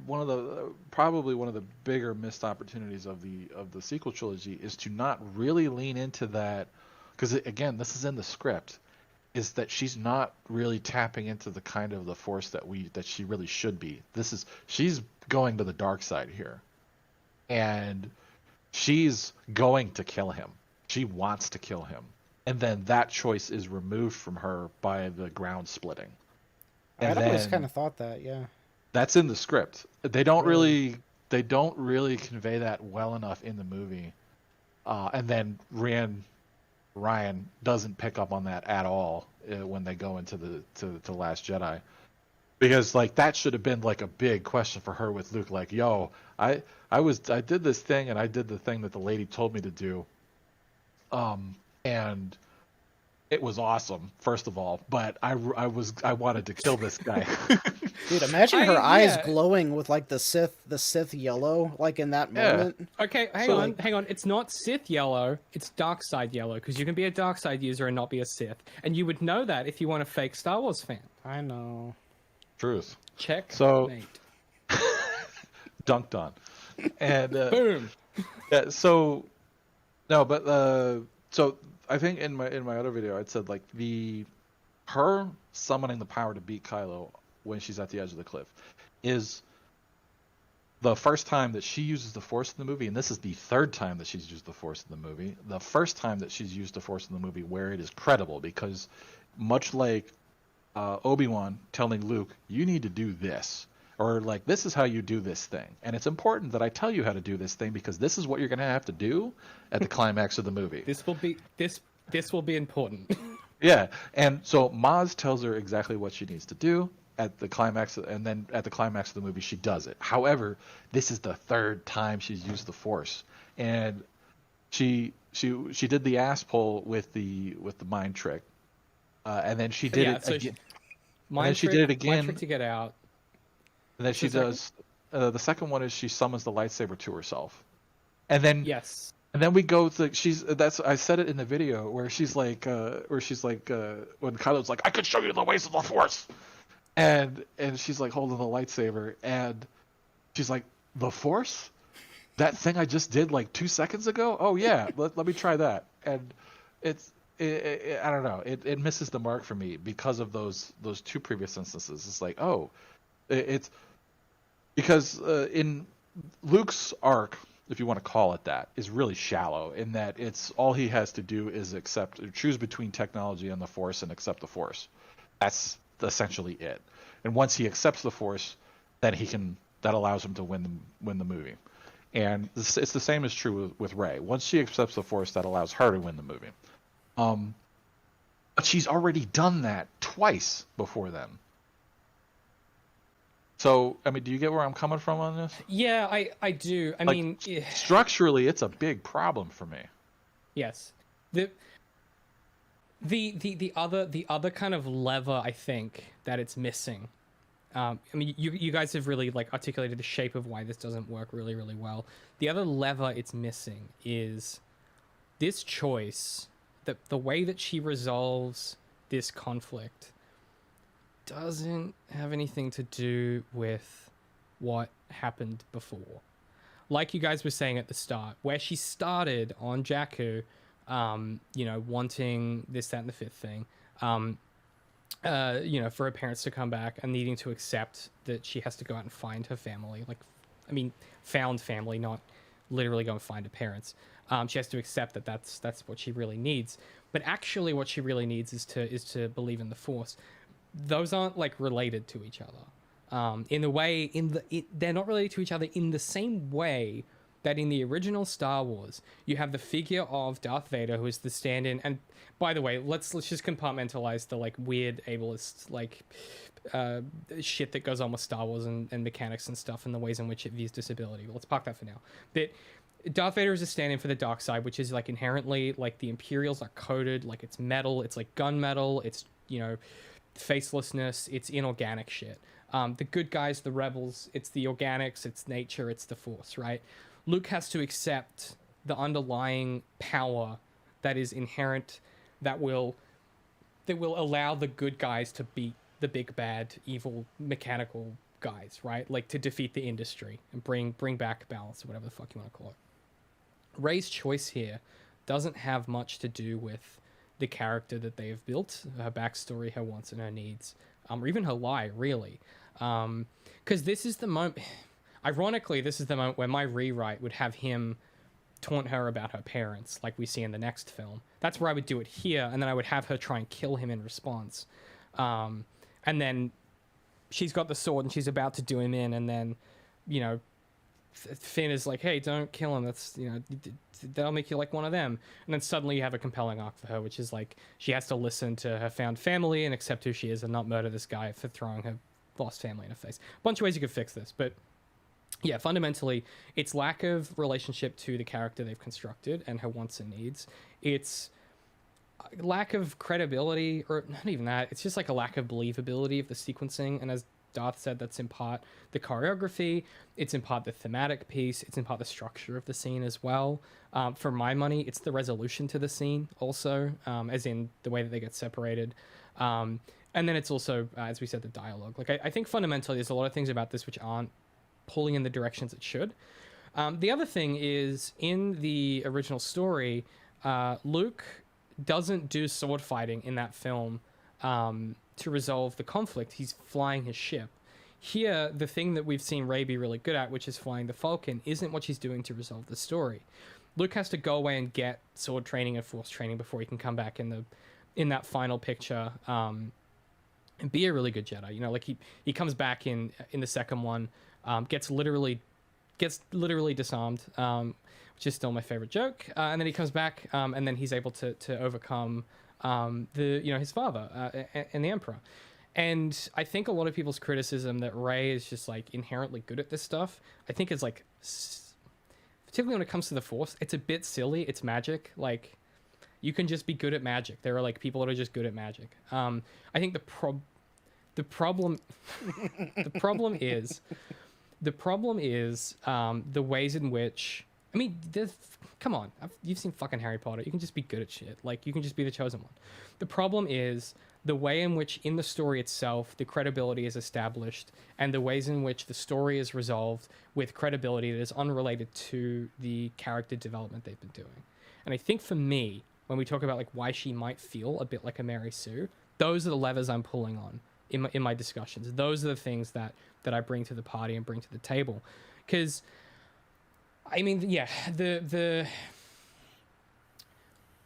probably one of the bigger missed opportunities of the sequel trilogy, is to not really lean into that, because again, this is in the script, is that she's not really tapping into the kind of the Force that she really should be. She's going to the dark side here, and she's going to kill him. She wants to kill him, and then that choice is removed from her by the ground splitting. And I always kind of thought that, yeah. That's in the script. They don't really convey that well enough in the movie, and then Ryan doesn't pick up on that at all when they go into the Last Jedi, because like that should have been like a big question for her with Luke, like, yo, I did this thing, and I did the thing that the lady told me to do, and it was awesome, first of all, but I wanted to kill this guy. Dude, imagine her eyes glowing with like the Sith yellow, like in that moment. Okay, hang on. It's not Sith yellow, it's dark side yellow, because you can be a dark side user and not be a Sith. And you would know that if you weren't a fake Star Wars fan. I know. Truth. Check. So dunked on. And boom. Yeah, so no, but so I think in my other video I'd said like her summoning the power to beat Kylo when she's at the edge of the cliff is the first time that she uses the Force in the movie, and this is the third time that she's used the Force in the movie. The first time that she's used the Force in the movie where it is credible, because much like Obi-Wan telling Luke, you need to do this, or like, this is how you do this thing, and it's important that I tell you how to do this thing because this is what you're going to have to do at the climax of the movie. This will be important. Yeah, and so Maz tells her exactly what she needs to do at the climax, and then at the climax of the movie she does it. However, this is the third time she's used the Force, and she did the ass pull with the mind trick, and then she did it again. She did it again. Mind trick to get out. And then she does the second one is she summons the lightsaber to herself, and then yes. And then we go to I said it in the video where she's like when Kylo's like, I could show you the ways of the Force, and she's like holding the lightsaber, and she's like, the Force, that thing I just did like 2 seconds ago. Oh yeah, let me try that. And I don't know, it misses the mark for me because of those two previous instances. It's like, oh, it's because in Luke's arc, if you want to call it that, is really shallow in that it's all he has to do is choose between technology and the Force and accept the Force. That's essentially it. And once he accepts the Force, then he can that allows him to win the movie. And it's the same is true with Rey. Once she accepts the Force, that allows her to win the movie. But she's already done that twice before then. So, I mean, do you get where I'm coming from on this? Yeah, I do. I mean, structurally, it's a big problem for me. Yes. The other kind of lever I think that it's missing. I mean, you guys have really like articulated the shape of why this doesn't work really, really well. The other lever it's missing is this choice, the way that she resolves this conflict doesn't have anything to do with what happened before. Like you guys were saying at the start, where she started on Jakku, you know, wanting this, that, and the fifth thing, you know, for her parents to come back and needing to accept that she has to go out and find her family. Like, I mean, found family, not literally go and find her parents. She has to accept that that's what she really needs. But actually what she really needs is to believe in the Force. Those aren't like related to each other. In the way, they're not related to each other in the same way that in the original Star Wars, you have the figure of Darth Vader, who is the stand-in. And by the way, let's just compartmentalize the like weird ableist like shit that goes on with Star Wars and mechanics and stuff and the ways in which it views disability. Well, let's park that for now. But Darth Vader is a stand-in for the dark side, which is like inherently like the Imperials are coded, like it's metal, it's like gunmetal, it's, you know, facelessness, it's inorganic shit. The good guys, the rebels, it's the organics, it's nature, it's the Force, right? Luke has to accept the underlying power that is inherent, that will allow the good guys to beat the big bad evil mechanical guys, right? Like to defeat the industry and bring back balance, or whatever the fuck you want to call it. Rey's choice here doesn't have much to do with the character that they have built, her backstory, her wants and her needs, or even her lie, really. Because this is the moment, ironically, this is the moment where my rewrite would have him taunt her about her parents, like we see in the next film. That's where I would do it here, and then I would have her try and kill him in response. And then she's got the sword and she's about to do him in, and then, you know, Finn is like, hey, don't kill him, that's, you know, that'll make you like one of them. And then suddenly you have a compelling arc for her, which is like she has to listen to her found family and accept who she is and not murder this guy for throwing her lost family in her face. A bunch of ways you could fix this, but yeah, fundamentally it's lack of relationship to the character they've constructed and her wants and needs. It's lack of credibility, or not even that, it's just like a lack of believability of the sequencing. And as Darth said, that's in part the choreography, it's in part the thematic piece, it's in part the structure of the scene as well. For my money, it's the resolution to the scene also, as in the way that they get separated. And then it's also, as we said, the dialogue. Like I think fundamentally there's a lot of things about this which aren't pulling in the directions it should. The other thing is, in the original story, Luke doesn't do sword fighting in that film to resolve the conflict. He's flying his ship. Here, the thing that we've seen Rey be really good at, which is flying the Falcon, isn't what she's doing to resolve the story. Luke has to go away and get sword training and force training before he can come back in that final picture and be a really good Jedi. You know, like he comes back in the second one, gets literally disarmed, which is still my favorite joke. And then he comes back, and then he's able to overcome his father and the Emperor. And I think a lot of people's criticism that Rey is just like inherently good at this stuff, I think is like, particularly when it comes to the Force, it's a bit silly. It's magic. Like, you can just be good at magic. There are like people that are just good at magic. I think the problem is the ways in which, I mean, come on, you've seen fucking Harry Potter. You can just be good at shit. Like, you can just be the chosen one. The problem is the way in which in the story itself the credibility is established, and the ways in which the story is resolved with credibility that is unrelated to the character development they've been doing. And I think for me, when we talk about like why she might feel a bit like a Mary Sue, those are the levers I'm pulling on in my discussions. Those are the things that I bring to the party and bring to the table. Because, I mean, yeah, the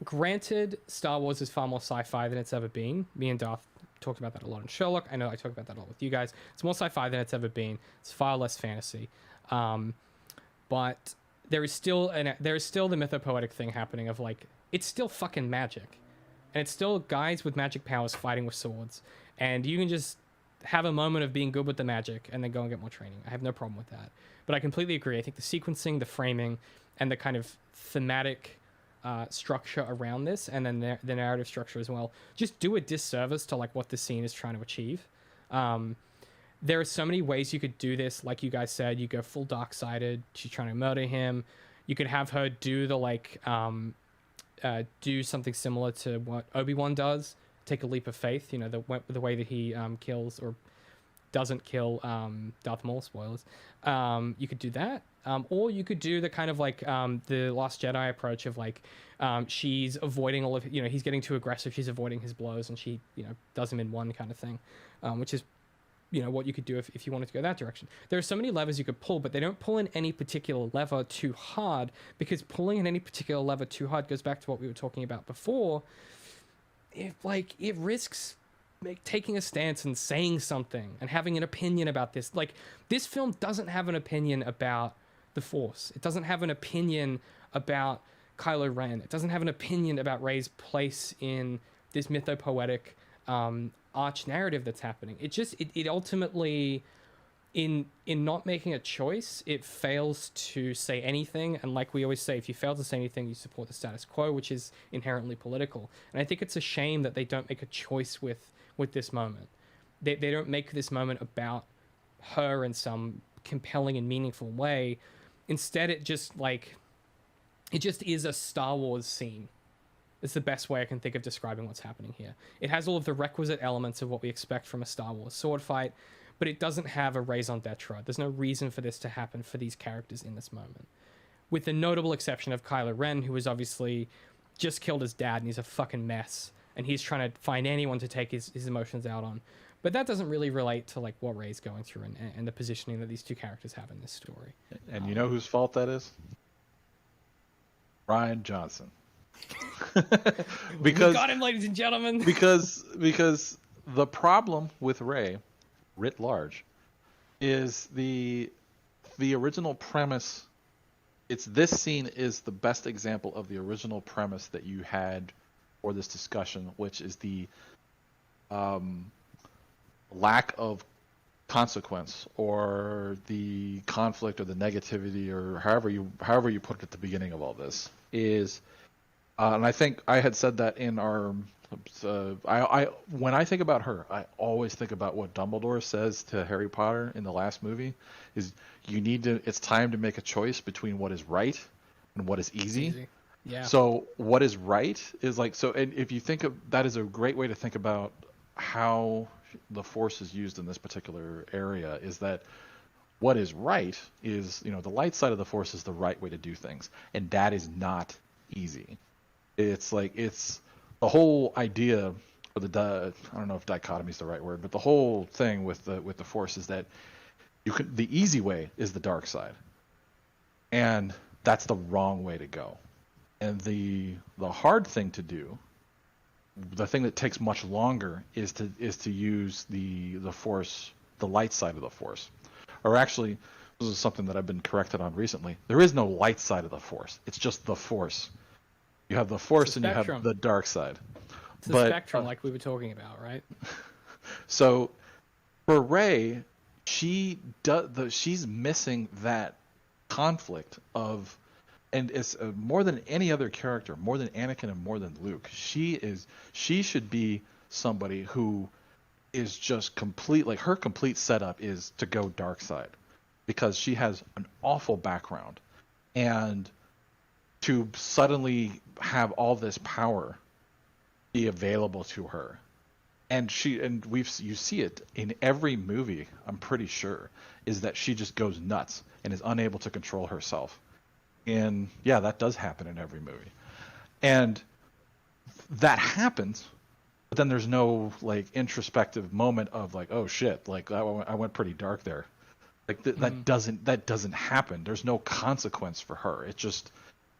granted, Star Wars is far more sci-fi than it's ever been. Me and Darth talked about that a lot in Sherlock. I know I talk about that a lot with you guys. It's more sci-fi than it's ever been. It's far less fantasy. But there is still the mythopoetic thing happening of like, it's still fucking magic. And it's still guys with magic powers fighting with swords. And you can just have a moment of being good with the magic and then go and get more training. I have no problem with that. But I completely agree. I think the sequencing, the framing, and the kind of thematic structure around this, and then the narrative structure as well, just do a disservice to like what the scene is trying to achieve. There are so many ways you could do this. Like you guys said, you go full dark-sided. She's trying to murder him. You could have her do the like... do something similar to what Obi-Wan does, take a leap of faith, you know, the way that he kills or doesn't kill Darth Maul, spoilers. You could do that, or you could do the kind of like the Last Jedi approach of like she's avoiding all of, you know, he's getting too aggressive, she's avoiding his blows, and she, you know, does him in one kind of thing, which is, you know, what you could do if you wanted to go that direction. There are so many levers you could pull, but they don't pull in any particular lever too hard, because pulling in any particular lever too hard goes back to what we were talking about before. It risks taking a stance and saying something and having an opinion about this. Like, this film doesn't have an opinion about the Force. It doesn't have an opinion about Kylo Ren. It doesn't have an opinion about Rey's place in this mythopoetic arch narrative that's happening. It ultimately, in not making a choice, it fails to say anything. And like we always say, if you fail to say anything, you support the status quo, which is inherently political. And I think it's a shame that they don't make a choice with this moment. They don't make this moment about her in some compelling and meaningful way. Instead, it just is a Star Wars scene. It's the best way I can think of describing what's happening here. It has all of the requisite elements of what we expect from a Star Wars sword fight, but it doesn't have a raison d'etre. There's no reason for this to happen for these characters in this moment. With the notable exception of Kylo Ren, who has obviously just killed his dad and he's a fucking mess, and he's trying to find anyone to take his emotions out on. But that doesn't really relate to like what Rey's going through and the positioning that these two characters have in this story. And you know whose fault that is? Rian Johnson. Because we got him, ladies and gentlemen. because the problem with Rey, writ large, is the original premise. This scene is the best example of the original premise that you had for this discussion, which is the lack of consequence, or the conflict, or the negativity, or however you put it at the beginning of all this is. And I think I had said that in our. When I think about her, I always think about what Dumbledore says to Harry Potter in the last movie: is it's time to make a choice between what is right and what is easy. Yeah. So what is right is like so, and if you think of that, is a great way to think about how the Force is used in this particular area. Is that what is right is, you know, the light side of the Force is the right way to do things, and that is not easy. It's like it's the whole idea, or I don't know if dichotomy is the right word, but the whole thing with the Force is that the easy way is the dark side, and that's the wrong way to go. And the hard thing to do, the thing that takes much longer, is to use the Force, the light side of the Force. Or actually, this is something that I've been corrected on recently. There is no light side of the Force. It's just the Force. You have the Force and you have the dark side. It's a spectrum, like we were talking about, right? So for Rey, she's missing that conflict of, and it's more than any other character, more than Anakin and more than Luke. She should be somebody who is just complete, like her complete setup is to go dark side, because she has an awful background, and to suddenly have all this power be available to her, and you see it in every movie, I'm pretty sure, is that she just goes nuts and is unable to control herself. And yeah, that does happen in every movie, and that happens, but then there's no like introspective moment of like, oh shit, like I went pretty dark there. Like that doesn't happen. There's no consequence for her.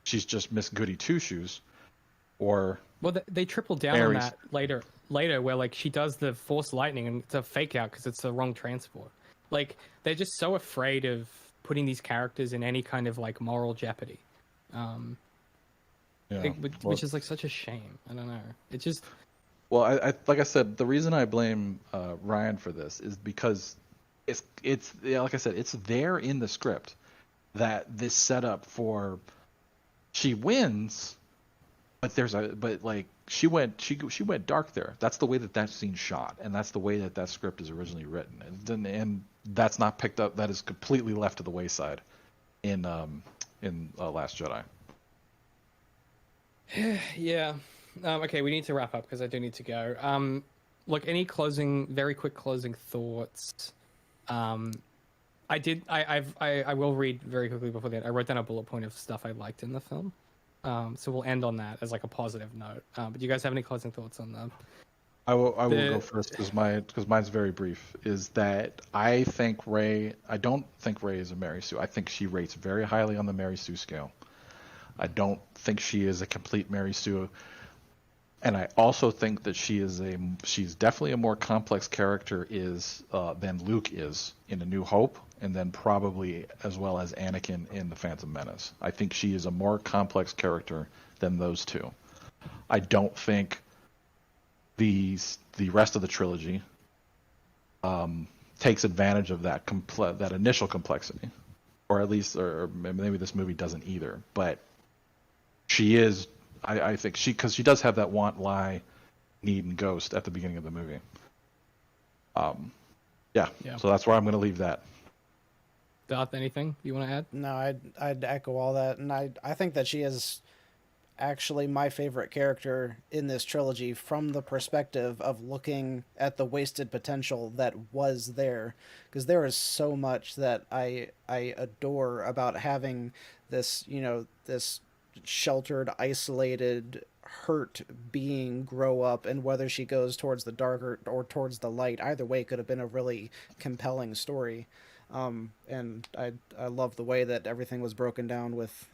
She's just Miss Goody Two Shoes, or well, they triple down on that later. later where like she does the force lightning and it's a fake out because it's the wrong transport. Like they're just so afraid of putting these characters in any kind of like moral jeopardy, Yeah. which is like such a shame. I don't know. It just Well, I like I said, the reason I blame Ryan for this is because it's yeah, like I said, it's there in the script that this setup for she wins, but like she went dark there. That's the way that scene shot, and that's the way that script is originally written, and that's not picked up. That is completely left to the wayside in Last Jedi. yeah. Okay, we need to wrap up because I do need to go. Look, any very quick closing thoughts? I will read very quickly before that. I wrote down a bullet point of stuff I liked in the film. So we'll end on that as like a positive note. But do you guys have any closing thoughts on that? I will go first because mine's very brief. Is that I don't think Rey is a Mary Sue. I think she rates very highly on the Mary Sue scale. I don't think she is a complete Mary Sue. And I also think that she's definitely a more complex character than Luke is in A New Hope, and then probably as well as Anakin in The Phantom Menace. I think she is a more complex character than those two. I don't think the rest of the trilogy takes advantage of that initial complexity, or at least, or maybe this movie doesn't either. But she is. I think because she does have that want, lie, need, and ghost at the beginning of the movie. Yeah. So that's where I'm going to leave that. Darth, anything you want to add? No, I'd echo all that, and I think that she is actually my favorite character in this trilogy from the perspective of looking at the wasted potential that was there, because there is so much that I adore about having this, this sheltered, isolated, hurt being grow up, and whether she goes towards the dark or towards the light, either way could have been a really compelling story. And I love the way that everything was broken down with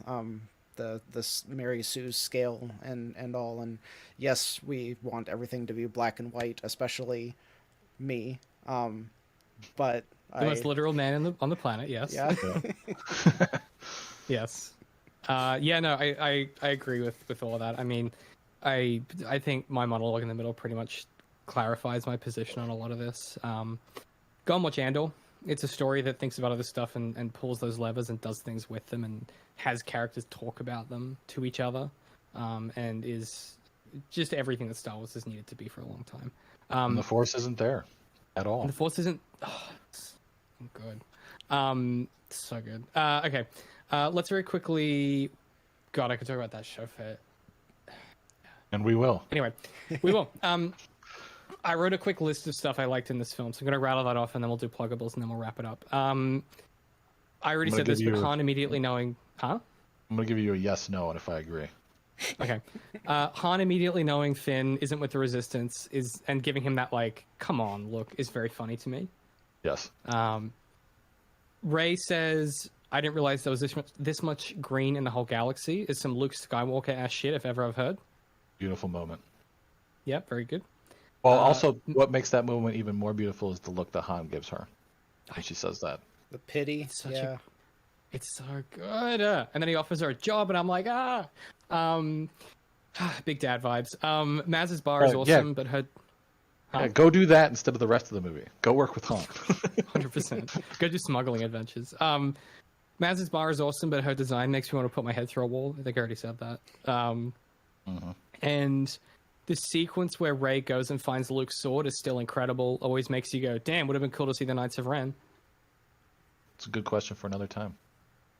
this Mary Sue's scale and all. And yes, we want everything to be black and white, especially me. But the most literal man on the planet. Yes. Yeah. Yes. No, I agree with all of that. I mean, I think my monologue in the middle pretty much clarifies my position on a lot of this. Go and watch Andor. It's a story that thinks about other stuff and pulls those levers and does things with them and has characters talk about them to each other, and is just everything that Star Wars has needed to be for a long time. And the Force isn't there at all. The Force isn't. Oh, it's good. So good. Okay. Let's very quickly. God, I could talk about that show for. And we will. Anyway, we will. I wrote a quick list of stuff I liked in this film, so I'm going to rattle that off, and then we'll do pluggables, and then we'll wrap it up. I already said this, but Han immediately knowing. Huh? I'm going to give you a yes/no, and if I agree. Okay. Han immediately knowing Finn isn't with the Resistance and giving him that like, come on, look, is very funny to me. Yes. Rey says, I didn't realize there was this much green in the whole galaxy. Is some Luke Skywalker ass shit if ever I've heard. Beautiful moment. Yep, very good. Well, also, what makes that moment even more beautiful is the look that Han gives her when she says that. The pity. It's so good. And then he offers her a job, and I'm like, big dad vibes. Maz's bar is awesome, but her... Yeah, go do that instead of the rest of the movie. Go work with Han. 100%. Go do smuggling adventures. Maz's bar is awesome, but her design makes me want to put my head through a wall. I think I already said that. And the sequence where Rey goes and finds Luke's sword is still incredible. Always makes you go, damn, would have been cool to see the Knights of Ren. It's a good question for another time.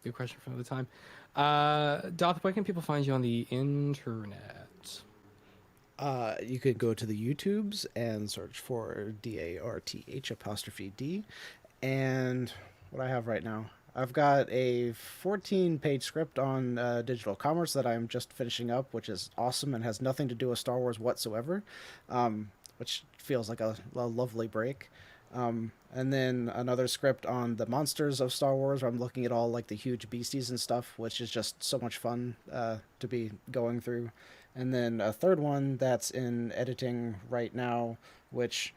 Good question for another time. Darth, where can people find you on the internet? You could go to the YouTubes and search for DARTH''D. And what I have right now, I've got a 14-page script on digital commerce that I'm just finishing up, which is awesome and has nothing to do with Star Wars whatsoever, which feels like a lovely break. And then another script on the monsters of Star Wars, where I'm looking at all like the huge beasties and stuff, which is just so much fun to be going through. And then a third one that's in editing right now, which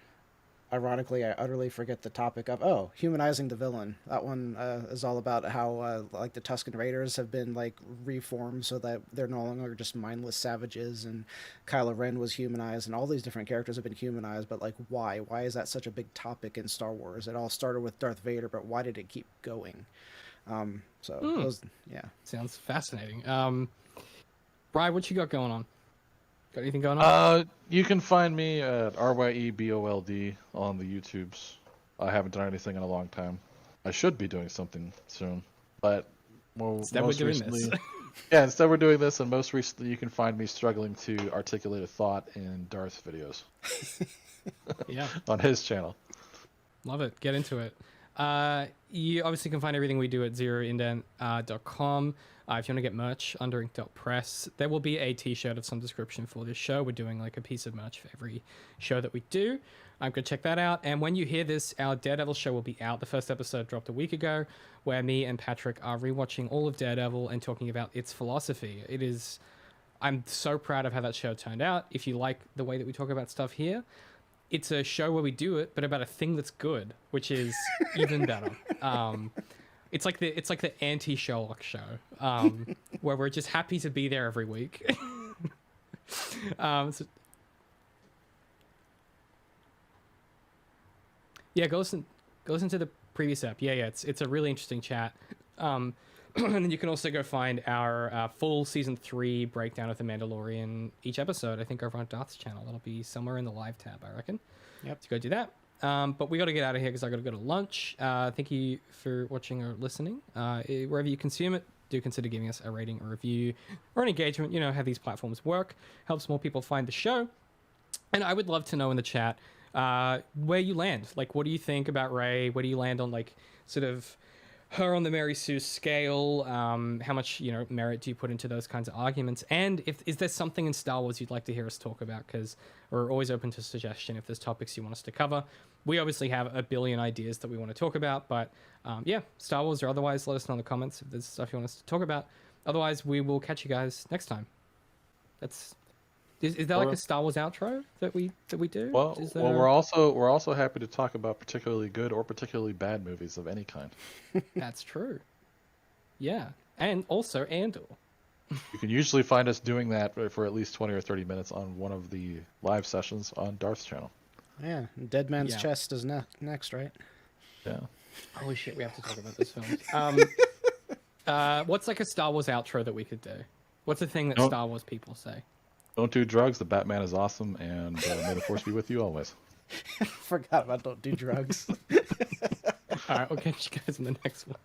ironically I utterly forget the topic of. Oh, humanizing the villain. That one is all about how like the Tusken Raiders have been like reformed so that they're no longer just mindless savages, and Kylo Ren was humanized, and all these different characters have been humanized. But like, why? Why is that such a big topic in Star Wars? It all started with Darth Vader, but why did it keep going? Those, yeah, sounds fascinating. Brian, what you got going on? Got anything going on? You can find me at RYEBOLD on the YouTubes. I haven't done anything in a long time. I should be doing something soon, but instead we're doing this. Yeah, instead we're doing this, and most recently you can find me struggling to articulate a thought in Darth videos. Yeah, on his channel. Love it. Get into it. You obviously can find everything we do at ZeroIndent.com. If you want to get merch, underink.press. There will be a t-shirt of some description for this show. We're doing like a piece of merch for every show that we do. Go check that out. And when you hear this, our Daredevil show will be out. The first episode dropped a week ago, where me and Patrick are rewatching all of Daredevil and talking about its philosophy. I'm so proud of how that show turned out. If you like the way that we talk about stuff here, it's a show where we do it, but about a thing that's good, which is even better. It's like the anti-Sherlock show, where we're just happy to be there every week. Yeah, go listen to the previous ep. Yeah, it's a really interesting chat. And then you can also go find our full season 3 breakdown of The Mandalorian each episode, I think, over on Darth's channel. That'll be somewhere in the live tab, I reckon. Yep. So go do that. But we got to get out of here because I got to go to lunch. Thank you for watching or listening. Wherever you consume it, do consider giving us a rating or review or an engagement. You know how these platforms work. Helps more people find the show. And I would love to know in the chat where you land. Like, what do you think about Rey? Where do you land on, like, sort of her on the Mary Sue scale? How much, merit do you put into those kinds of arguments? And is there something in Star Wars you'd like to hear us talk about? Because we're always open to suggestion if there's topics you want us to cover. We obviously have a billion ideas that we want to talk about, but Star Wars or otherwise, let us know in the comments if there's stuff you want us to talk about. Otherwise, we will catch you guys next time. Is there like a Star Wars outro that we do? Well, we're also happy to talk about particularly good or particularly bad movies of any kind. That's true. Yeah, and also Andor. You can usually find us doing that for at least 20 or 30 minutes on one of the live sessions on Darth's channel. Yeah, Dead Man's Chest is next, right? Yeah. Holy shit, we have to talk about this film. What's like a Star Wars outro that we could do? What's the thing that Star Wars people say? Don't do drugs. The Batman is awesome, and may the Force be with you always. Forgot about don't do drugs. All right, we'll catch you guys in the next one.